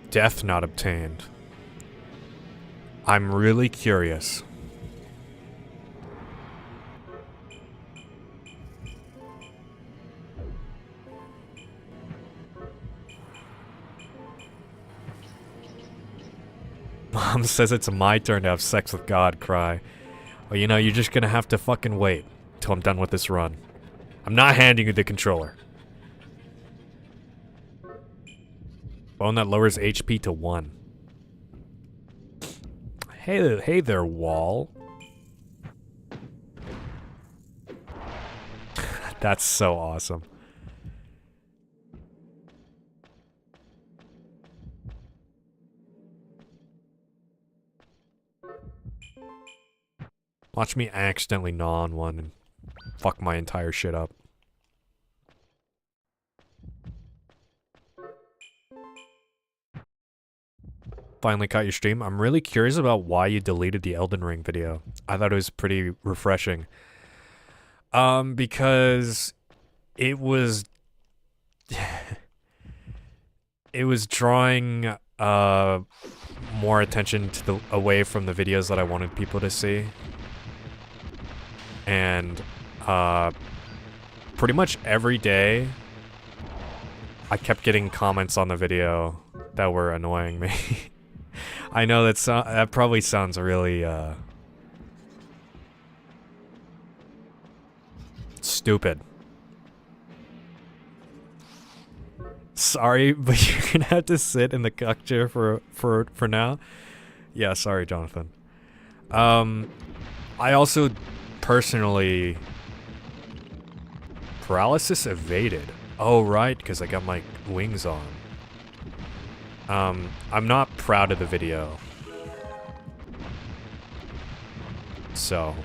Death not obtained. I'm really curious. Mom says it's my turn to have sex with God, cry. Well, you know, you're just gonna have to fucking wait till I'm done with this run. I'm not handing you the controller. Bone that lowers HP to 1. Hey there, wall. That's so awesome. Watch me accidentally gnaw on one and fuck my entire shit up. Finally caught your stream. I'm really curious about why you deleted the Elden Ring video. I thought it was pretty refreshing. Because it was... it was drawing, more attention to the away from the videos that I wanted people to see. And, pretty much every day, I kept getting comments on the video that were annoying me. I know that probably sounds really, stupid. Sorry, but you're gonna have to sit in the cuck chair for now. Yeah, sorry, Jonathan. I also personally paralysis evaded. Oh right, because I got my wings on. I'm not proud of the video. So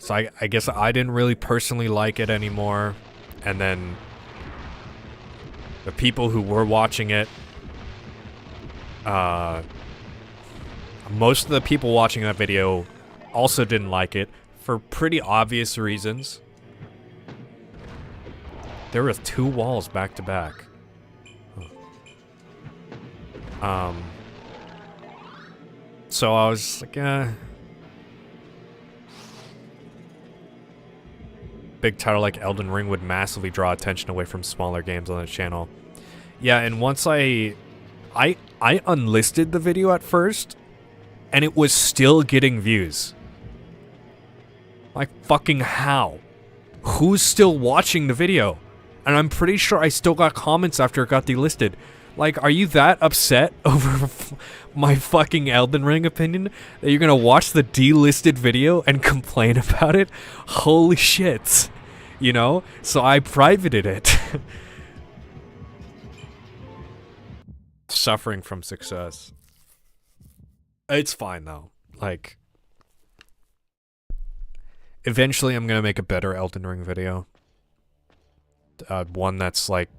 I guess I didn't really personally like it anymore. And then the people who were watching it, most of the people watching that video also didn't like it for pretty obvious reasons. There were 2 walls back to back. So I was like, big title like Elden Ring would massively draw attention away from smaller games on the channel. Yeah, and once I I unlisted the video at first, and it was still getting views. Like, fucking how? Who's still watching the video? And I'm pretty sure I still got comments after it got delisted. Like, are you that upset over my fucking Elden Ring opinion that you're gonna watch the delisted video and complain about it? Holy shit. You know? So I privated it. Suffering from success. It's fine though. Like, eventually I'm gonna make a better Elden Ring video. One that's like,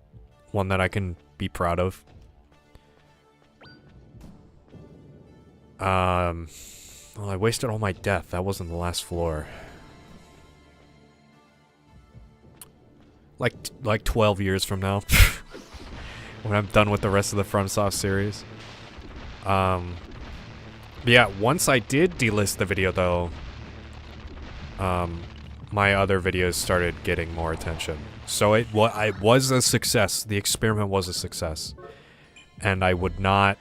one that I can be proud of. Well, I wasted all my death. That wasn't the last floor. Like 12 years from now. When I'm done with the rest of the FromSoft series. But yeah, once I did delist the video though, my other videos started getting more attention. So it was a success. The experiment was a success. And I would not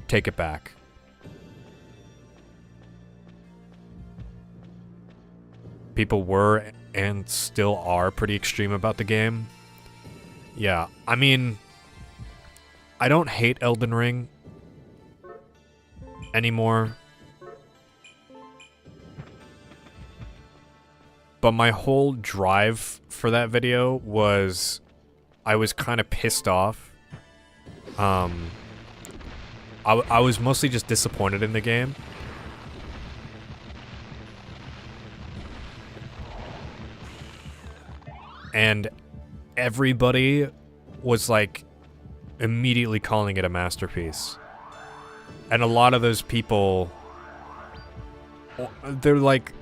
take it back. People were and still are pretty extreme about the game. Yeah, I mean, I don't hate Elden Ring anymore. But my whole drive for that video was, I was kind of pissed off. I was mostly just disappointed in the game. And everybody was like immediately calling it a masterpiece. And a lot of those people, they're like,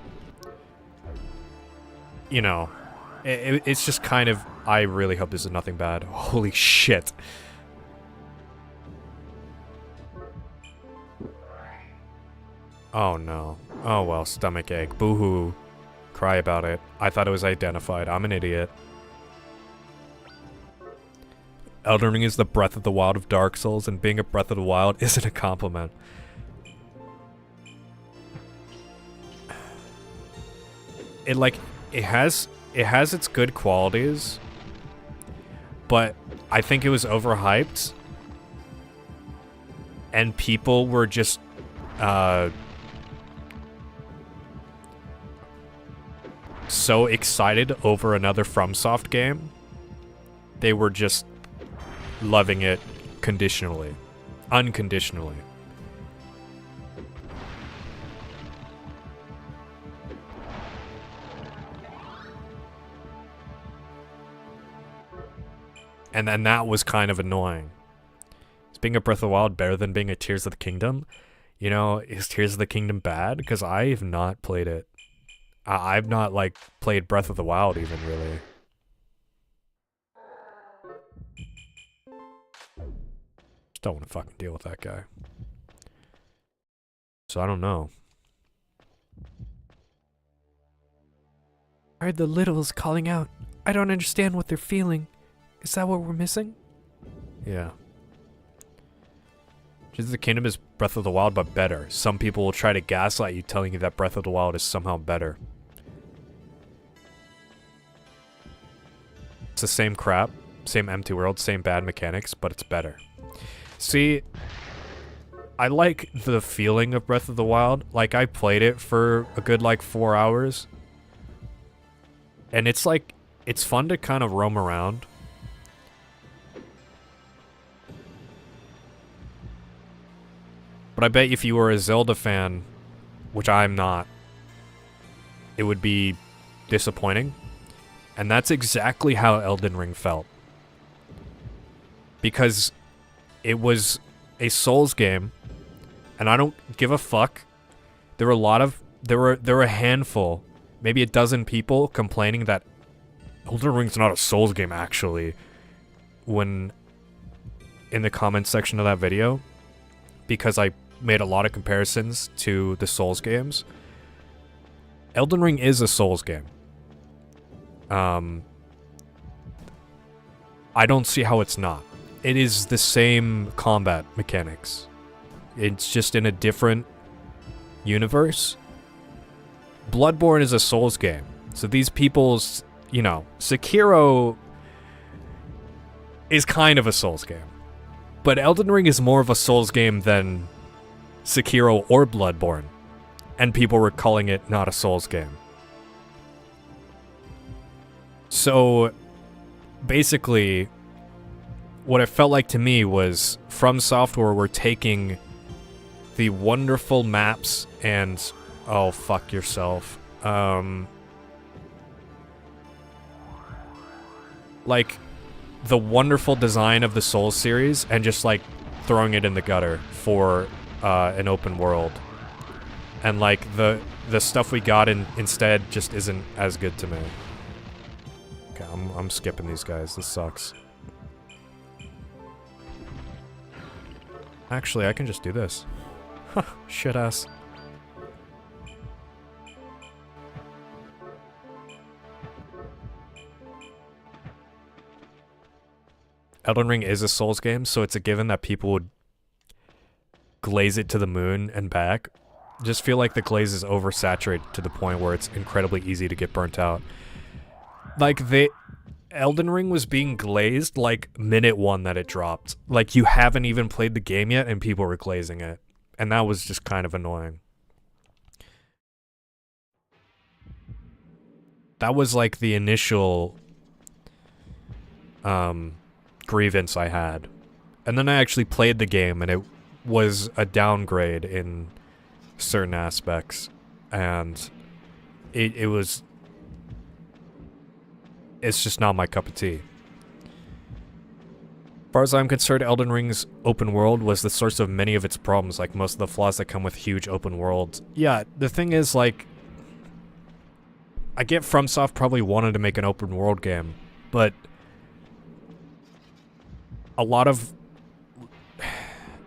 you know, it's just kind of, I really hope this is nothing bad. Holy shit. Oh no. Oh well, stomach ache. Boo-hoo. Cry about it. I thought it was identified. I'm an idiot. Elden Ring is the Breath of the Wild of Dark Souls, and being a Breath of the Wild isn't a compliment. It has its good qualities, but I think it was overhyped, and people were just so excited over another FromSoft game. They were just loving it conditionally, unconditionally. And then that was kind of annoying. Is being a Breath of the Wild better than being a Tears of the Kingdom? You know, is Tears of the Kingdom bad? Because I have not played it. I've not, like, played Breath of the Wild even, really. Just don't want to fucking deal with that guy. So I don't know. I heard the littles calling out. I don't understand what they're feeling. Is that what we're missing? Yeah. Tears of the Kingdom is Breath of the Wild, but better. Some people will try to gaslight you, telling you that Breath of the Wild is somehow better. It's the same crap, same empty world, same bad mechanics, but it's better. See, I like the feeling of Breath of the Wild. Like, I played it for a good, like, 4 hours. And it's like, it's fun to kind of roam around. But I bet if you were a Zelda fan, which I'm not, it would be disappointing. And that's exactly how Elden Ring felt. Because it was a Souls game, and I don't give a fuck. There were a handful, maybe a dozen people complaining that Elden Ring's not a Souls game, actually, when in the comments section of that video, because I made a lot of comparisons to the Souls games. Elden Ring is a Souls game. I don't see how it's not. it is the same combat mechanics. It's just in a different universe. Bloodborne is a Souls game. So these people's, you know, Sekiro is kind of a Souls game. But Elden Ring is more of a Souls game than Sekiro or Bloodborne. And people were calling it not a Souls game. So basically, what it felt like to me was From Software were taking the wonderful maps and... Oh, fuck yourself. Like, the wonderful design of the Souls series and just, like, throwing it in the gutter for an open world. And, like, the stuff we got instead just isn't as good to me. Okay, I'm skipping these guys. This sucks. Actually, I can just do this. Huh, shit ass. Elden Ring is a Souls game, so it's a given that people would glaze it to the moon and back. Just feel like the glaze is oversaturated to the point where it's incredibly easy to get burnt out. Like, Elden Ring was being glazed, like, minute 1 that it dropped. Like, you haven't even played the game yet, and people were glazing it. And that was just kind of annoying. That was, like, the initial, grievance I had. And then I actually played the game, and it was a downgrade in certain aspects. And it was... It's just not my cup of tea. As far as I'm concerned, Elden Ring's open world was the source of many of its problems, like most of the flaws that come with huge open worlds. Yeah, the thing is, like... I get FromSoft probably wanted to make an open world game, but... a lot of...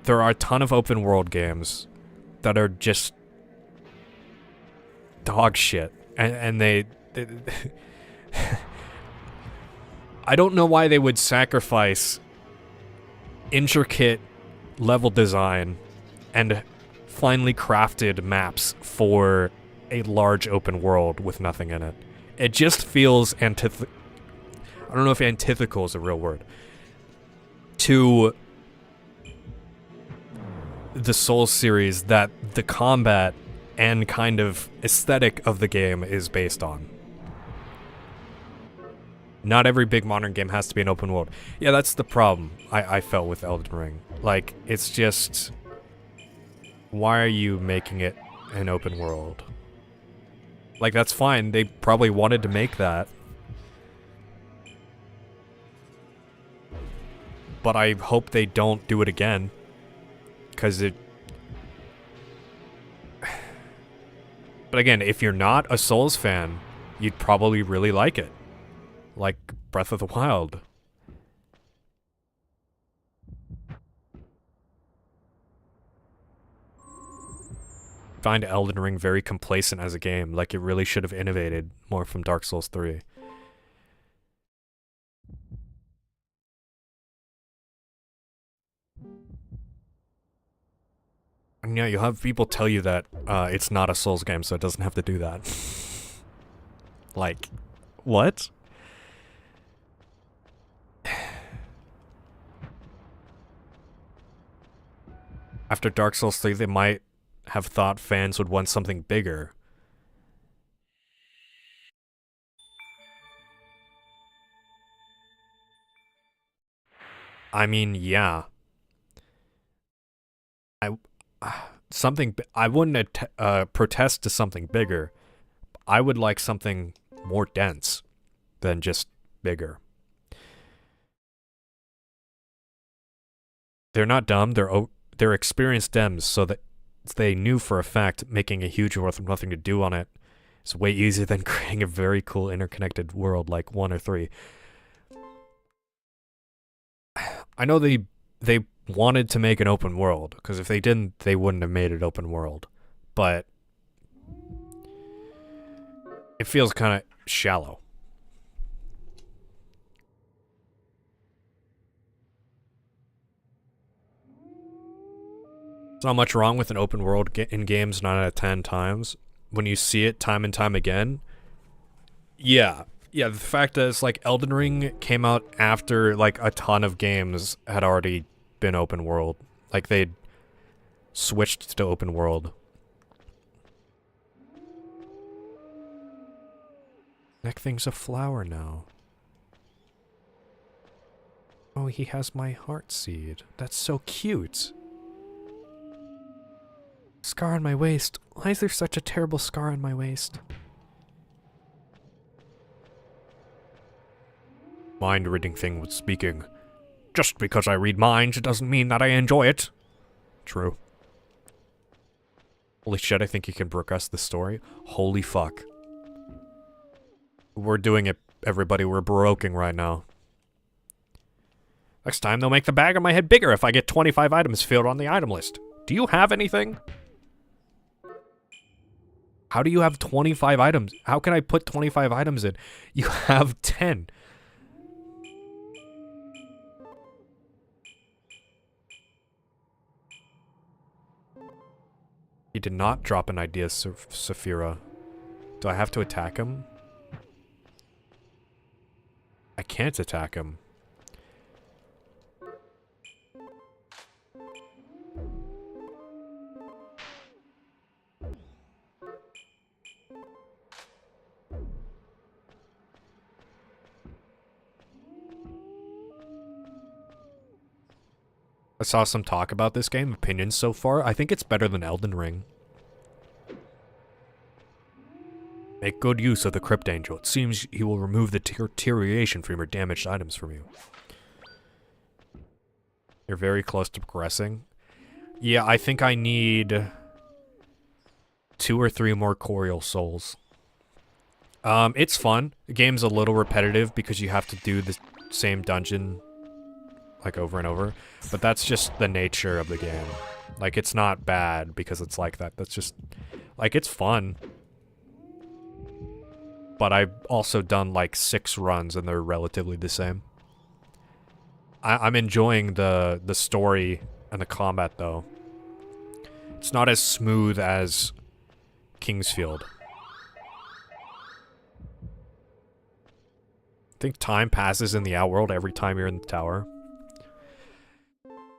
There are a ton of open world games that are just... dog shit. And they I don't know why they would sacrifice intricate level design and finely crafted maps for a large open world with nothing in it. It just feels I don't know if antithetical is a real word. To the Souls series that the combat and kind of aesthetic of the game is based on. Not every big modern game has to be an open world. Yeah, that's the problem I felt with Elden Ring. Like, it's just... why are you making it an open world? Like, that's fine. They probably wanted to make that. But I hope they don't do it again. Because it... But again, if you're not a Souls fan, you'd probably really like it. Like Breath of the Wild. Find Elden Ring very complacent as a game, like it really should have innovated more from Dark Souls 3. And yeah, you'll have people tell you that it's not a Souls game, so it doesn't have to do that. Like, what? After Dark Souls 3, they might have thought fans would want something bigger. I mean, yeah. I wouldn't protest to something bigger. I would like something more dense than just bigger. They're not dumb, they're experienced Dems, so that they knew for a fact making a huge world with nothing to do on it is way easier than creating a very cool interconnected world like 1 or 3. I know they wanted to make an open world, because if they didn't, they wouldn't have made it open world. But it feels kind of shallow. There's not much wrong with an open world in games 9 out of 10 times. When you see it time and time again, yeah. Yeah, the fact that it's like Elden Ring came out after like a ton of games had already been open world. Like they'd switched to open world. That thing's a flower now. Oh, he has my heart seed. That's so cute. Scar on my waist. Why is there such a terrible scar on my waist? Mind-reading thing was speaking. Just because I read minds, it doesn't mean that I enjoy it. True. Holy shit, I think you can progress the story. Holy fuck. We're doing it, everybody. We're Baroquing right now. Next time, they'll make the bag on my head bigger if I get 25 items filled on the item list. Do you have anything? How do you have 25 items? How can I put 25 items in? You have 10. He did not drop an idea, Saphira. Do I have to attack him? I can't attack him. I saw some talk about this game, opinions so far. I think it's better than Elden Ring. Make good use of the Crypt Angel. It seems he will remove the deterioration from your damaged items from you. You're very close to progressing. Yeah, I think I need 2 or 3 more Corial Souls. It's fun. The game's a little repetitive because you have to do the same dungeon like over and over, but that's just the nature of the game. Like, it's not bad because it's like that. That's just like, it's fun. But I've also done like 6 runs and they're relatively the same. I'm enjoying the story and the combat though. It's not as smooth as Kingsfield. I think time passes in the Outworld every time you're in the tower.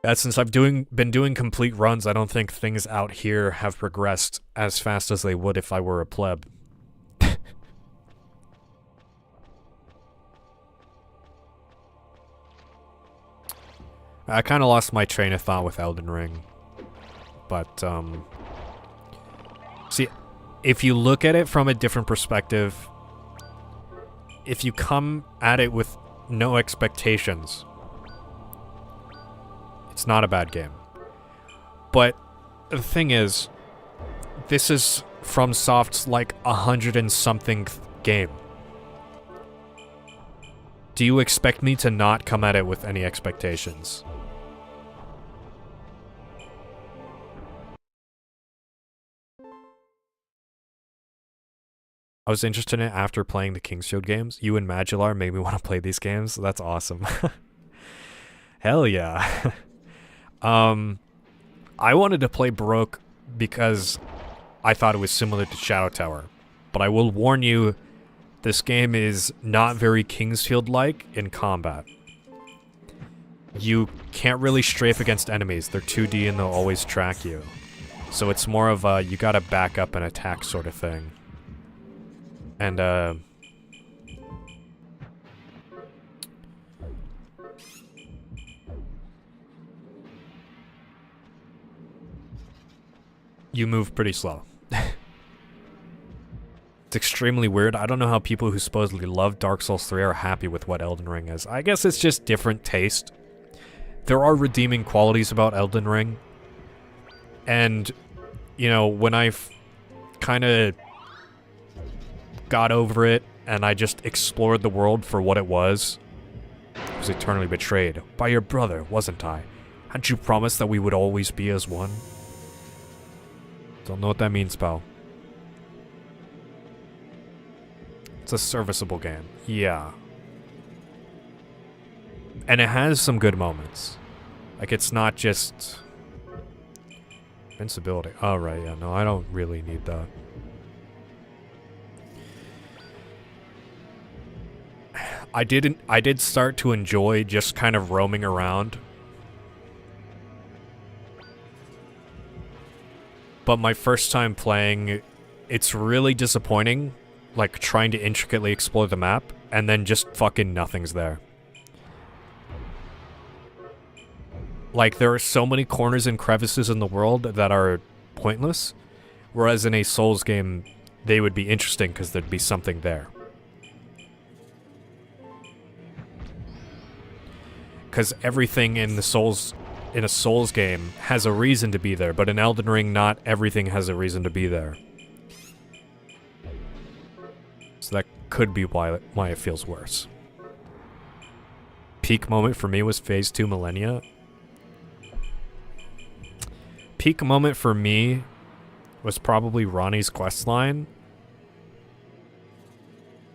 Yeah, since I've been doing complete runs, I don't think things out here have progressed as fast as they would if I were a pleb. I kind of lost my train of thought with Elden Ring. But, see, if you look at it from a different perspective, if you come at it with no expectations, it's not a bad game. But the thing is, this is FromSoft's like 100 and something game. Do you expect me to not come at it with any expectations? I was interested in it after playing the Kingsfield games. You and Madular made me want to play these games. That's awesome. Hell yeah. I wanted to play Baroque because I thought it was similar to Shadow Tower. But I will warn you, this game is not very Kingsfield-like in combat. You can't really strafe against enemies. They're 2D and they'll always track you. So it's more of a, you gotta back up and attack sort of thing. And, you move pretty slow. It's extremely weird. I don't know how people who supposedly love Dark Souls 3 are happy with what Elden Ring is. I guess it's just different taste. There are redeeming qualities about Elden Ring. And, you know, when I've kind of got over it and I just explored the world for what it was eternally betrayed. By your brother, wasn't I? Hadn't you promised that we would always be as one? Don't know what that means, pal. It's a serviceable game. Yeah. And it has some good moments. Like, it's not just Invincibility. Oh, right, yeah, no, I don't really need that. I did start to enjoy just kind of roaming around. But my first time playing, it's really disappointing, like trying to intricately explore the map, and then just fucking nothing's there. Like, there are so many corners and crevices in the world that are pointless, whereas in a Souls game, they would be interesting because there'd be something there. Because everything in a Souls game has a reason to be there, but in Elden Ring, not everything has a reason to be there. So that could be why it feels worse. Peak moment for me was Phase 2 Millennia. Peak moment for me was probably Ronnie's questline.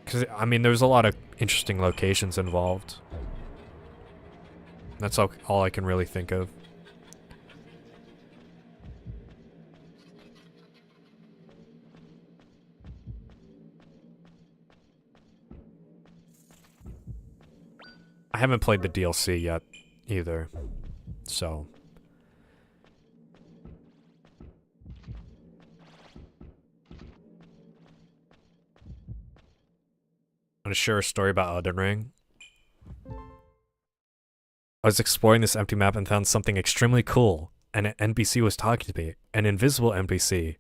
Because, I mean, there's a lot of interesting locations involved. That's all I can really think of. I haven't played the DLC yet, either. So... I'm gonna share a story about Elden Ring. I was exploring this empty map and found something extremely cool, and an NPC was talking to me. An invisible NPC.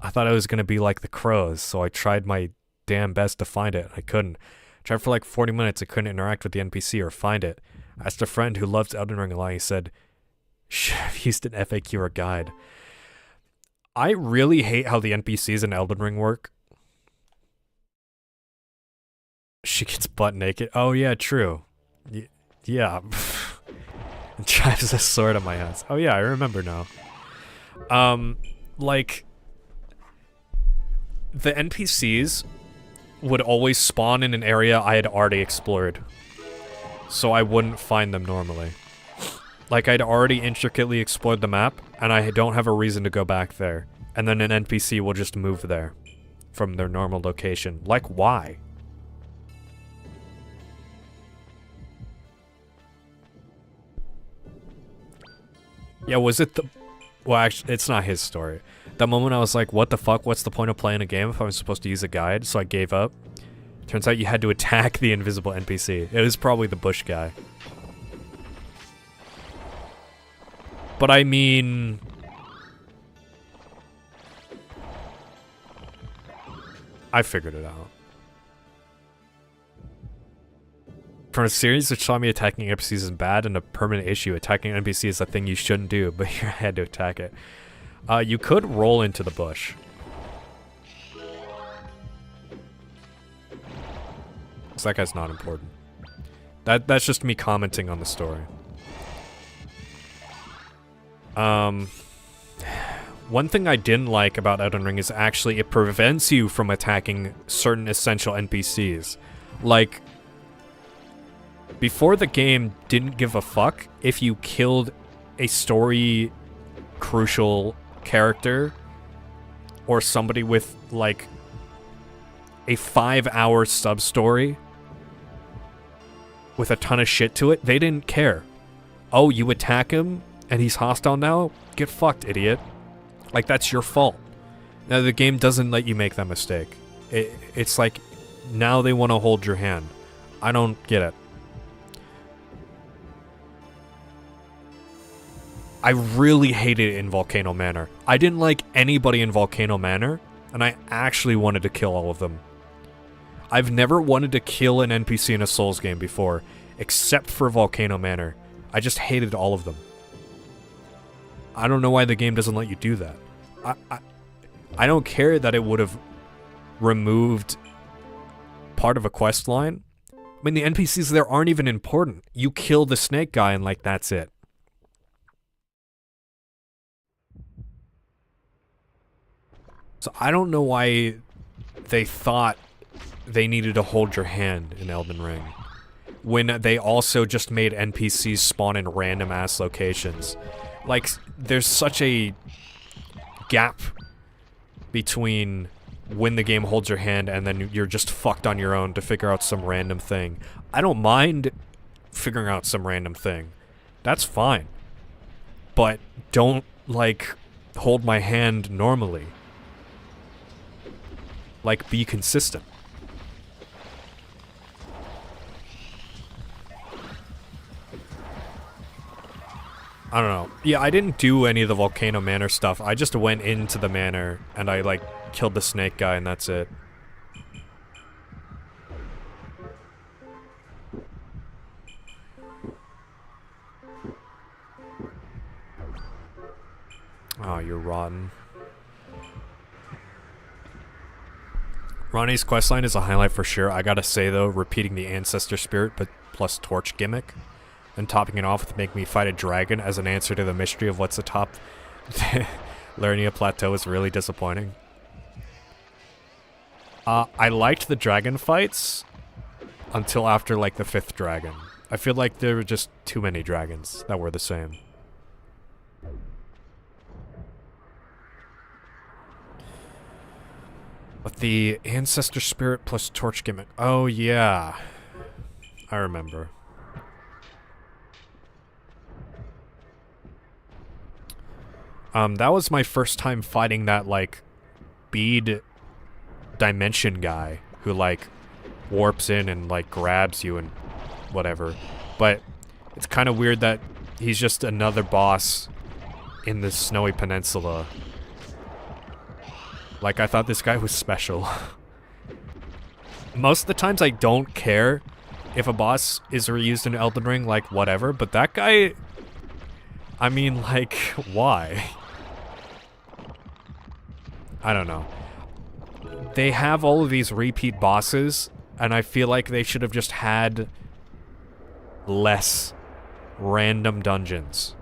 I thought it was gonna be like the crows, so I tried my damn best to find it. I couldn't. Tried for like 40 minutes, I couldn't interact with the NPC or find it. I asked a friend who loves Elden Ring a lot, he said, should have used an FAQ or guide. I really hate how the NPCs in Elden Ring work. She gets butt naked. Oh yeah, true. Yeah. And drives a sword on my hands. Oh yeah, I remember now. Like, the NPCs would always spawn in an area I had already explored. So I wouldn't find them normally. Like, I'd already intricately explored the map, and I don't have a reason to go back there. And then an NPC will just move there from their normal location. Like, why? Yeah, was it the... Well, actually, it's not his story. That moment I was like, what the fuck? What's the point of playing a game if I'm supposed to use a guide? So I gave up. Turns out you had to attack the invisible NPC. It was probably the bush guy. But I mean... I figured it out. From a series which saw me attacking NPCs is bad and a permanent issue, attacking an NPC is a thing you shouldn't do, but here I had to attack it. You could roll into the bush. So that guy's not important. That's just me commenting on the story. One thing I didn't like about Elden Ring is actually it prevents you from attacking certain essential NPCs. Like, before the game didn't give a fuck if you killed a story crucial character or somebody with like a 5-hour sub-story with a ton of shit to it. They didn't care. Oh, you attack him and he's hostile now? Get fucked, idiot. Like, that's your fault. Now, the game doesn't let you make that mistake. It's like, now they want to hold your hand. I don't get it. I really hated it in Volcano Manor. I didn't like anybody in Volcano Manor, and I actually wanted to kill all of them. I've never wanted to kill an NPC in a Souls game before, except for Volcano Manor. I just hated all of them. I don't know why the game doesn't let you do that. I don't care that it would have removed part of a quest line. I mean, the NPCs there aren't even important. You kill the snake guy and, like, that's it. So I don't know why they thought they needed to hold your hand in Elden Ring, when they also just made NPCs spawn in random-ass locations. Like, there's such a gap between when the game holds your hand and then you're just fucked on your own to figure out some random thing. I don't mind figuring out some random thing. That's fine. But don't, like, hold my hand normally. Like, be consistent. I don't know. Yeah, I didn't do any of the Volcano Manor stuff. I just went into the manor and I, like, killed the snake guy and that's it. Oh, you're rotten. Ronnie's questline is a highlight for sure. I gotta say though, repeating the ancestor spirit but plus torch gimmick and topping it off with make me fight a dragon as an answer to the mystery of what's atop Lernia Plateau is really disappointing. I liked the dragon fights until after like the 5th dragon. I feel like there were just too many dragons that were the same. But the ancestor spirit plus torch gimmick. Oh yeah. I remember. That was my first time fighting that, like, bead dimension guy who, like, warps in and, like, grabs you and whatever. But it's kind of weird that he's just another boss in this snowy peninsula. Like, I thought this guy was special. Most of the times I don't care if a boss is reused in Elden Ring, like, whatever. But that guy... I mean, like, why? I don't know. They have all of these repeat bosses, and I feel like they should have just had less random dungeons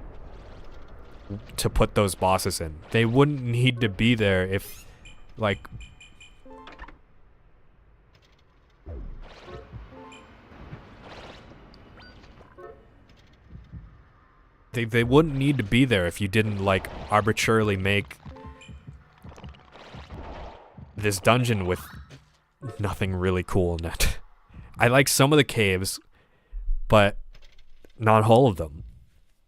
to put those bosses in. They wouldn't need to be there if, like... They wouldn't need to be there if you didn't, like, arbitrarily make this dungeon with nothing really cool in it. I like some of the caves, but not all of them.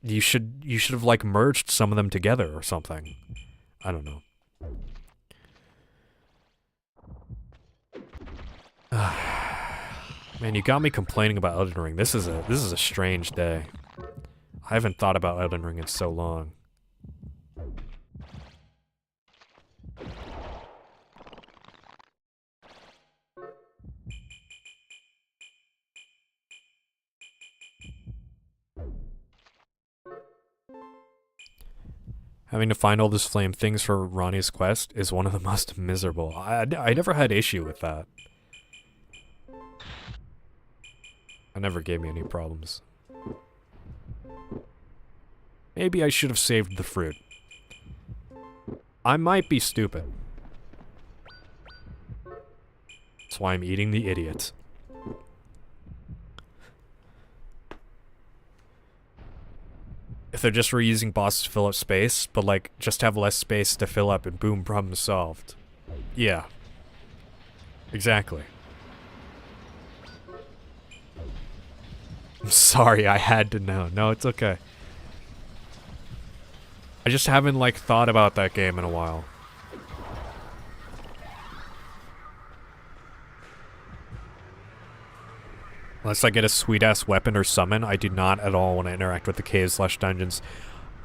You should have, like, merged some of them together or something. I don't know. Man, you got me complaining about Elden Ring. This is a strange day. I haven't thought about Elden Ring in so long. Having to find all those flame things for Ronnie's quest is one of the most miserable. I never had issue with that. It never gave me any problems. Maybe I should have saved the fruit. I might be stupid. That's why I'm eating the idiot. If they're just reusing bosses to fill up space, but like, just have less space to fill up and boom, problem solved. Yeah. Exactly. I'm sorry, I had to know. No, it's okay. I just haven't, like, thought about that game in a while. Unless I get a sweet-ass weapon or summon, I do not at all want to interact with the caves/dungeons.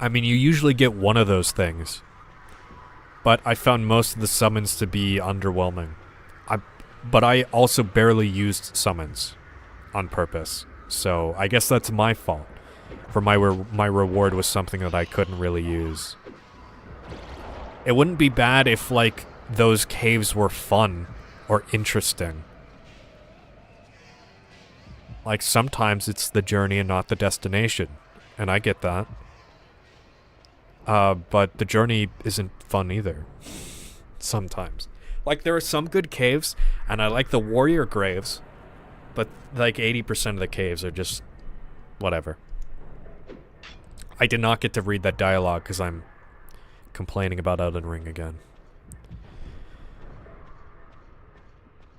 I mean, you usually get one of those things. But I found most of the summons to be underwhelming. But I also barely used summons on purpose. So I guess that's my fault. For my reward was something that I couldn't really use. It wouldn't be bad if, like, those caves were fun or interesting. Like, sometimes it's the journey and not the destination. And I get that. But the journey isn't fun either. Sometimes. Like, there are some good caves, and I like the warrior graves. But, like, 80% of the caves are just... whatever. I did not get to read that dialogue because I'm complaining about Elden Ring again.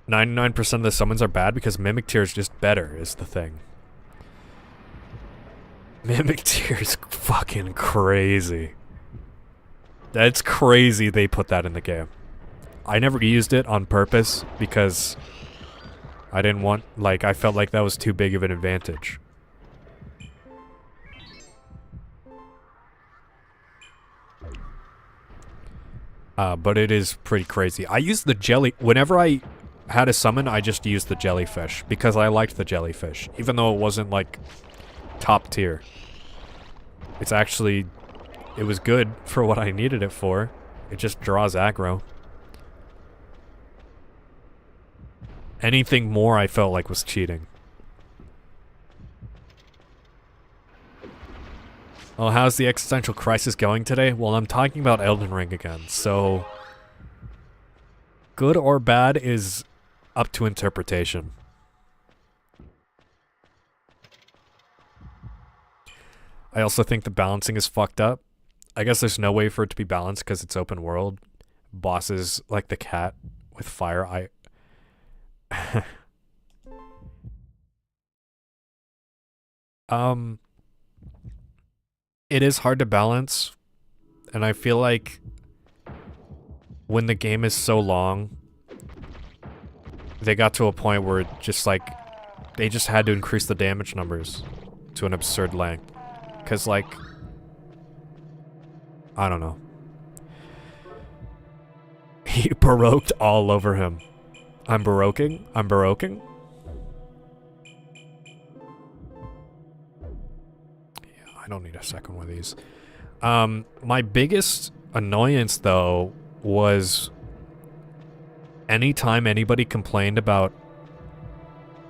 99% of the summons are bad because Mimic Tear is just better, is the thing. Mimic Tear is fucking crazy. That's crazy they put that in the game. I never used it on purpose because I didn't want, like, I felt like that was too big of an advantage. But it is pretty crazy. I used the jelly, whenever I had a summon, I just used the jellyfish because I liked the jellyfish, even though it wasn't like top tier. It's actually, it was good for what I needed it for. It just draws aggro. Anything more I felt like was cheating. Oh, how's the existential crisis going today? Well, I'm talking about Elden Ring again, so good or bad is up to interpretation. I also think the balancing is fucked up. I guess there's no way for it to be balanced because it's open world. Bosses like the cat with fire, it is hard to balance, and I feel like when the game is so long, they got to a point where just like they just had to increase the damage numbers to an absurd length. Cause like, I don't know. He Baroqued all over him. I'm Baroquing? I'm Baroquing? Yeah, I don't need a second one of these. My biggest annoyance, though, was anytime anybody complained about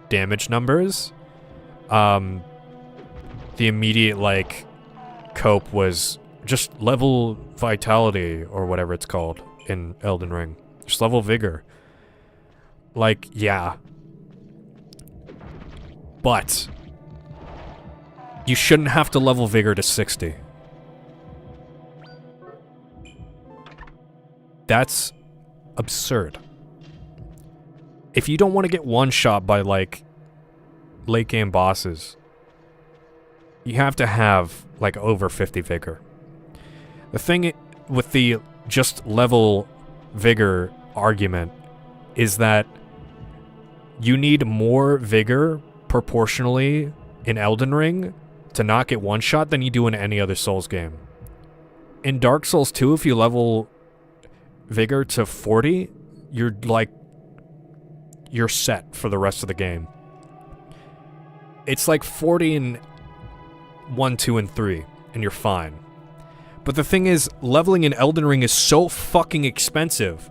damage numbers, the immediate, like, cope was just level vitality, or whatever it's called in Elden Ring. Just level vigor. Like, yeah. But you shouldn't have to level vigor to 60. That's absurd. If you don't want to get one-shot by, like, late-game bosses, you have to have, like, over 50 vigor. The thing with the just level vigor argument is that you need more vigor proportionally in Elden Ring to not get one-shot than you do in any other Souls game. In Dark Souls 2, if you level vigor to 40, you're set for the rest of the game. It's like 40 in 1, 2, and 3, and you're fine. But the thing is, leveling in Elden Ring is so fucking expensive.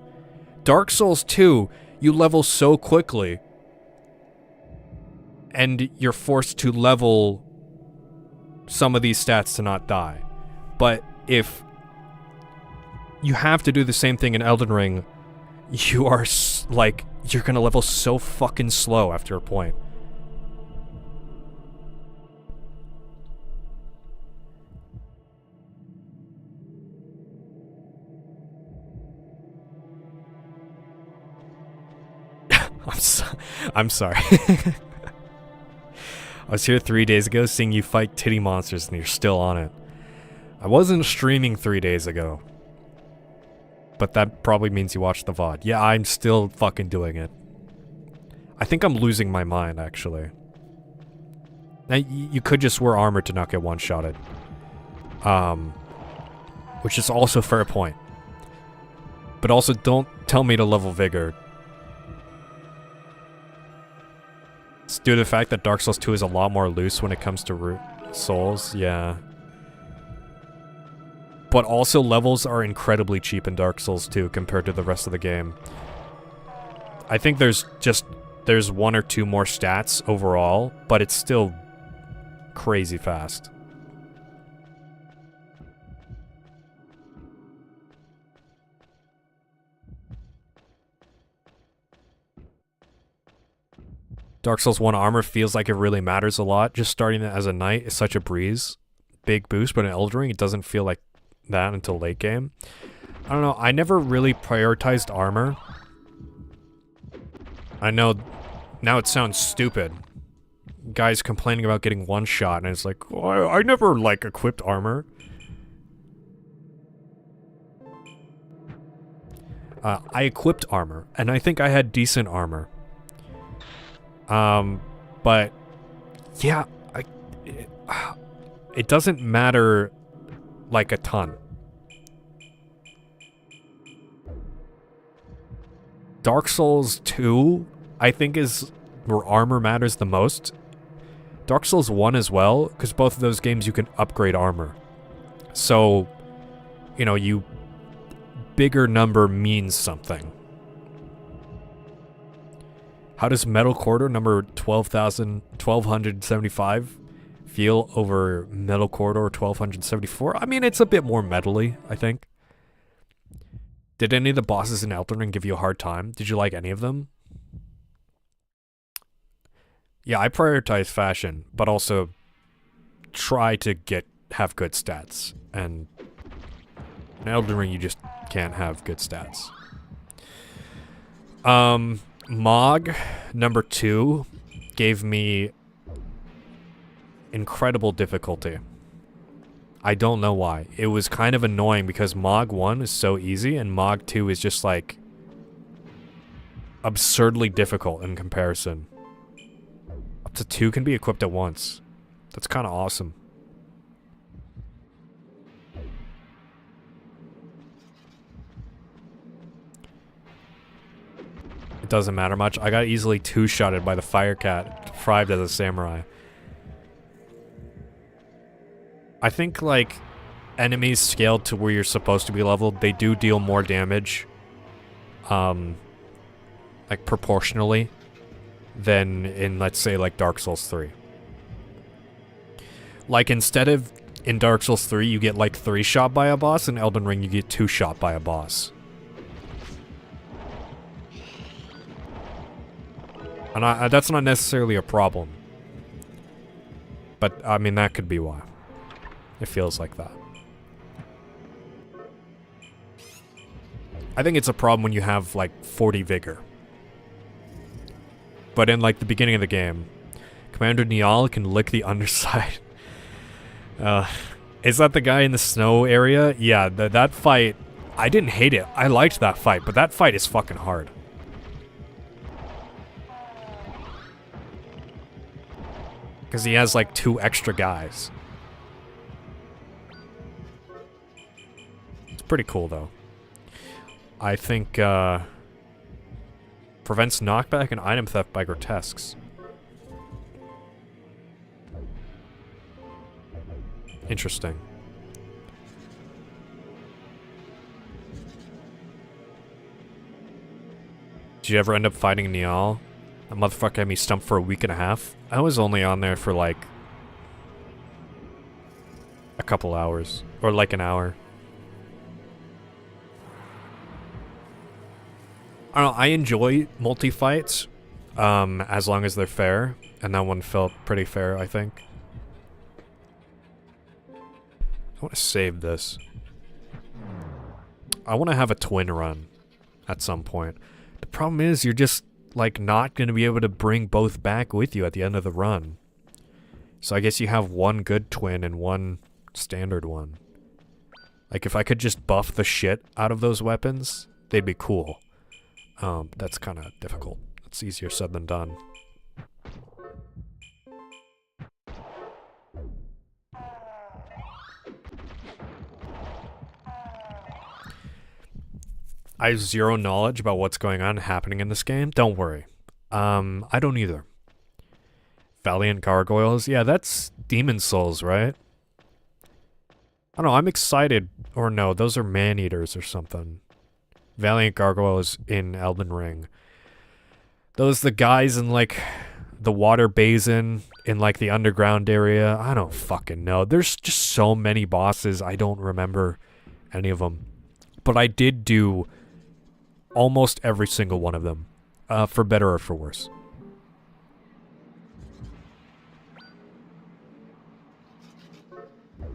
Dark Souls 2, you level so quickly, and you're forced to level some of these stats to not die. But if you have to do the same thing in Elden Ring, you are, like, you're gonna level so fucking slow after a point. I'm sorry. I was here 3 days ago seeing you fight titty monsters and you're still on it. I wasn't streaming 3 days ago. But that probably means you watched the VOD. Yeah, I'm still fucking doing it. I think I'm losing my mind, actually. Now, you could just wear armor to not get one-shotted. Which is also a fair point. But also, don't tell me to level vigor. It's due to the fact that Dark Souls 2 is a lot more loose when it comes to Souls, yeah. But also, levels are incredibly cheap in Dark Souls 2 compared to the rest of the game. I think there's 1 or 2 more stats overall, but it's still crazy fast. Dark Souls 1 armor feels like it really matters a lot. Just starting it as a knight is such a breeze. Big boost, but in Elden Ring, it doesn't feel like that until late game. I don't know, I never really prioritized armor. I know, now it sounds stupid. Guys complaining about getting one shot, and it's like, oh, I never, like, equipped armor. I equipped armor, and I think I had decent armor. But, yeah, it doesn't matter, like, a ton. Dark Souls 2, I think, is where armor matters the most. Dark Souls 1 as well, because both of those games you can upgrade armor. So, you know, bigger number means something. How does Metal Corridor number 1275 feel over Metal Corridor 1274? I mean, it's a bit more metally, I think. Did any of the bosses in Elden Ring give you a hard time? Did you like any of them? Yeah, I prioritize fashion, but also try to have good stats. And in Elden Ring, you just can't have good stats. Mog number 2 gave me incredible difficulty. I don't know why. It was kind of annoying because Mog 1 is so easy and Mog 2 is just like absurdly difficult in comparison. Up to 2 can be equipped at once. That's kind of awesome. It doesn't matter much. I got easily 2-shotted by the fire cat, thrived as a samurai. I think, like, enemies scaled to where you're supposed to be leveled, they do deal more damage, like, proportionally, than in, let's say, like, Dark Souls 3. Like, instead of in Dark Souls 3, you get, like, 3-shot by a boss, in Elden Ring, you get 2-shot by a boss. And that's not necessarily a problem. But, I mean, that could be why. It feels like that. I think it's a problem when you have, like, 40 vigor. But in, like, the beginning of the game, Commander Niall can lick the underside. Is that the guy in the snow area? Yeah, that fight, I didn't hate it. I liked that fight, but that fight is fucking hard. Because he has, like, 2 extra guys. It's pretty cool, though. I think, prevents knockback and item theft by grotesques. Interesting. Did you ever end up fighting Niall? That motherfucker had me stumped for a week and a half. I was only on there for like a couple hours. Or like an hour. I don't know, I enjoy multi-fights. As long as they're fair. And that one felt pretty fair, I think. I want to save this. I want to have a twin run at some point. The problem is you're just like not going to be able to bring both back with you at the end of the run. So I guess you have one good twin and one standard one. Like if I could just buff the shit out of those weapons, they'd be cool. That's kind of difficult. It's easier said than done. I have zero knowledge about what's going on happening in this game. Don't worry. I don't either. Valiant Gargoyles. Yeah, that's Demon Souls, right? I don't know, I'm excited. Or no, those are Man-Eaters or something. Valiant Gargoyles in Elden Ring. Those the guys in, like, the water basin in, like, the underground area. I don't fucking know. There's just so many bosses, I don't remember any of them. But I did do almost every single one of them, for better or for worse.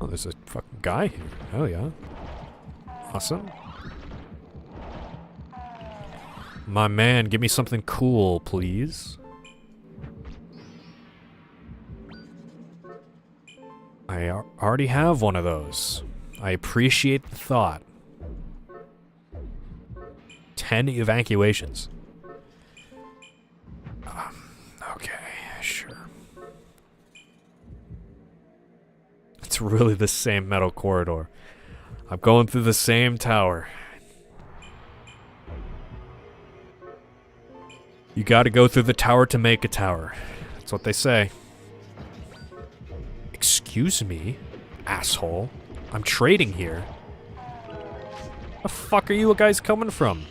Oh, there's a fucking guy here. Hell yeah. Awesome. My man, give me something cool, please. I already have one of those. I appreciate the thought. 10 evacuations. Okay, sure. It's really the same metal corridor. I'm going through the same tower. You gotta go through the tower to make a tower. That's what they say. Excuse me, asshole. I'm trading here. The fuck are you guys coming from?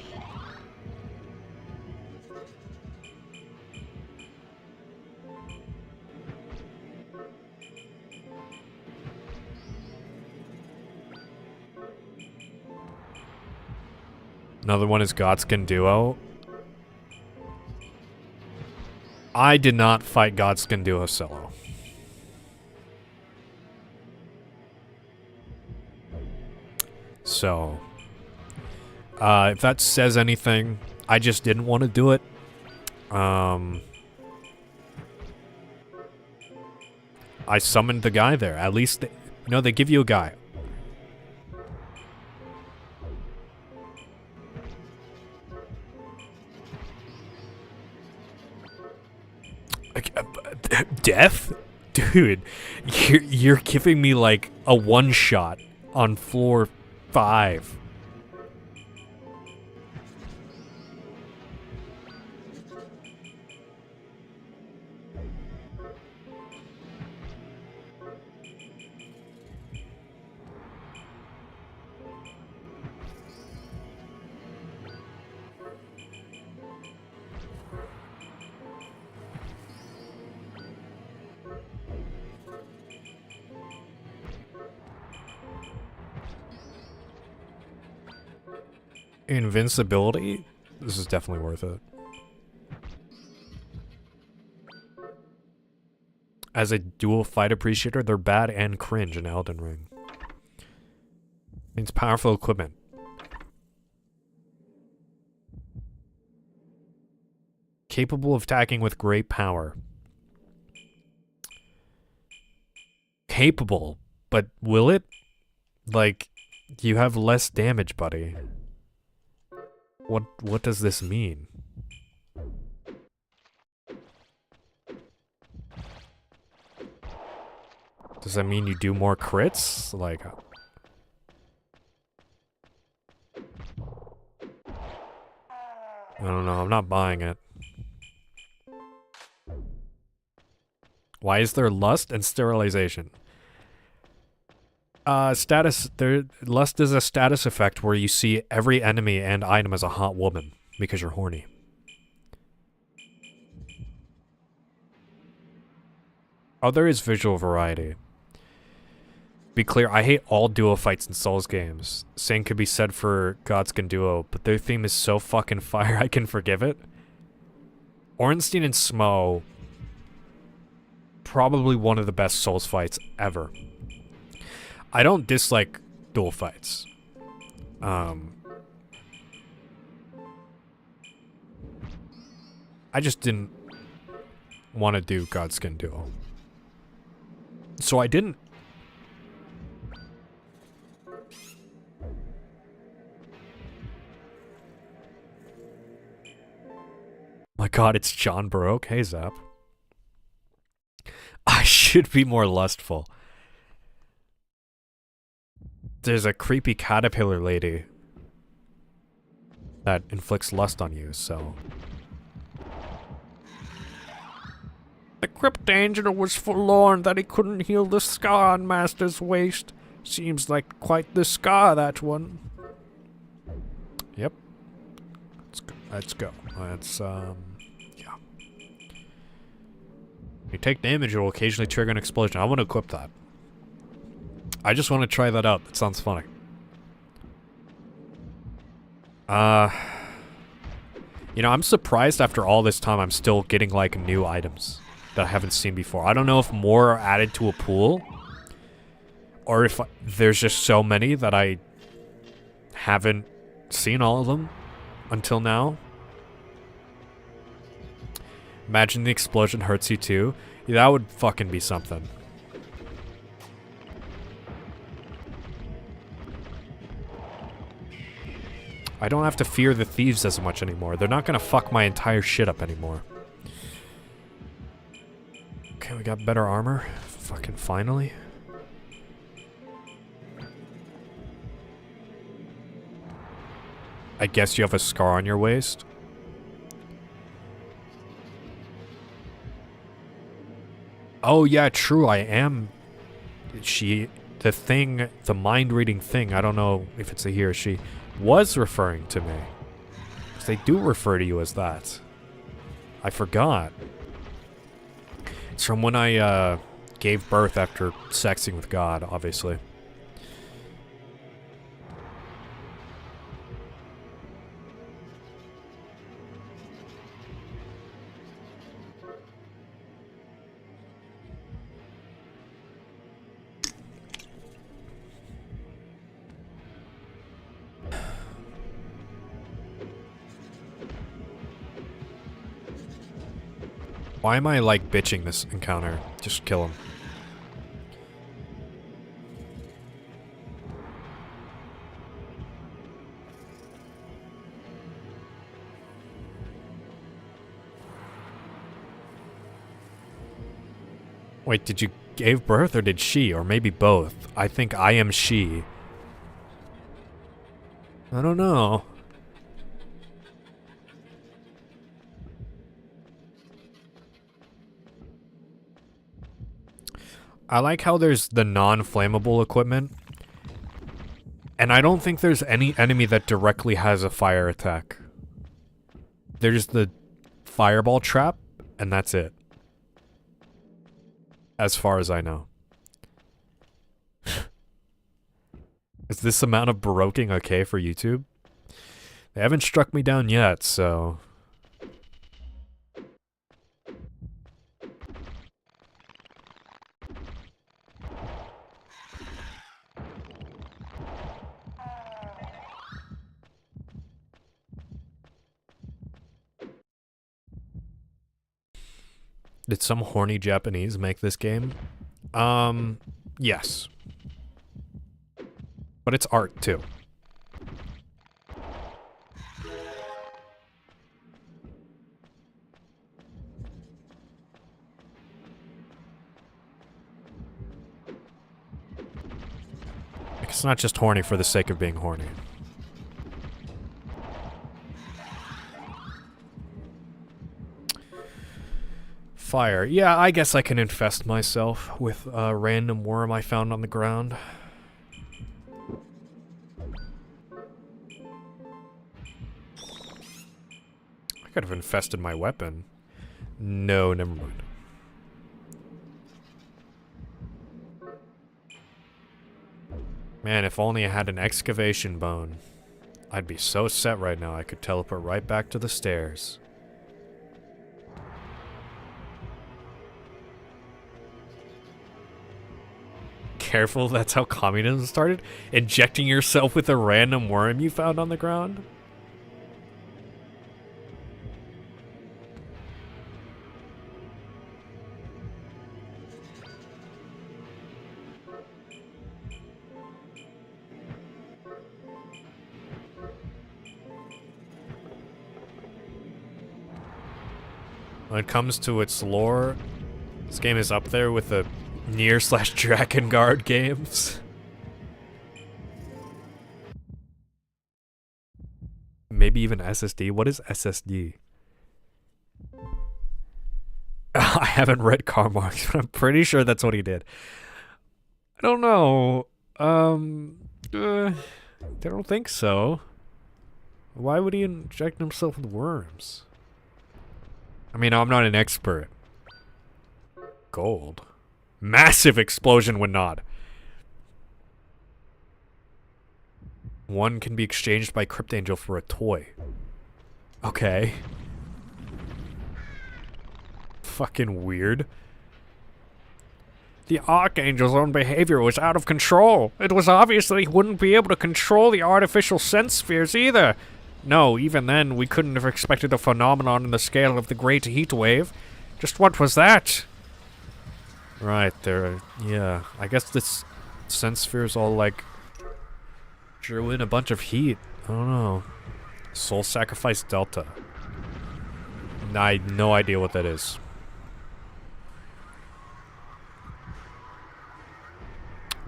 Another one is Godskin Duo. I did not fight Godskin Duo solo. So, if that says anything, I just didn't want to do it. I summoned the guy there. At least, they give you a guy. Death? Dude, you're giving me like a one-shot on floor 5. Invincibility? This is definitely worth it. As a dual fight appreciator, they're bad and cringe in Elden Ring. Means powerful equipment. Capable of attacking with great power. Capable, but will it? Like, you have less damage, buddy. What does this mean? Does that mean you do more crits? Like, I don't know, I'm not buying it. Why is there lust and sterilization? Lust is a status effect where you see every enemy and item as a hot woman because you're horny. Oh, there is visual variety. Be clear, I hate all duo fights in Souls games. Same could be said for Godskin Duo, but their theme is so fucking fire I can forgive it. Ornstein and Smo, probably one of the best Souls fights ever. I don't dislike dual fights. I just didn't want to do Godskin Duo. So I didn't. My god, it's John Baroque. Hey, Zap. I should be more lustful. There's a creepy caterpillar lady that inflicts lust on you, so... The Crypt Angel was forlorn that he couldn't heal the scar on Master's waist. Seems like quite the scar, that one. Yep. Let's go. Let's, yeah. You take damage, it will occasionally trigger an explosion. I want to equip that. I just want to try that out. That sounds funny. You know, I'm surprised after all this time I'm still getting, like, new items that I haven't seen before. I don't know if more are added to a pool, or if there's just so many that I haven't seen all of them until now. Imagine the explosion hurts you too. Yeah, that would fucking be something. I don't have to fear the thieves as much anymore. They're not gonna fuck my entire shit up anymore. Okay, we got better armor. Fucking finally. I guess you have a scar on your waist. Oh yeah, true, I am... the mind-reading thing, I don't know if it's a he or she, was referring to me. 'Cause they do refer to you as that. I forgot. It's from when I, gave birth after sexing with God, obviously. Why am I, like, bitching this encounter? Just kill him. Wait, did you give birth or did she? Or maybe both. I think I am she. I don't know. I like how there's the non-flammable equipment. And I don't think there's any enemy that directly has a fire attack. There's the fireball trap, and that's it. As far as I know. Is this amount of Baroquing okay for YouTube? They haven't struck me down yet, so... Did some horny Japanese make this game? Yes. But it's art, too. It's not just horny for the sake of being horny. Fire. Yeah, I guess I can infest myself with a random worm I found on the ground. I could have infested my weapon. No, never mind. Man, if only I had an excavation bone. I'd be so set right now I could teleport right back to the stairs. Careful, that's how communism started? Injecting yourself with a random worm you found on the ground? When it comes to its lore, this game is up there with the Nier/Drakengard games. Maybe even SSD. What is SSD? I haven't read Karl Marx, but I'm pretty sure that's what he did. I don't know. I don't think so. Why would he inject himself with worms? I mean, I'm not an expert. Gold. Massive explosion when not. One can be exchanged by Crypt Angel for a toy. Okay. Fucking weird. The Archangel's own behavior was out of control. It was obvious that he wouldn't be able to control the artificial sense spheres either. No, even then, we couldn't have expected a phenomenon in the scale of the Great Heat Wave. Just what was that? Right, yeah. I guess this sense sphere's all, like, drew in a bunch of heat. I don't know. Soul Sacrifice Delta. I had no idea what that is.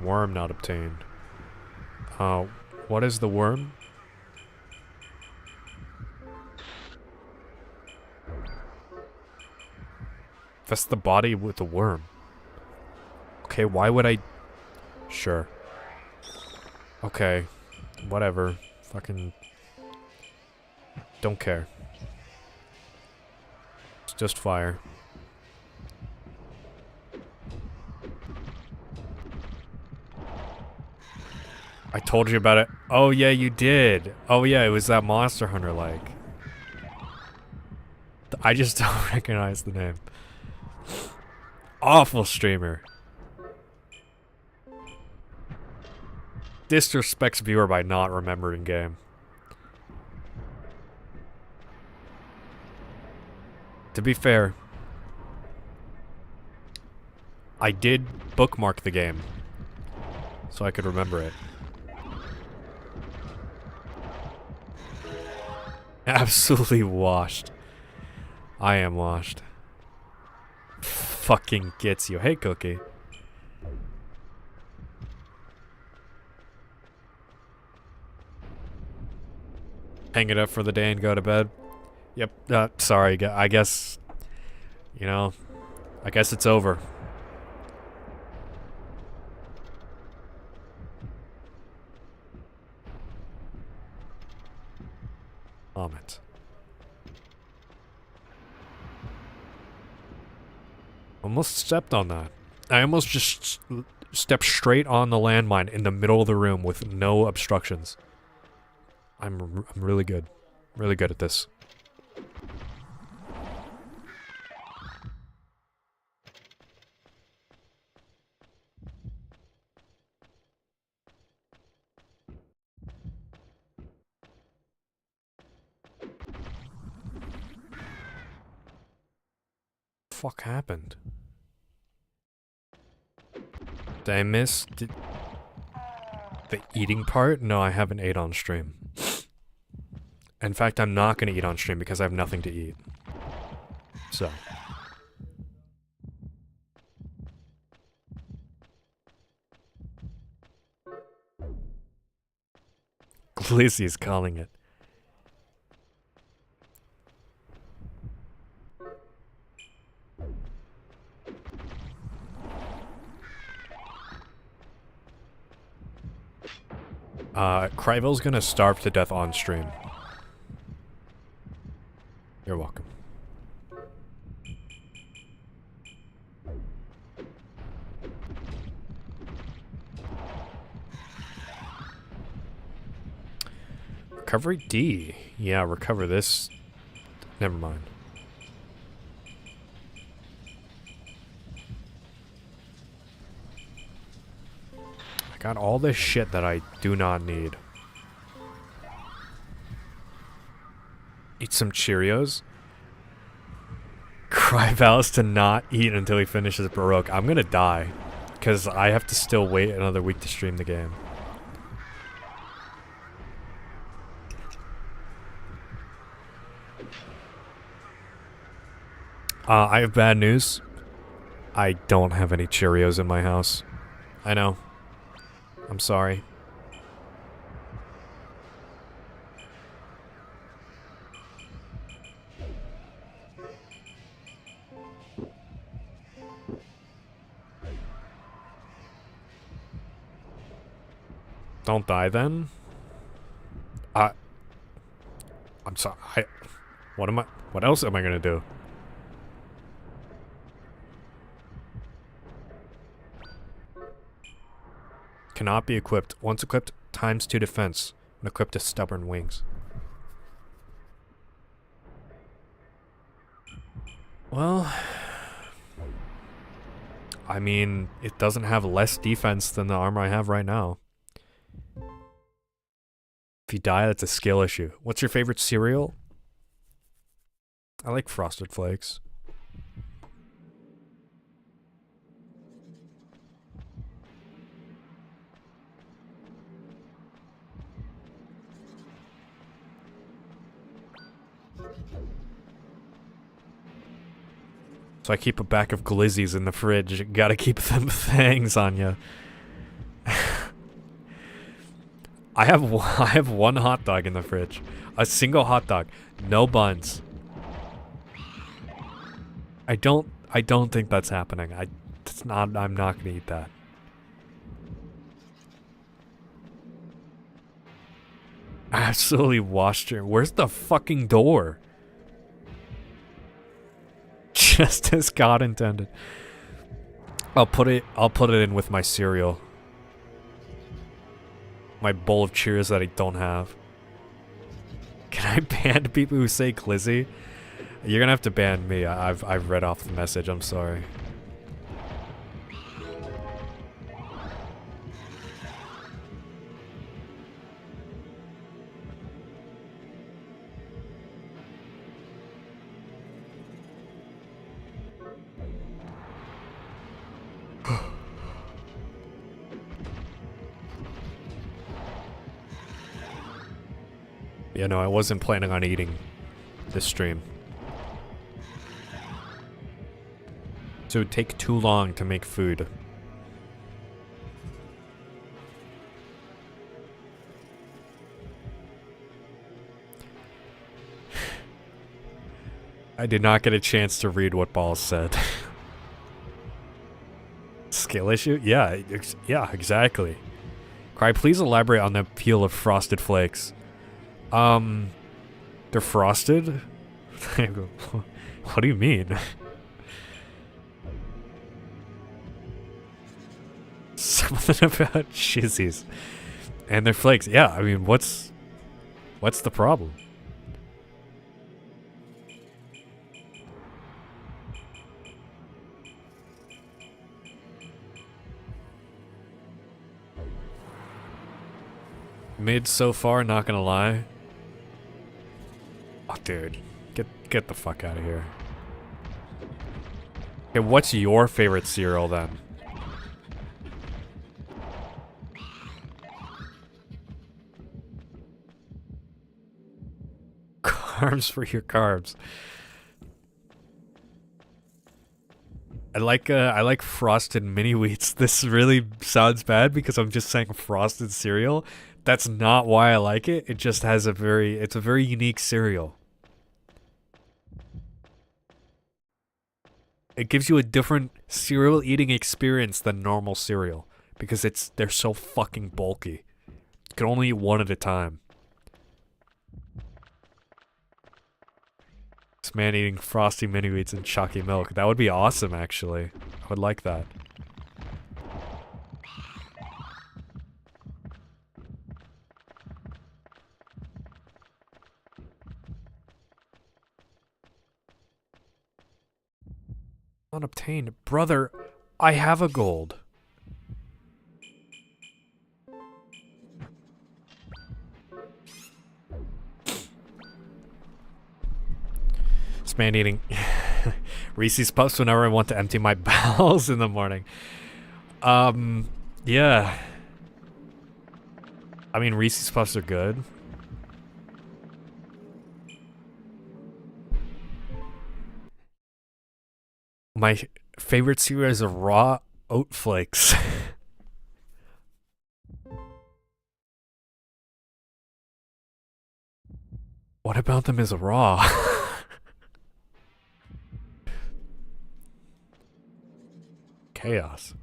Worm not obtained. What is the worm? That's the body with the worm. Okay, why would I... Sure. Okay. Whatever. Fucking... Don't care. It's just fire. I told you about it. Oh yeah, you did. Oh yeah, it was that Monster Hunter like. I just don't recognize the name. Awful streamer. Disrespects viewer by not remembering game. To be fair, I did bookmark the game so I could remember it. Absolutely washed. I am washed. Fucking gets you. Hey, Cookie. Hang it up for the day and go to bed. Yep. Sorry. I guess, you know, I guess it's over. Comment. Almost stepped on that. I almost just stepped straight on the landmine in the middle of the room with no obstructions. I'm really good. Really good at this. Fuck happened? Did I miss the eating part? No, I haven't ate on stream. In fact, I'm not gonna eat on stream because I have nothing to eat. So. Glizzy's calling it. Cryville's gonna starve to death on stream. You're welcome. Recovery D. Yeah, recover this. Never mind. I got all this shit that I do not need. Eat some Cheerios. Cry vows to not eat until he finishes Baroque. I'm gonna die. Because I have to still wait another week to stream the game. I have bad news. I don't have any Cheerios in my house. I know. I'm sorry. Don't die then? I'm sorry. What else am I gonna do? Cannot be equipped. Once equipped, ×2 defense. When equipped to stubborn wings. Well, I mean, it doesn't have less defense than the armor I have right now. If you die, that's a skill issue. What's your favorite cereal? I like Frosted Flakes. So I keep a bag of glizzies in the fridge. Gotta keep them things on you. I have one hot dog in the fridge. A single hot dog. No buns. I don't think that's happening. I'm not gonna eat that. Absolutely washed your. Where's the fucking door? Just as God intended. I'll put it in with my cereal. My bowl of Cheers that I don't have. Can I ban people who say glizzy? You're gonna have to ban me. I've read off the message. I'm sorry. Yeah, no, I wasn't planning on eating this stream. So it would take too long to make food. I did not get a chance to read what Balls said. Skill issue? Yeah, yeah, exactly. Cry, please elaborate on the appeal of Frosted Flakes. They're frosted? What do you mean? Something about shizzies. And they're flakes. Yeah, I mean, what's the problem? Mid so far, not gonna lie. Oh, dude. Get the fuck out of here. Okay, what's your favorite cereal, then? Carbs for your carbs. I like frosted mini wheats. This really sounds bad because I'm just saying frosted cereal. That's not why I like it. It just has it's a very unique cereal. It gives you a different cereal eating experience than normal cereal because they're so fucking bulky. You can only eat one at a time. This man eating frosty mini wheats and chalky milk. That would be awesome, actually. I would like that. Unobtained. Brother, I have a gold. This man eating Reese's Puffs whenever I want to empty my bowels in the morning. Yeah. I mean, Reese's Puffs are good. My favorite cereal is raw oat flakes. What about them is raw? Chaos.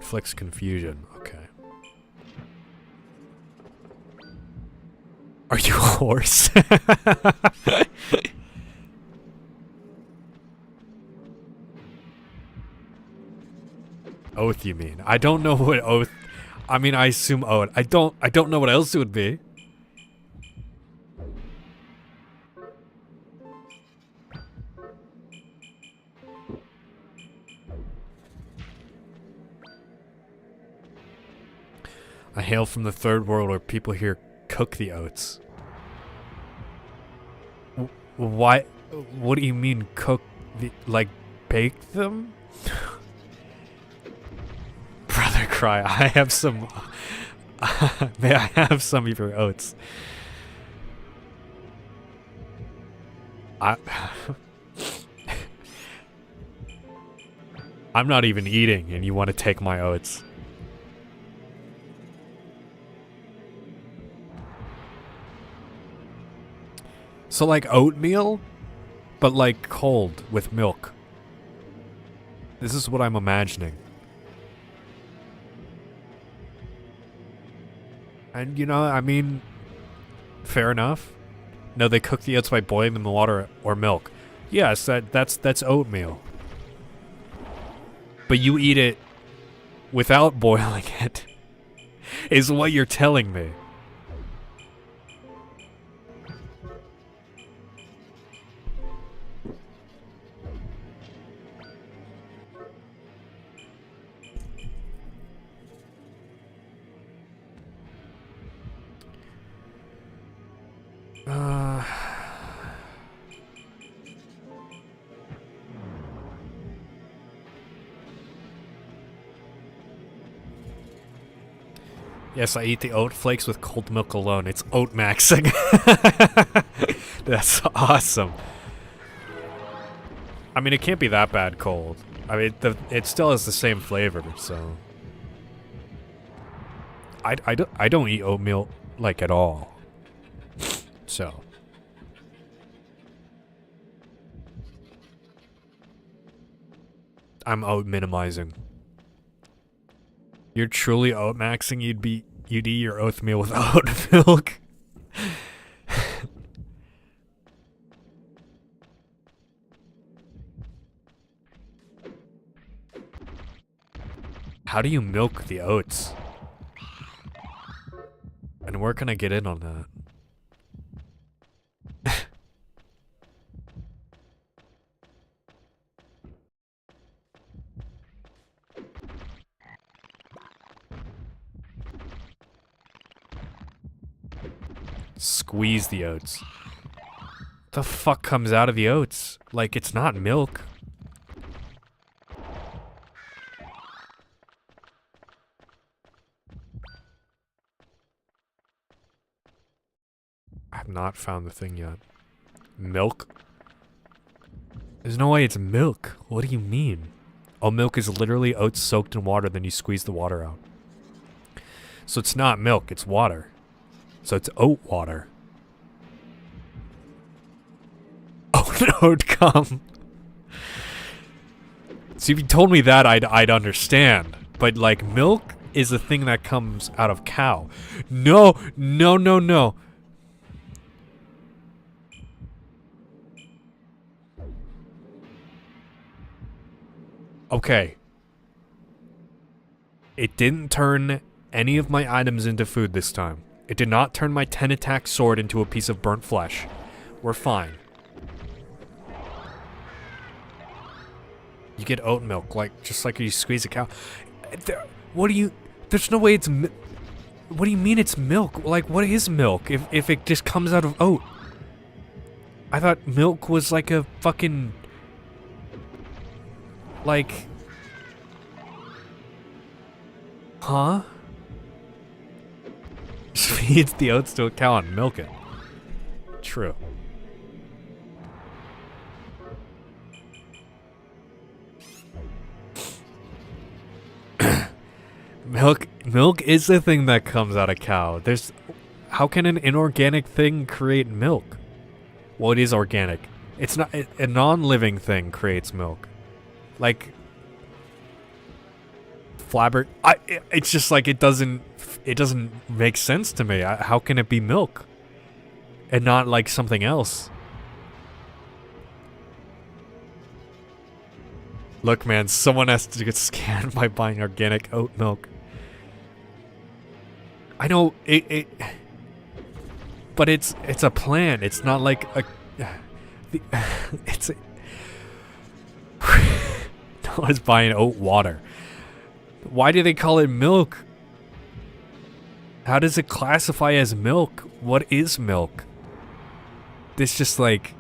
Flicks confusion. Okay. Are you a horse? Oath, you mean? I don't know what oath. I mean, I assume oath. I don't know what else it would be. I hail from the third world where people here cook the oats. Why? What do you mean cook the, like, bake them? Brother cry, I have some... May I have some of your oats? I'm not even eating and you want to take my oats. So like oatmeal, but like cold with milk. This is what I'm imagining. And you know, I mean, fair enough. No, they cook the oats by boiling them in water or milk. Yes, that's oatmeal. But you eat it without boiling it, is what you're telling me. Yes, I eat the oat flakes with cold milk alone. It's oat maxing. That's awesome. I mean, it can't be that bad cold. I mean, it still has the same flavor, so... I don't eat oatmeal, like, at all. So... I'm oat minimizing. You're truly oat maxing, you'd eat your oatmeal with oat milk. How do you milk the oats? And where can I get in on that? Squeeze the oats. What the fuck comes out of the oats? Like, it's not milk. I've not found the thing yet. Milk? There's no way it's milk. What do you mean? Oh, milk is literally oats soaked in water, then you squeeze the water out. So it's not milk, it's water. So it's oat water. Oat cum. See, if you told me that, I'd understand. But like, milk is a thing that comes out of cow. No. Okay. It didn't turn any of my items into food this time. It did not turn my 10 attack sword into a piece of burnt flesh. We're fine. You get oat milk, like, just like you squeeze a cow. There's no way it's what do you mean it's milk? Like, what is milk if it just comes out of oat? I thought milk was like a fucking... Like... Huh? Feeds the oats to a cow and milk it. True. Milk is the thing that comes out of cow. How can an inorganic thing create milk? Well, it is organic. It's not a non-living thing creates milk. Like Flabbert. It's just like it doesn't make sense to me. How can it be milk and not like something else? Look, man, someone has to get scanned by buying organic oat milk. I know but it's a plant. It's not like a it's a no one's buying oat water. Why do they call it milk? How does it classify as milk? What is milk? This just like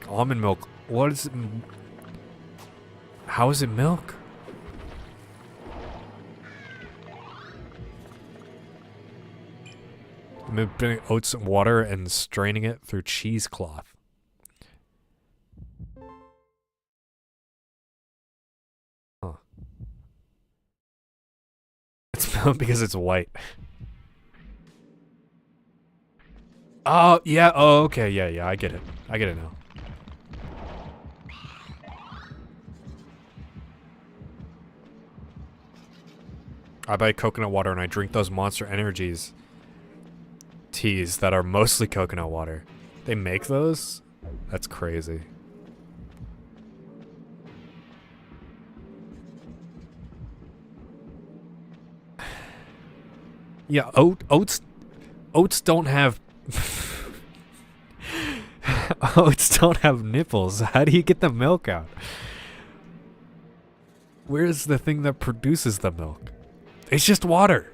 almond milk. What is it? How is it milk? I'm putting oats and water and straining it through cheesecloth. Huh. It's milk because it's white. Oh, yeah. Oh, okay. Yeah, I get it. I get it now. I buy coconut water and I drink those Monster Energies teas that are mostly coconut water. They make those? That's crazy. Yeah, oats don't have oats don't have nipples. How do you get the milk out? Where's the thing that produces the milk? It's just water.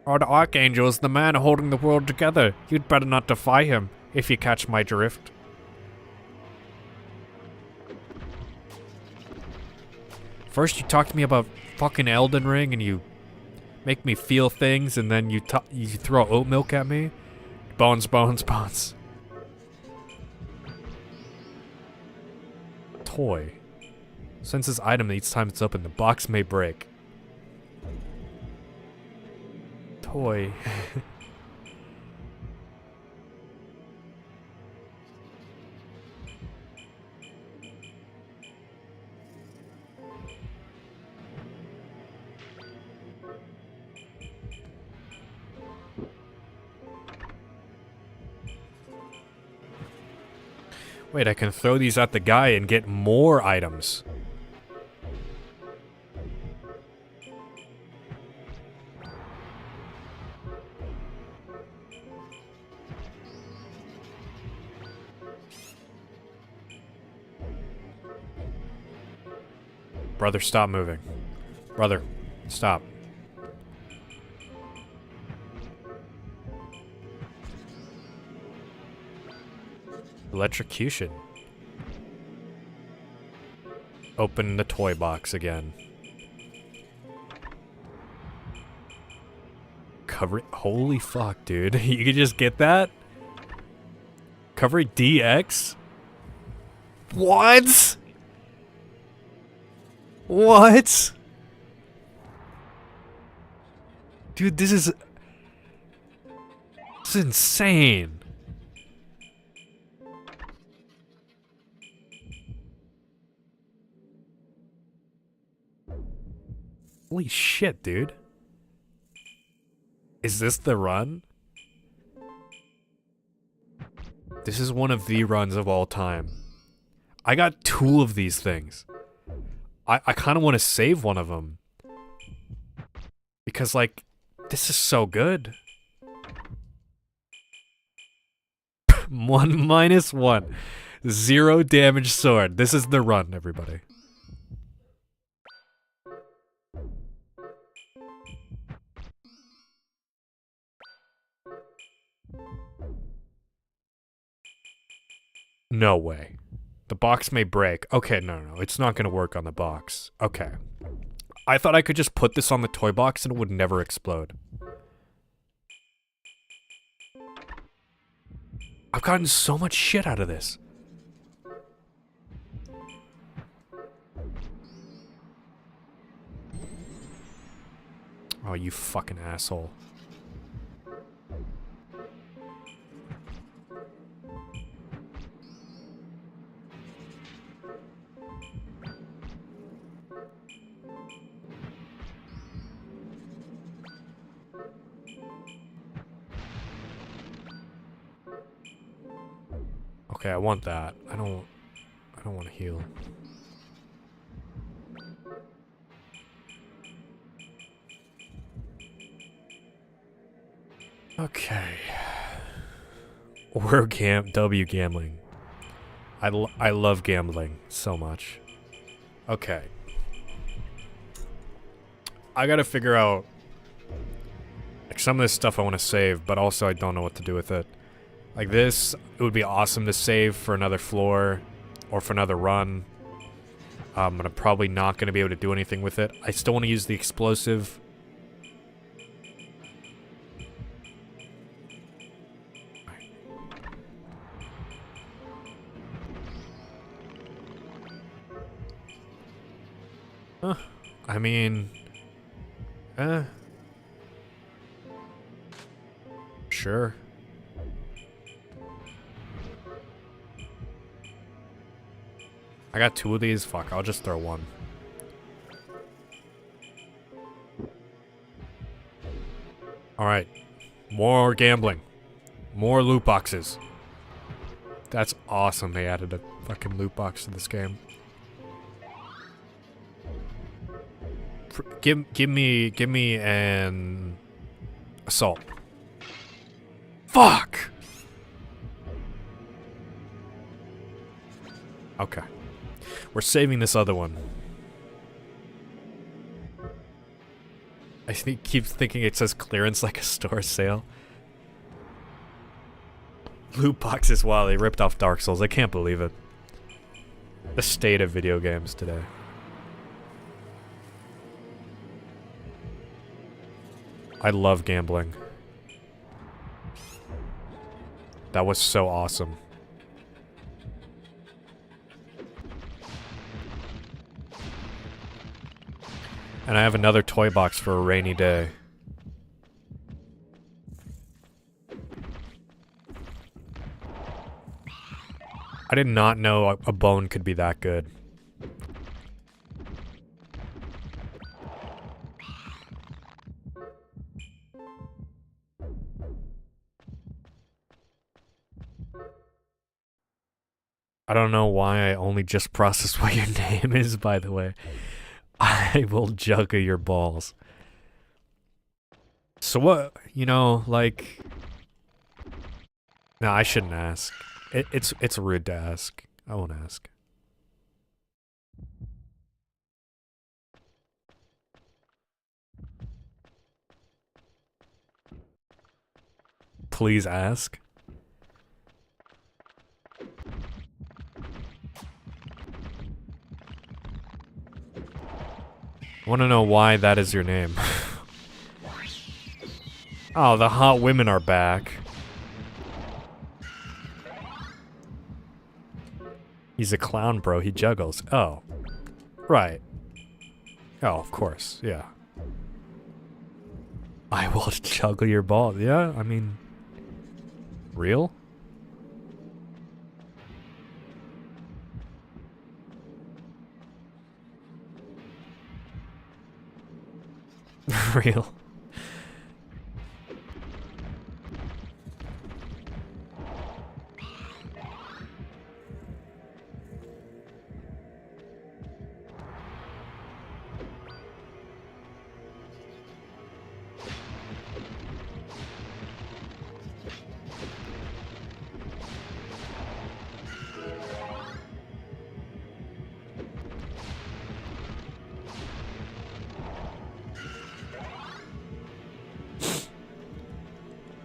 Oh, the Archangel is the man holding the world together. You'd better not defy him, if you catch my drift. First you talk to me about fucking Elden Ring and you make me feel things, and then you throw oat milk at me. Bones, bones, bones. Toy. Senses item each time it's open. The box may break. Toy. Wait, I can throw these at the guy and get more items. Brother, stop moving. Brother, stop. Electrocution. Open the toy box again. Cover it. Holy fuck, dude. You could just get that? Cover DX? What? What? Dude, this is insane. Holy shit, dude. Is this the run? This is one of the runs of all time. I got 2 of these things. I kind of want to save one of them. Because, like, this is so good. 1 minus 1. 0 damage sword. This is the run, everybody. No way. The box may break. Okay, no, it's not gonna work on the box. Okay. I thought I could just put this on the toy box and it would never explode. I've gotten so much shit out of this. Oh, you fucking asshole. Okay, I want that. I don't want to heal. Okay. Or gambling. I love gambling so much. Okay. I gotta figure out, like, some of this stuff I want to save, but also I don't know what to do with it. Like this, it would be awesome to save for another floor or for another run. But I'm probably not going to be able to do anything with it. I still want to use the explosive. I mean... Sure. I got 2 of these. Fuck, I'll just throw 1. Alright. More gambling. More loot boxes. That's awesome they added a fucking loot box to this game. Give me an assault. Fuck! Okay. We're saving this other one. I keep thinking it says clearance like a store sale. Loot boxes, wow, they ripped off Dark Souls. I can't believe it. The state of video games today. I love gambling. That was so awesome. And I have another toy box for a rainy day. I did not know a bone could be that good. I don't know why I only just processed what your name is, by the way. I will juggle your balls. So what, you know, like... No, I shouldn't ask. It's rude to ask. I won't ask. Please ask. I want to know why that is your name. Oh, the hot women are back. He's a clown, bro. He juggles. Oh. Right. Oh, of course. Yeah. I will juggle your ball. Yeah, I mean... Real? Real.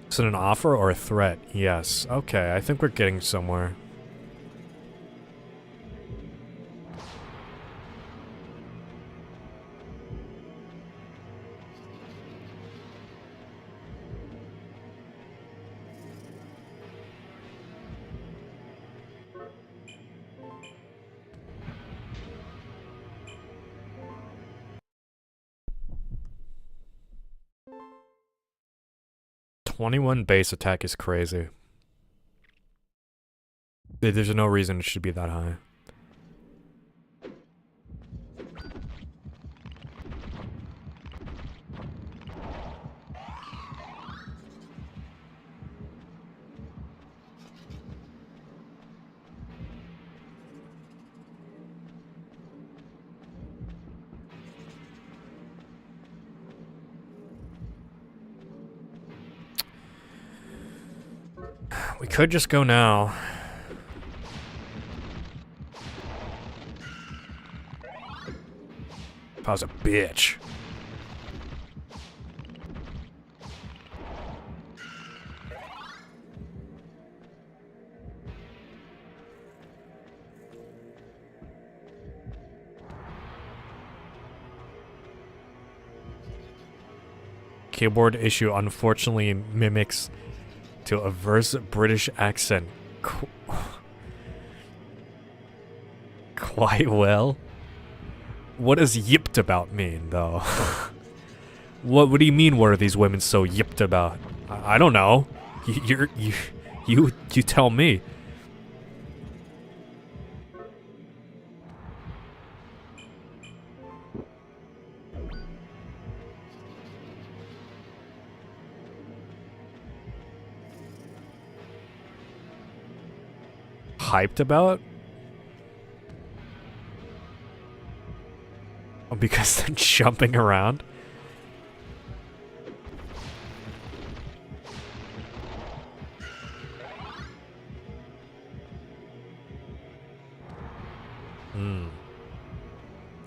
Is it an offer or a threat? Yes. Okay, I think we're getting somewhere. '21 base attack is crazy. There's no reason it should be that high. We could just go now. If I was a bitch. keyboard issue unfortunately mimics to a verse British accent quite well. What does yipped about mean, though? What do you mean? What are these women so yipped about? I don't know. You tell me. Hyped about? Oh, because they're jumping around?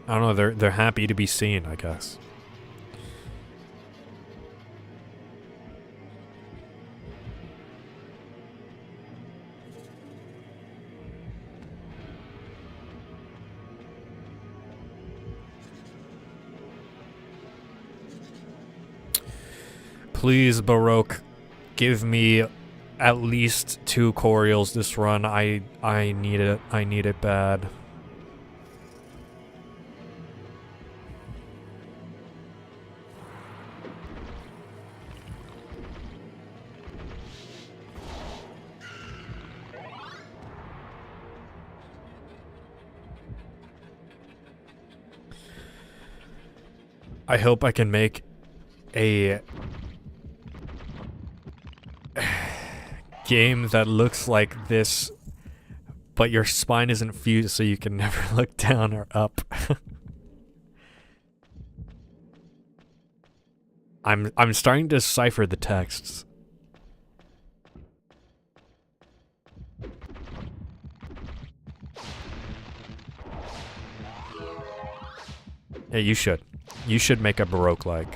I don't know, they're happy to be seen, I guess. Please, Baroque, give me at least 2 Corials this run. I need it. I need it bad. I hope I can make a game that looks like this, but your spine isn't fused so you can never look down or up. I'm starting to decipher the texts. Yeah, you should. You should make a Baroque-like.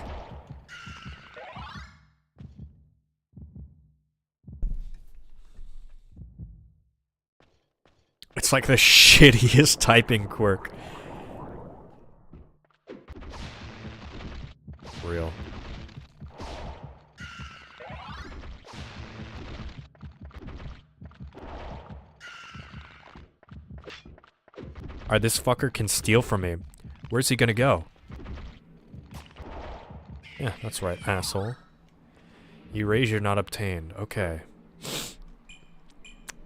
It's like the shittiest typing quirk. Real. Alright, this fucker can steal from me. Where's he gonna go? Yeah, that's right, asshole. Erase you're not obtained. Okay.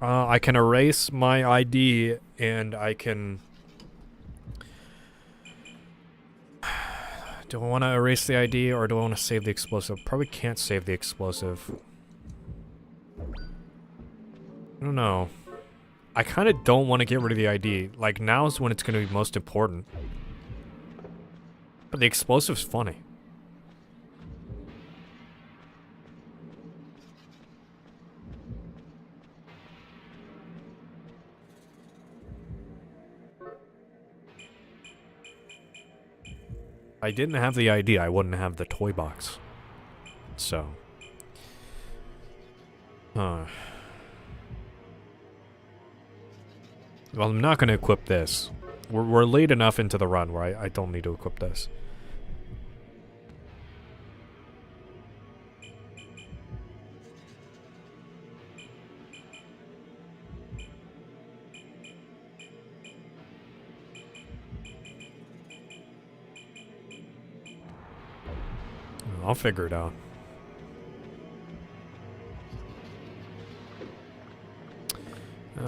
I can erase my ID, and I can... Do I want to erase the ID, or do I want to save the explosive? Probably can't save the explosive. I don't know. I kind of don't want to get rid of the ID. Like, now is when it's going to be most important. But the explosive's funny. If I didn't have the ID, I wouldn't have the toy box. So. Well, I'm not going to equip this. We're late enough into the run where I don't need to equip this. I'll figure it out.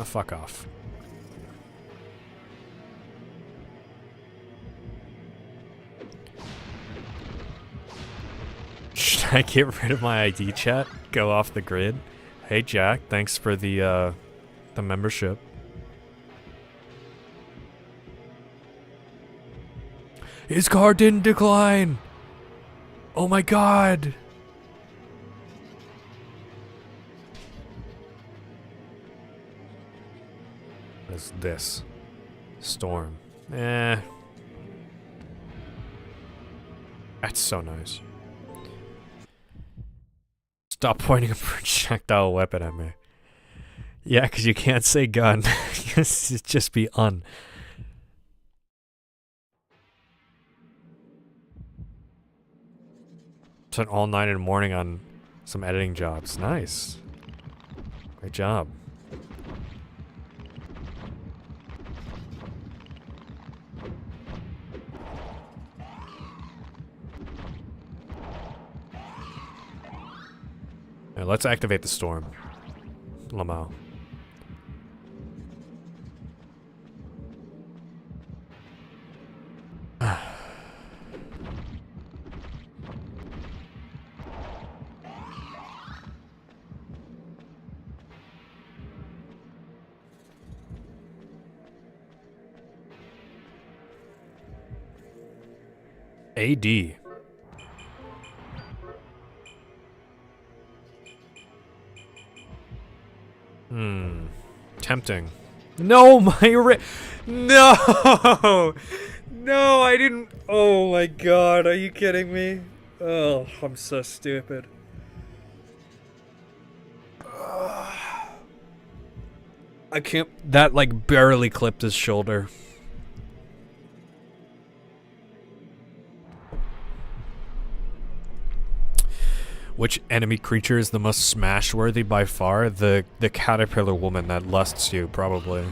Fuck off. Should I get rid of my ID, chat? Go off the grid? Hey Jack, thanks for the membership. His card didn't decline! Oh my god! What is this? Storm. Eh. That's so nice. Stop pointing a projectile weapon at me. Yeah, because you can't say gun. It's just be un. Spent all night and morning on some editing jobs. Nice. Great job. Right, let's activate the storm. Lamau. AD. Tempting. No, No! No, I didn't. Oh my god, are you kidding me? Oh, I'm so stupid. I can't. That, like, barely clipped his shoulder. Which enemy creature is the most smash-worthy by far? The caterpillar woman that lusts you, probably.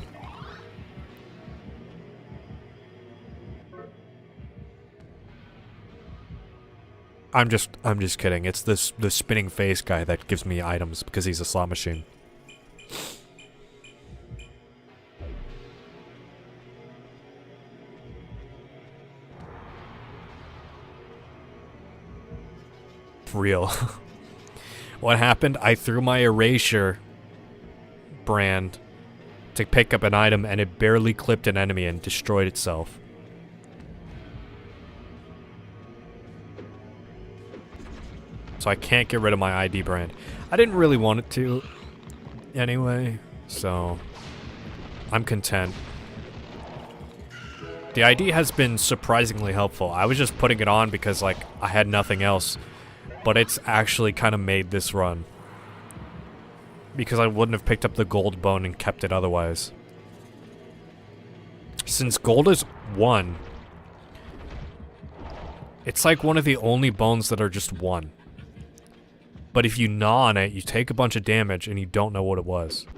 I'm just kidding. It's the spinning face guy that gives me items because he's a slot machine. Real. What happened? I threw my erasure brand to pick up an item and it barely clipped an enemy and destroyed itself. So I can't get rid of my ID brand. I didn't really want it to anyway, so I'm content. The ID has been surprisingly helpful. I was just putting it on because, like, I had nothing else. But it's actually kind of made this run. Because I wouldn't have picked up the gold bone and kept it otherwise. Since gold is 1, it's like one of the only bones that are just 1. But if you gnaw on it, you take a bunch of damage and you don't know what it was.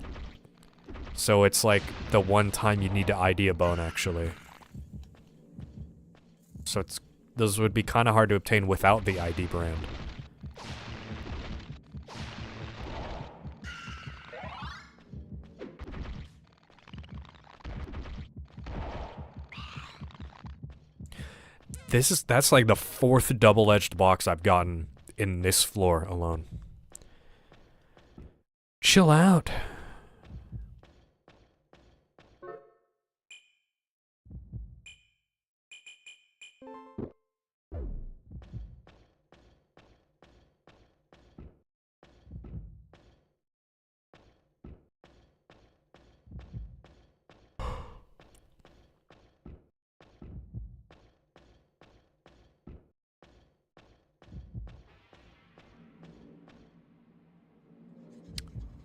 So it's like the one time you need to ID a bone, actually. So those would be kind of hard to obtain without the ID brand. That's like the 4th double-edged box I've gotten in this floor alone. Chill out.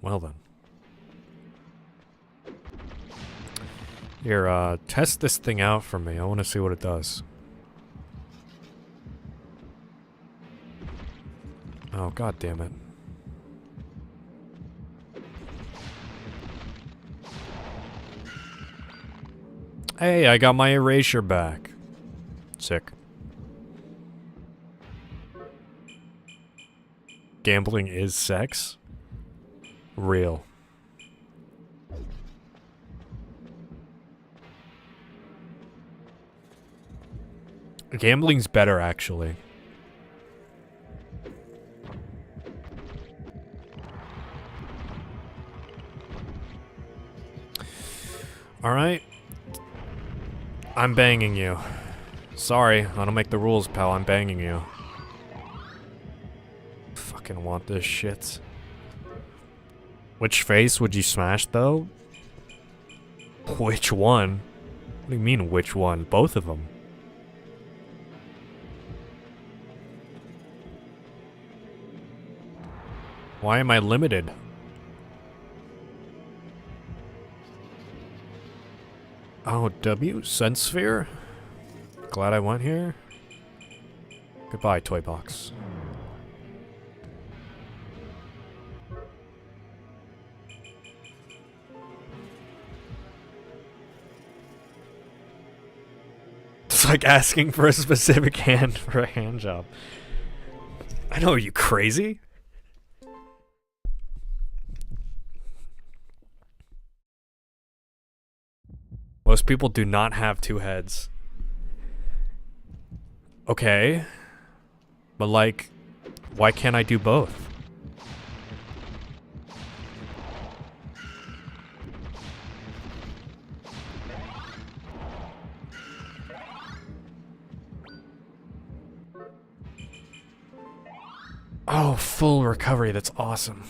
Well then. Here, test this thing out for me. I want to see what it does. Oh, god damn it. Hey, I got my erasure back. Sick. Gambling is sex? Real. Gambling's better, actually. Alright. I'm banging you. Sorry, I don't make the rules, pal. I'm banging you. Fucking want this shit. Which face would you smash, though? Which one? What do you mean, which one? Both of them. Why am I limited? Oh, W? Sun Sphere? Glad I went here. Goodbye, toy box. It's like asking for a specific hand for a hand job. I know, are you crazy? Most people do not have two heads. Okay. But like, why can't I do both? Oh, full recovery, that's awesome.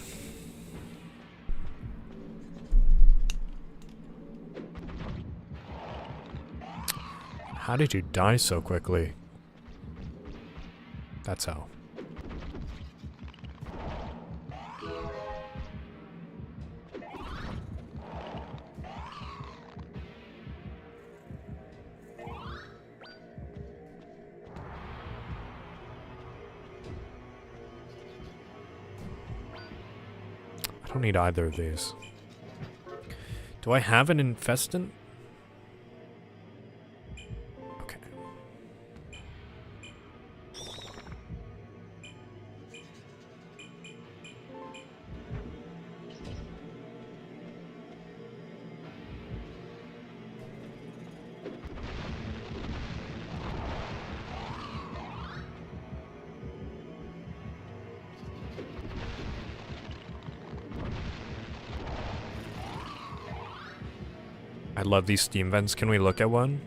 How did you die so quickly? That's how. I don't need either of these. Do I have an infestant? Okay. I love these steam vents. Can we look at one?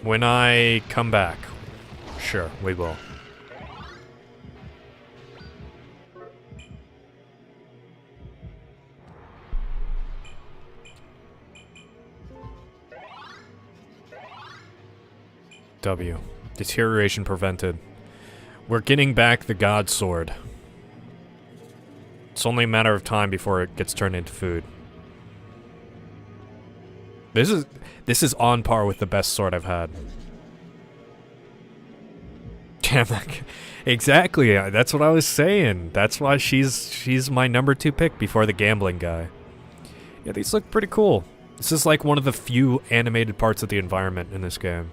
When I come back. Sure, we will. W. Deterioration prevented. We're getting back the God Sword. It's only a matter of time before it gets turned into food. This is on par with the best sword I've had. Damn, exactly. That's what I was saying. That's why she's my number 2 pick before the gambling guy. Yeah, these look pretty cool. This is like one of the few animated parts of the environment in this game.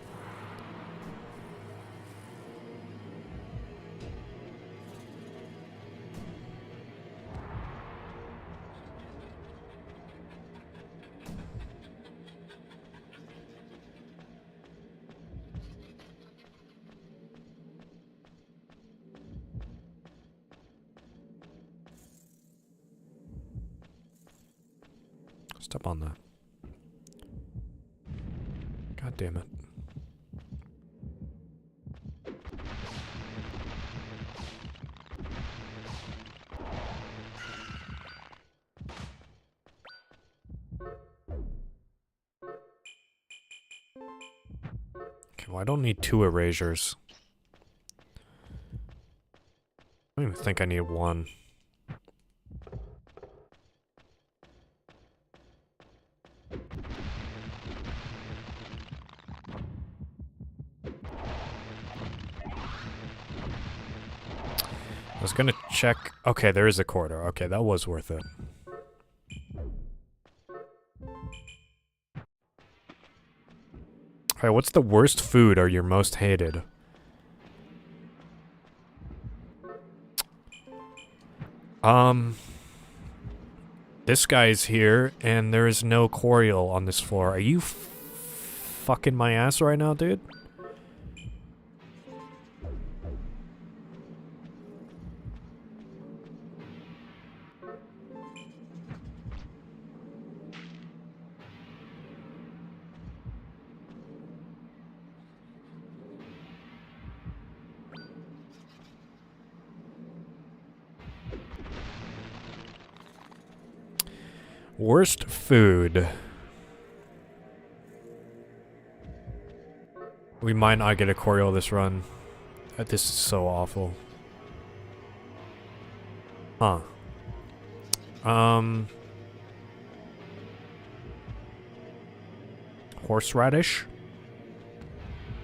Step on that. God damn it. Okay, well, I don't need 2 erasures. I don't even think I need 1. I was gonna check. Okay, there is a corridor. Okay, that was worth it. Alright, what's the worst food or your most hated? This guy's here, and there is no Coriol on this floor. Are you fucking my ass right now, dude? Worst food. We might not get a Coriol this run. This is so awful. Huh. Horseradish?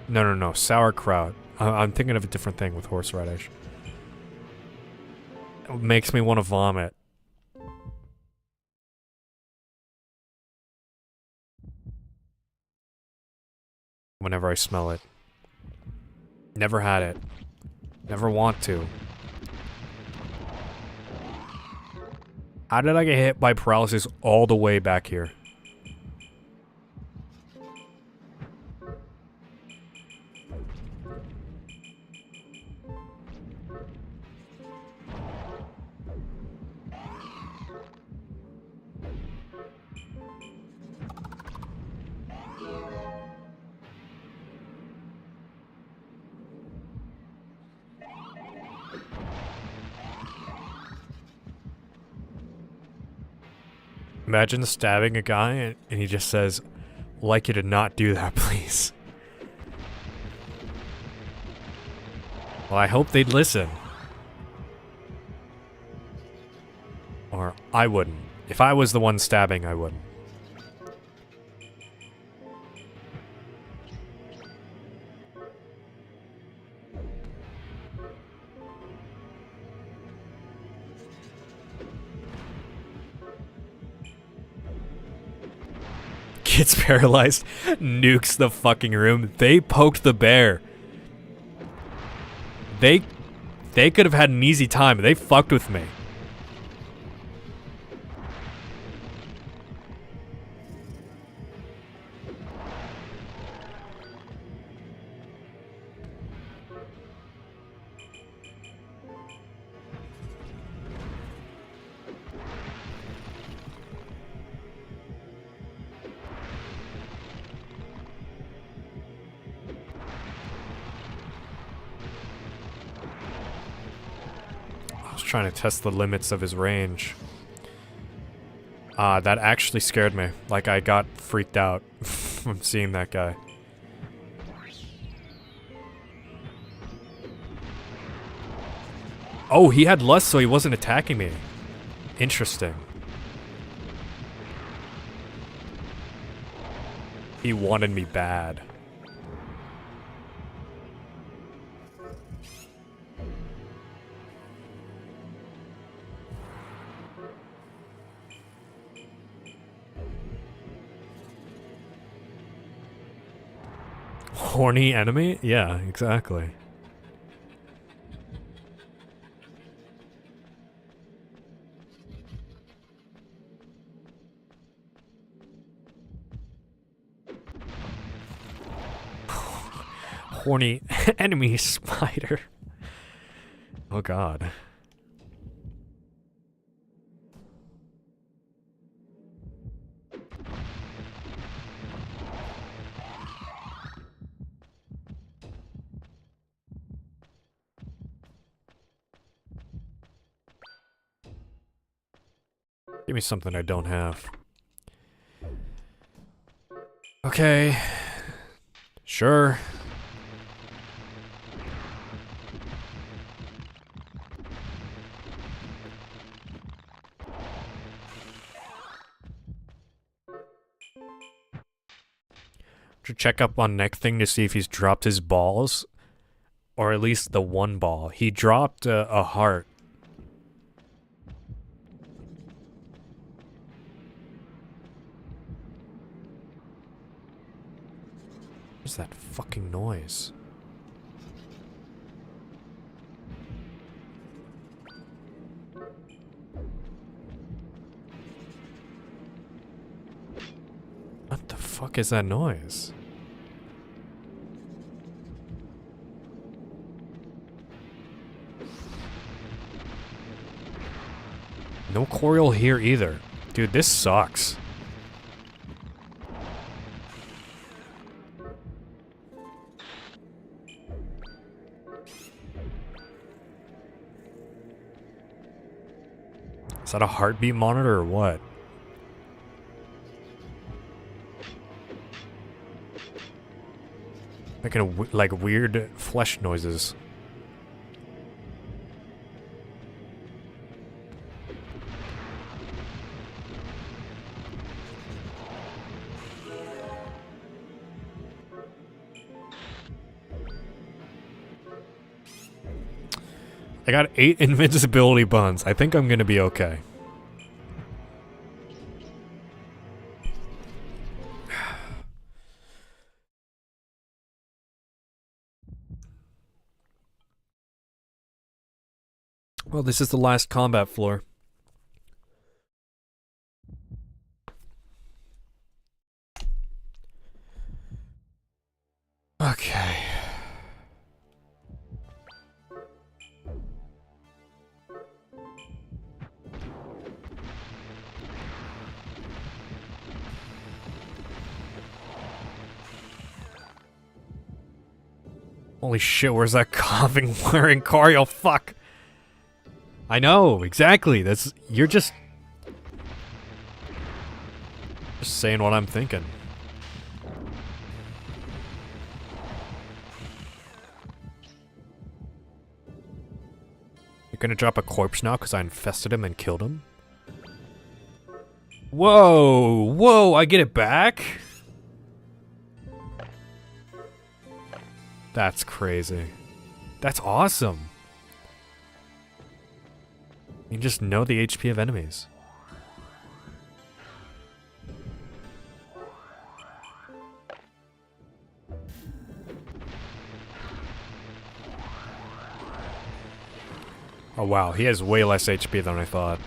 No. Sauerkraut. I'm thinking of a different thing with horseradish. It makes me want to vomit. whenever I smell it. Never had it. Never want to. How did I get hit by paralysis all the way back here? Imagine stabbing a guy and he just says, "I'd like you to not do that, please." Well, I hope they'd listen. Or I wouldn't. If I was the one stabbing, I wouldn't. Gets paralyzed, nukes the fucking room. They poked the bear. They could have had an easy time. They fucked with me. Trying to test the limits of his range. That actually scared me. Like, I got freaked out from seeing that guy. Oh, he had lust, so he wasn't attacking me. Interesting. He wanted me bad. Horny enemy? Yeah, exactly. Horny enemy spider. Oh god. Give me something I don't have. Okay. Sure. Should check up on Neck Thing to see if he's dropped his balls. Or at least the one ball. He dropped a heart. What's that fucking noise? What the fuck is that noise? No Coriol here either. Dude, this sucks. Is that a heartbeat monitor or what? Making like weird flesh noises. I got 8 invincibility buns. I think I'm gonna be okay. Well, this is the last combat floor. Okay. Holy shit, where's that coughing wearing car? Oh, fuck. I know, exactly. You're just saying what I'm thinking. You're gonna drop a corpse now because I infested him and killed him? Whoa! Whoa, I get it back? That's crazy. That's awesome. You just know the HP of enemies. Oh wow, he has way less HP than I thought.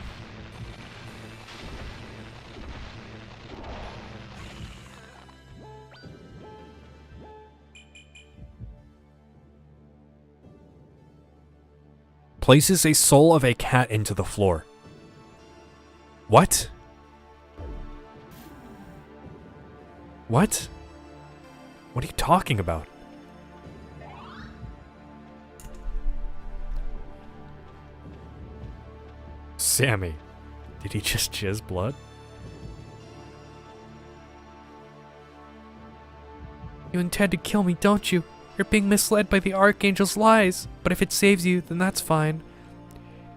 Places a soul of a cat into the floor. What? What? What are you talking about? Sammy, did he just jizz blood? You intend to kill me, don't you? You're being misled by the Archangel's lies. But if it saves you, then that's fine.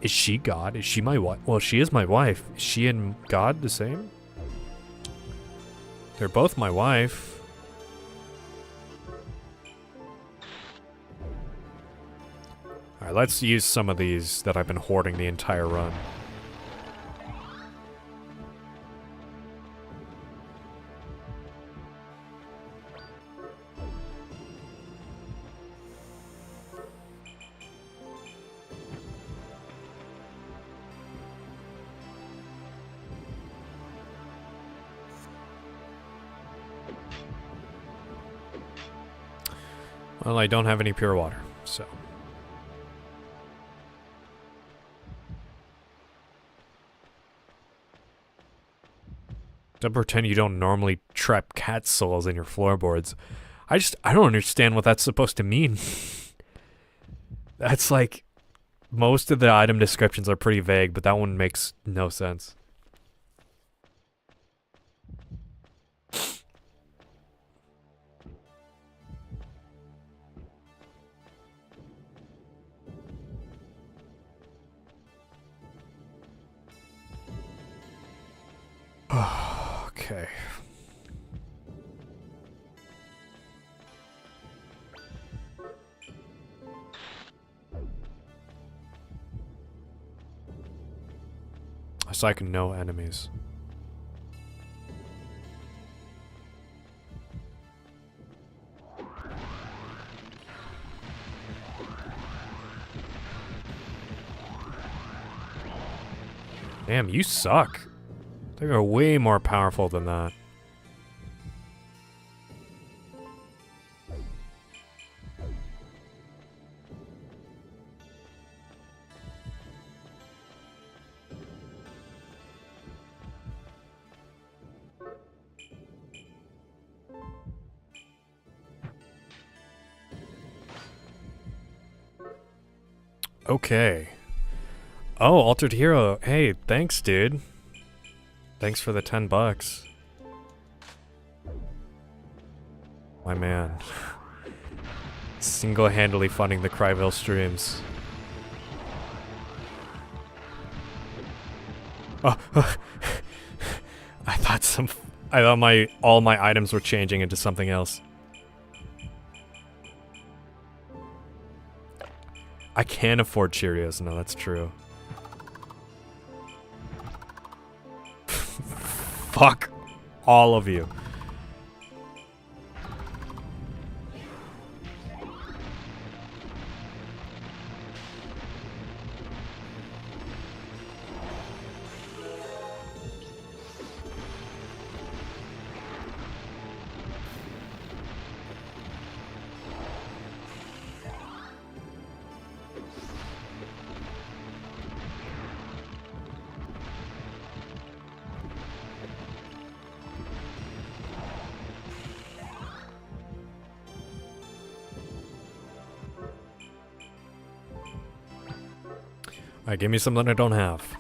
Is she God? Is she my wife? Well, she is my wife. Is she and God the same? They're both my wife. Alright, let's use some of these that I've been hoarding the entire run. Well, I don't have any pure water, so... Don't pretend you don't normally trap cat souls in your floorboards. I don't understand what that's supposed to mean. That's like... Most of the item descriptions are pretty vague, but that one makes no sense. Okay. So I can know enemies. Damn, you suck. They are way more powerful than that. Okay. Oh, Altered Hero. Hey, thanks, dude. Thanks for the $10. My man. Single-handedly funding the Cryville streams. Oh, I thought all my items were changing into something else. I can't afford Cheerios. No, that's true. Fuck all of you. Alright, give me something I don't have.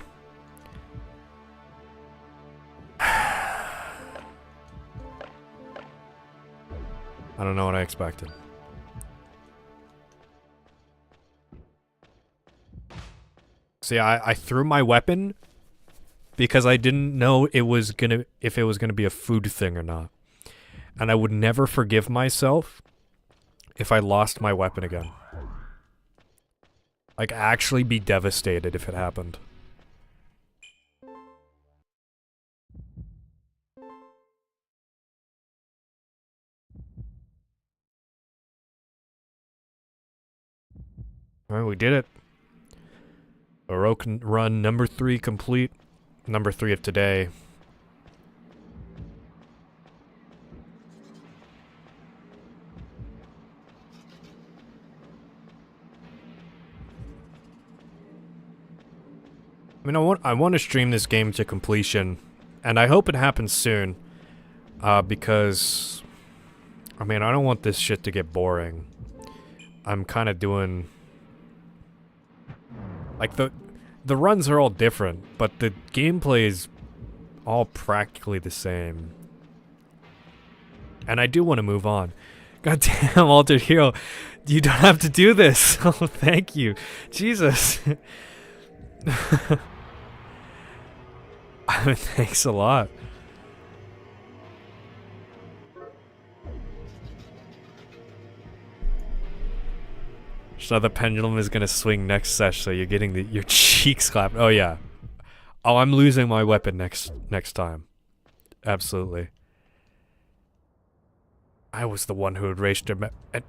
I don't know what I expected. See, I threw my weapon because I didn't know if it was gonna be a food thing or not. And I would never forgive myself if I lost my weapon again. Like, actually be devastated if it happened. Alright, we did it. Baroque run number 3 complete. Number 3 of today. I mean, I want to stream this game to completion, and I hope it happens soon, because, I mean, I don't want this shit to get boring. I'm kind of doing, like, the runs are all different, but the gameplay is all practically the same. And I do want to move on. Goddamn, Altered Hero, you don't have to do this. Oh, thank you. Jesus. I mean, thanks a lot. So the pendulum is gonna swing next sesh, so you're getting your cheeks clapped. Oh yeah. Oh, I'm losing my weapon next time. Absolutely. I was the one who had raced him and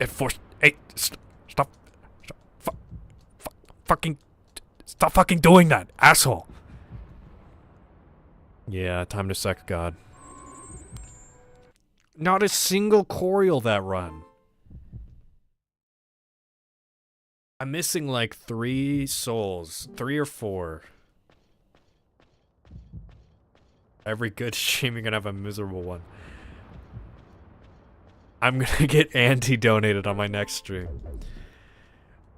forced. Hey, stop, stop fucking doing that, asshole. Yeah, time to suck God. Not a single Corial that run. I'm missing like 3 souls. 3 or 4. Every good stream, you're gonna have a miserable one. I'm gonna get anti-donated on my next stream.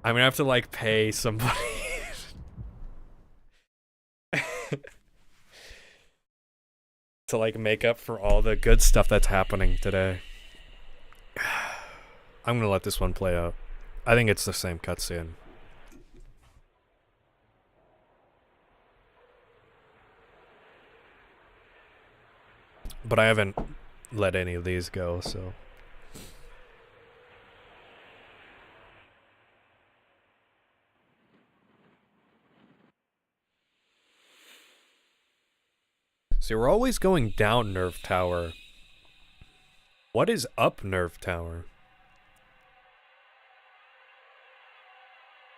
I'm gonna have to, like, pay somebody. to, like, make up for all the good stuff that's happening today. I'm gonna let this one play out. I think it's the same cutscene. But I haven't let any of these go, so... See, we're always going down Nerve Tower. What is up Nerve Tower?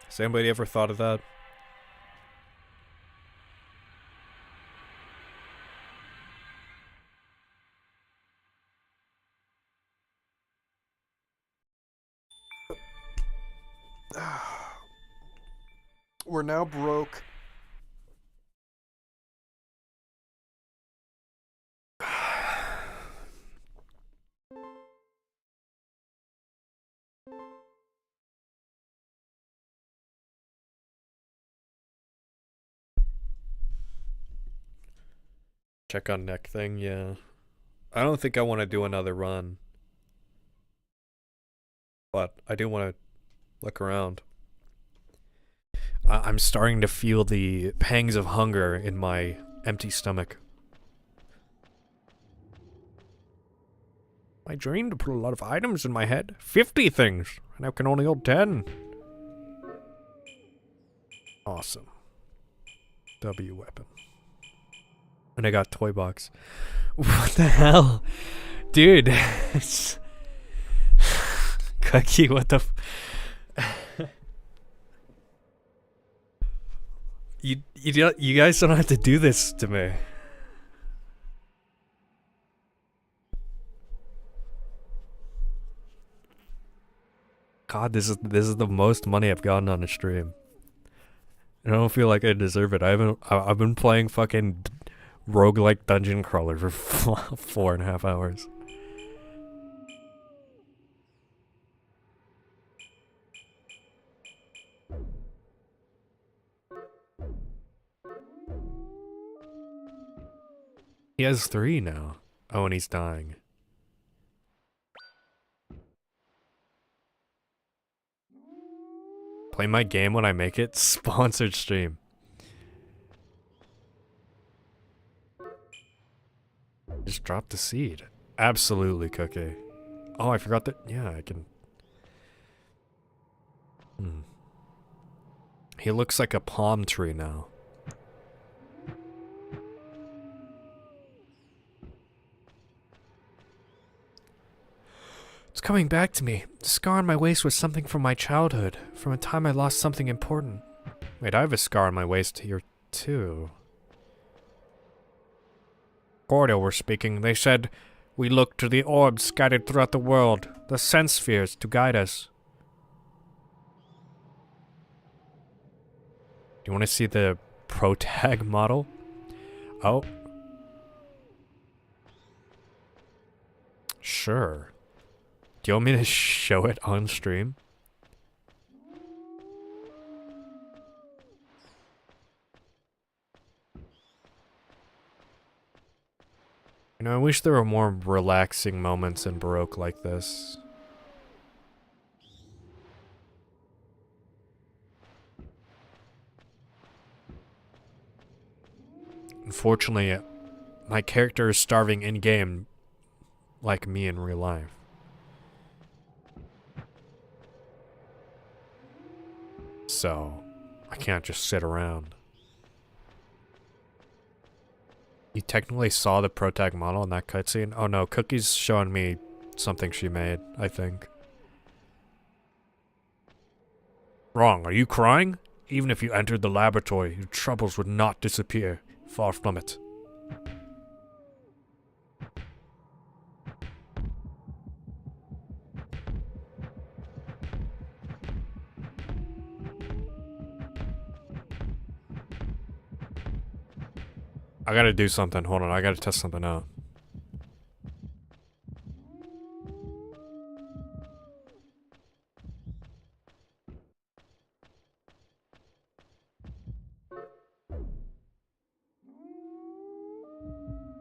Has anybody ever thought of that? We're now broke. Check on neck thing, yeah. I don't think I want to do another run. But I do want to look around. I'm starting to feel the pangs of hunger in my empty stomach. I dreamed to put a lot of items in my head. 50 things! And I can only hold 10. Awesome. W weapon. And I got toy box. What the hell? Dude. Cookie, what the You guys don't have to do this to me. God, this is the most money I've gotten on a stream. I don't feel like I deserve it. I've been playing fucking roguelike dungeon crawler for 4.5 hours. He has 3 now. Oh, and he's dying. Play my game when I make it? Sponsored stream. Just drop the seed. Absolutely, Cookie. Oh, I forgot that. Yeah, I can. He looks like a palm tree now. It's coming back to me. The scar on my waist was something from my childhood, from a time I lost something important. Wait, I have a scar on my waist here, too. Cordial were speaking. They said, we look to the orbs scattered throughout the world, the sense spheres, to guide us. Do you want to see the protag model? Oh. Sure. Do you want me to show it on stream? You know, I wish there were more relaxing moments in Baroque like this. Unfortunately, my character is starving in-game, like me in real life. So, I can't just sit around. You technically saw the protag model in that cutscene? Oh no, Cookie's showing me something she made, I think. Wrong, are you crying? Even if you entered the laboratory, your troubles would not disappear. Far from it. I gotta do something. Hold on, I gotta test something out.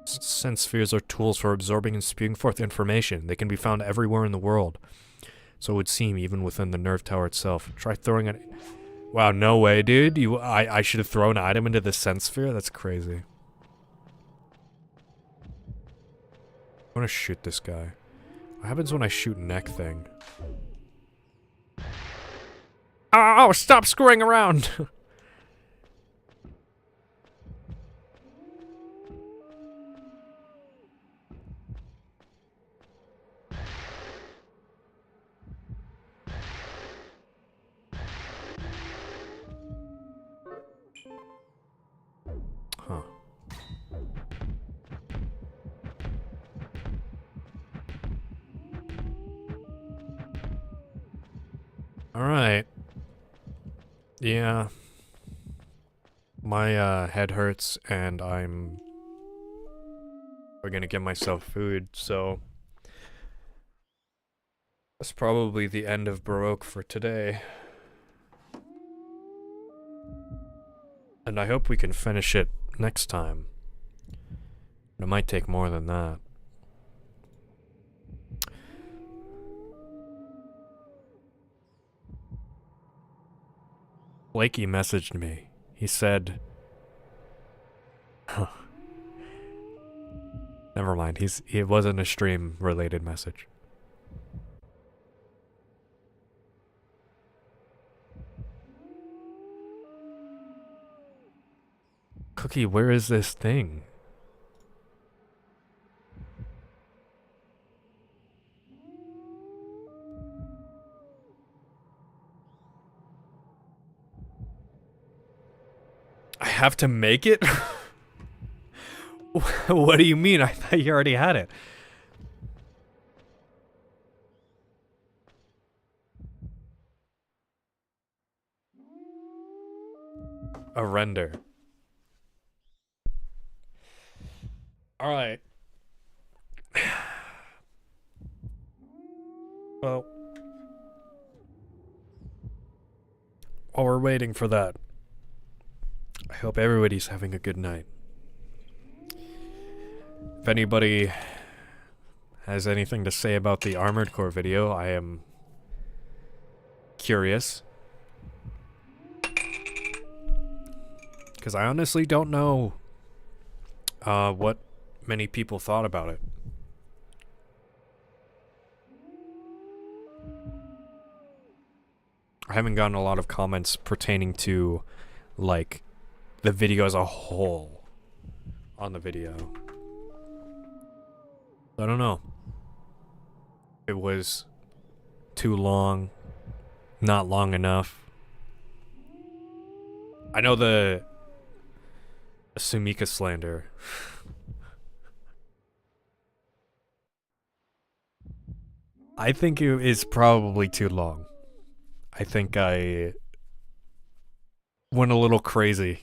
Sense spheres are tools for absorbing and spewing forth information. They can be found everywhere in the world. So it would seem, even within the nerve tower itself. Try throwing it. Wow, no way, dude. I should have thrown an item into the sense sphere? That's crazy. I want to shoot this guy. What happens when I shoot neck thing? Oh, stop screwing around! Huh. Alright. Yeah. My head hurts and we're gonna get myself food, so that's probably the end of Baroque for today. And I hope we can finish it next time. It might take more than that. Blakey messaged me. He said... Never mind, it wasn't a stream-related message. Cookie, where is this thing? I have to make it? What do you mean? I thought you already had it. A render. Alright. Well. While we're waiting for that, I hope everybody's having a good night. If anybody has anything to say about the Armored Core video, I am curious. Because I honestly don't know what many people thought about it. I haven't gotten a lot of comments pertaining to, like, the video as a whole on the video. I don't know. It was too long, not long enough. I know the Sumika slander. I think it is probably too long. I think I went a little crazy.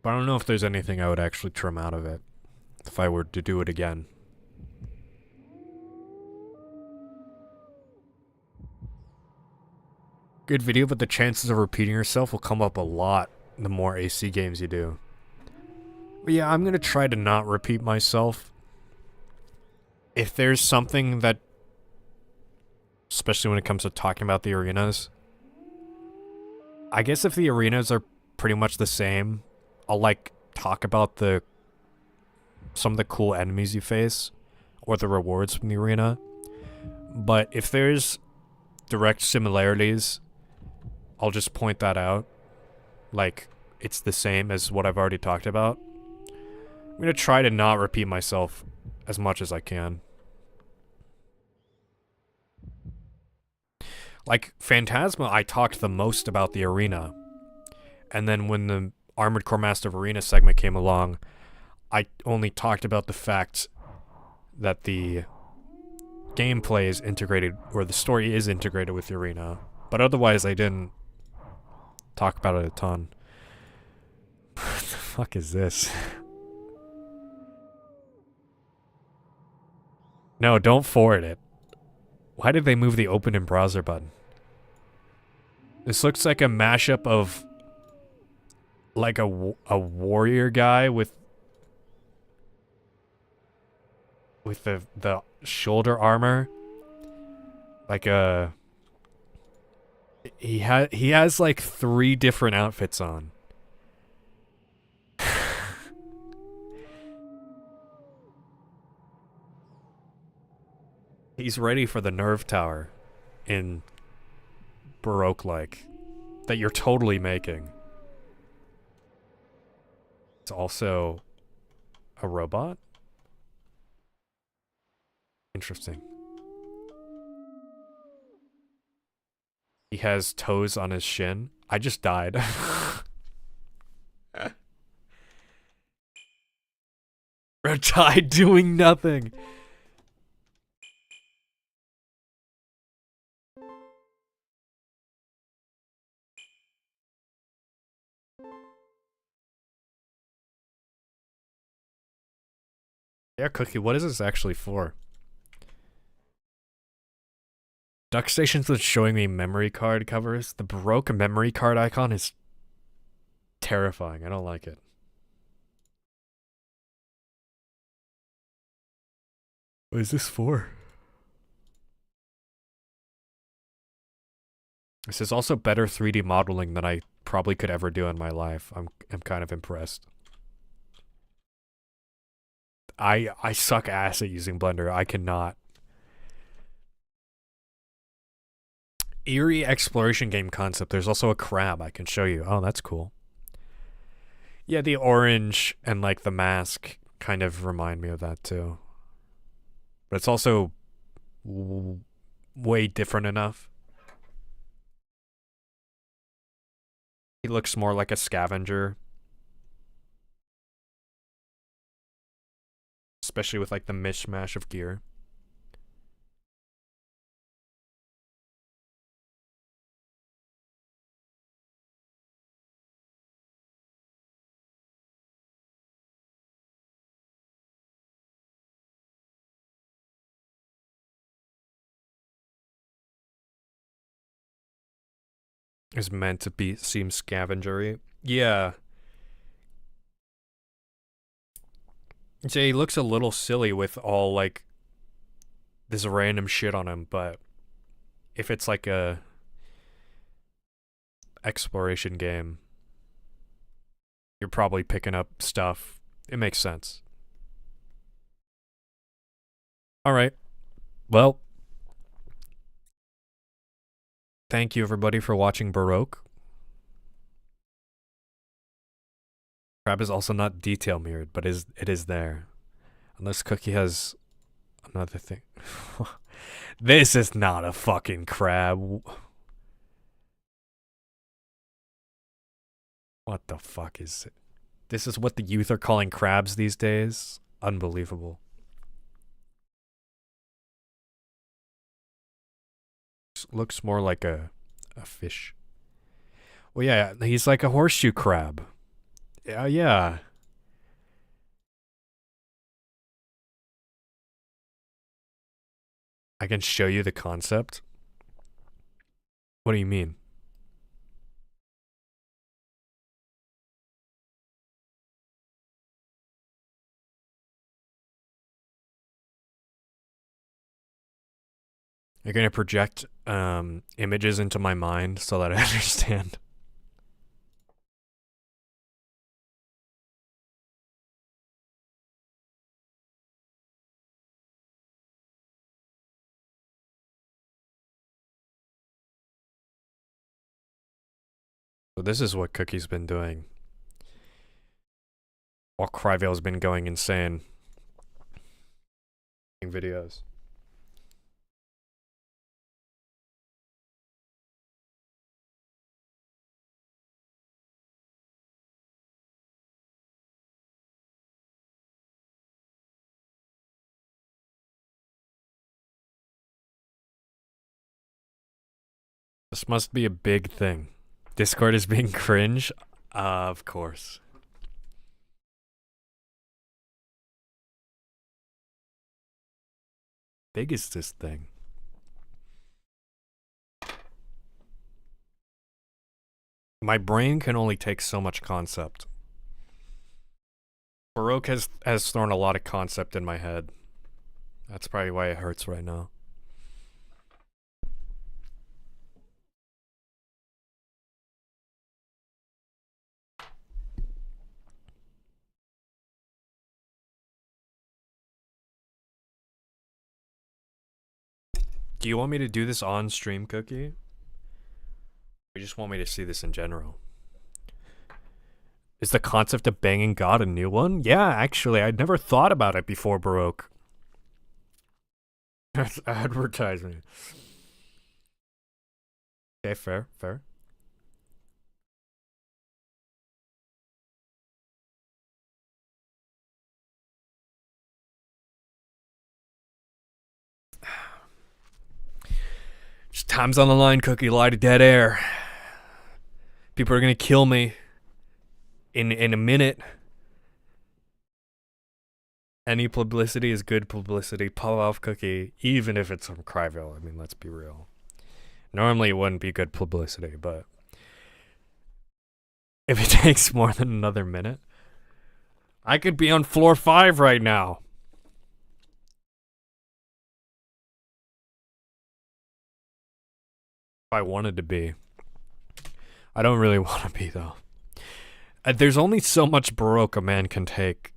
But I don't know if there's anything I would actually trim out of it if I were to do it again. Good video, but the chances of repeating yourself will come up a lot the more AC games you do. But yeah, I'm gonna try to not repeat myself. If there's something that, especially when it comes to talking about the arenas, I guess if the arenas are pretty much the same, I'll like talk about some of the cool enemies you face or the rewards from the arena. But if there's direct similarities, I'll just point that out. Like, it's the same as what I've already talked about. I'm gonna try to not repeat myself as much as I can. Like, Phantasma, I talked the most about the arena. And then when the Armored Core Master of Arena segment came along, I only talked about the fact that the gameplay is integrated, or the story is integrated with the arena. But otherwise, I didn't talk about it a ton. What the fuck is this? No, don't forward it. Why did they move the open in browser button? This looks like a mashup of like a warrior guy with the shoulder armor. Like a he has like 3 different outfits on. He's ready for the nerve tower in Baroque like that you're totally making. It's also a robot? Interesting. He has toes on his shin. I just died. I died doing nothing. Yeah, Cookie, what is this actually for? DuckStation's been showing me memory card covers. The Baroque memory card icon is terrifying. I don't like it. What is this for? This is also better 3D modeling than I probably could ever do in my life. I'm kind of impressed. I suck ass at using Blender. I cannot. Eerie exploration game concept. There's also a crab I can show you. Oh, that's cool. Yeah, the orange and like the mask kind of remind me of that too. But it's also way different enough. He looks more like a scavenger. Especially with like the mishmash of gear. is meant to seem scavengery. Yeah. So he looks a little silly with all like this random shit on him, but if it's like a exploration game, you're probably picking up stuff. It makes sense. All right. Well, thank you everybody for watching Baroque. Crab is also not detail mirrored, but it is there. Unless Cookie has another thing. This is not a fucking crab. What the fuck is it? This is what the youth are calling crabs these days? Unbelievable. Looks more like a fish. Well, yeah, he's like a horseshoe crab. Yeah. I can show you the concept. What do you mean? You're gonna project images into my mind so that I understand. So this is what Cookie's been doing while Cryvale's been going insane. Videos. This must be a big thing. Discord is being cringe? Of course. Big is this thing? My brain can only take so much concept. Baroque has thrown a lot of concept in my head. That's probably why it hurts right now. Do you want me to do this on stream, Cookie? Or you just want me to see this in general? Is the concept of banging God a new one? Yeah, actually, I'd never thought about it before Baroque. That's advertising. Okay, fair. Just time's on the line, Cookie. Lie to dead air. People are gonna kill me in a minute. Any publicity is good publicity. Pull off, Cookie, even if it's from Cryvale. I mean, let's be real. Normally, it wouldn't be good publicity, but if it takes more than another minute, I could be on floor 5 right now. If I wanted to be. I don't really want to be, though. There's only so much Baroque a man can take.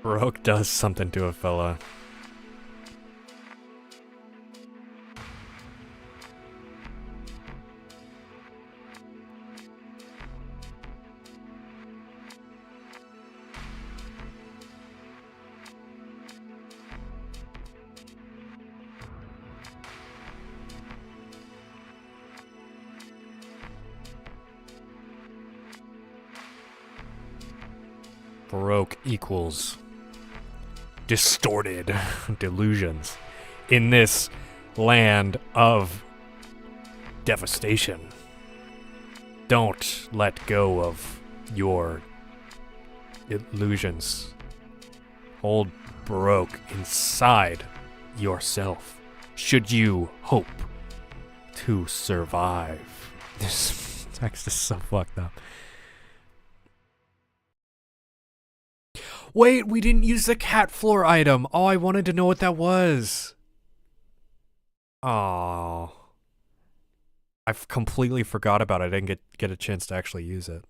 Baroque does something to a fella. Baroque equals distorted delusions in this land of devastation. Don't let go of your illusions. Hold Baroque inside yourself, should you hope to survive. This text is so fucked up. Wait, we didn't use the cat floor item. Oh, I wanted to know what that was. Oh, I've completely forgot about it. I didn't get a chance to actually use it.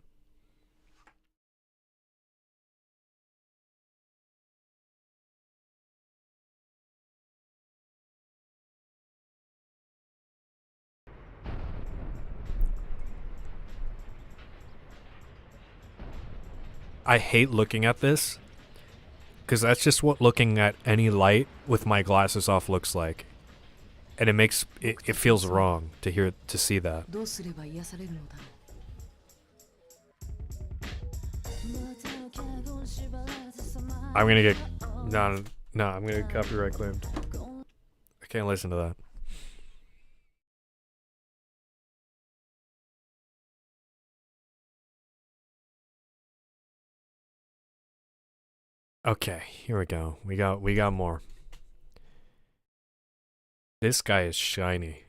I hate looking at this, because that's just what looking at any light with my glasses off looks like. And it makes it feels wrong to see that. I'm gonna get no, I'm gonna get copyright claimed. I can't listen to that. Okay, here we go. We got more. This guy is shiny.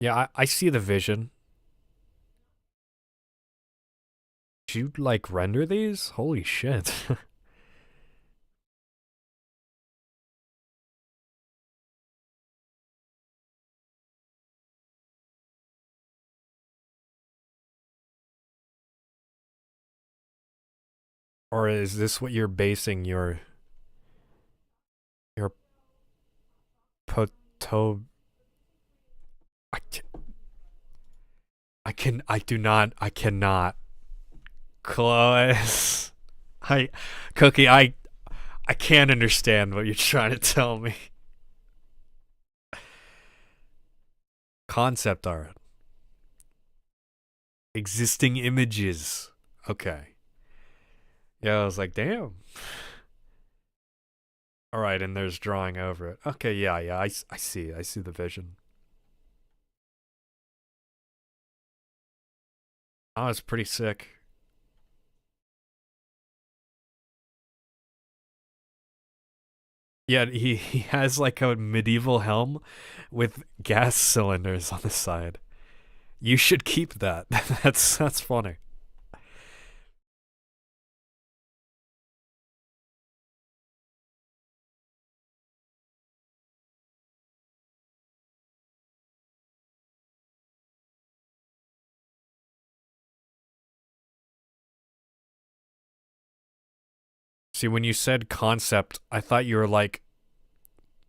Yeah, I see the vision. Did you, like, render these? Holy shit. Or is this what you're basing your poto... I cannot. Close. Cookie, I can't understand what you're trying to tell me. Concept art. Existing images. Okay. Yeah, I was like, damn. Alright, and there's drawing over it. Okay, yeah, I see the vision. Oh, it's pretty sick. Yeah, he has like a medieval helm with gas cylinders on the side. You should keep that. That's funny. See, when you said concept, I thought you were like,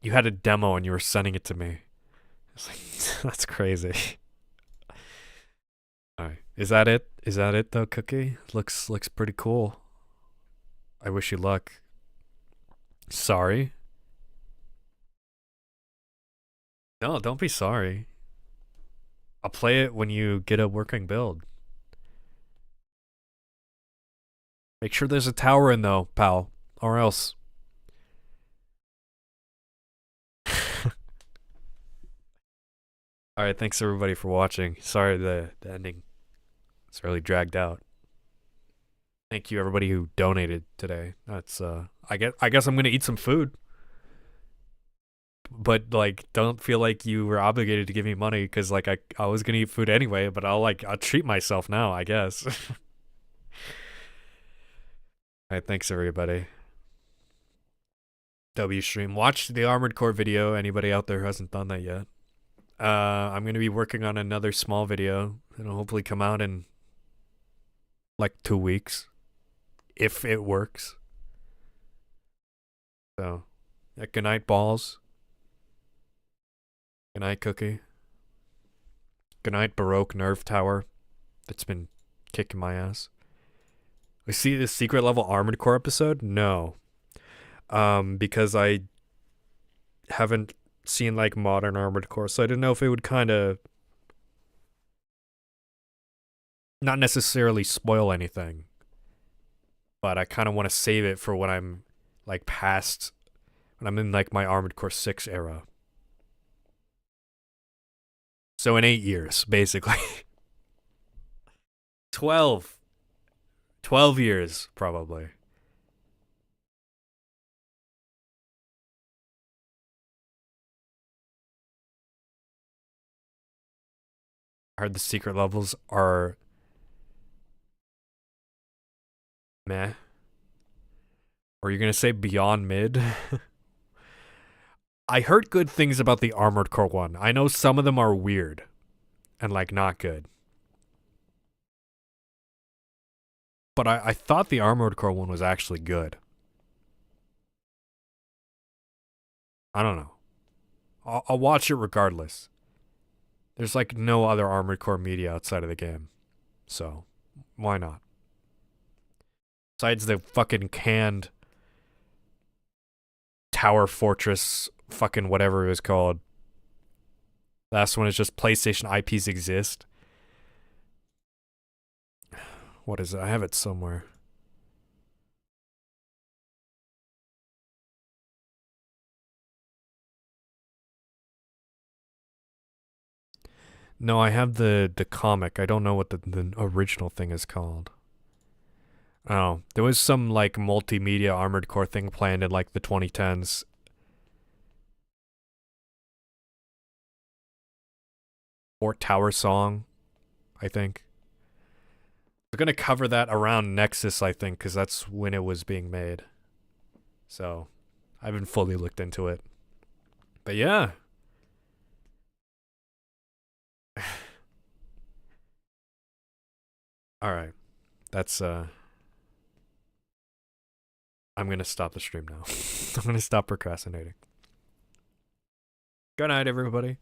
you had a demo and you were sending it to me. It's like, that's crazy. Alright. Is that it? Is that it though, Cookie? Looks pretty cool. I wish you luck. Sorry? No, don't be sorry. I'll play it when you get a working build. Make sure there's a tower in though, pal. Or else. Alright, thanks everybody for watching. Sorry the ending. It's really dragged out. Thank you everybody who donated today. That's I guess I'm gonna eat some food. But like don't feel like you were obligated to give me money because like I was gonna eat food anyway, but I'll treat myself now, I guess. Alright, thanks everybody. W stream. Watch the Armored Core video, anybody out there who hasn't done that yet. I'm gonna be working on another small video. It'll hopefully come out in like 2 weeks. If it works. So yeah, good night, balls. Good night, Cookie. Good night, Baroque Nerve Tower. That's been kicking my ass. We see the secret level Armored Core episode? No. Because I haven't seen like modern Armored Core, so I didn't know if it would kind of not necessarily spoil anything, but I kind of want to save it for when I'm like past And I'm in like my Armored Core 6 era. So in 8 years, basically. 12. 12 years, probably. I heard the secret levels are meh. Or you're gonna say beyond mid? I heard good things about the Armored Core 1. I know some of them are weird. And like not good. But I thought the Armored Core 1 was actually good. I don't know. I'll watch it regardless. There's like no other Armored Core media outside of the game. So, why not? Besides the fucking canned Tower Fortress fucking whatever it was called. Last one is just PlayStation IPs exist. What is it? I have it somewhere. No, I have the comic. I don't know what the original thing is called. Oh, there was some like multimedia Armored Core thing planned in like the 2010s. Fort Tower Song, I think. We're gonna cover that around Nexus, I think, because that's when it was being made. So, I haven't fully looked into it. But yeah. Alright. That's I'm gonna stop the stream now. I'm gonna stop procrastinating. Good night, everybody.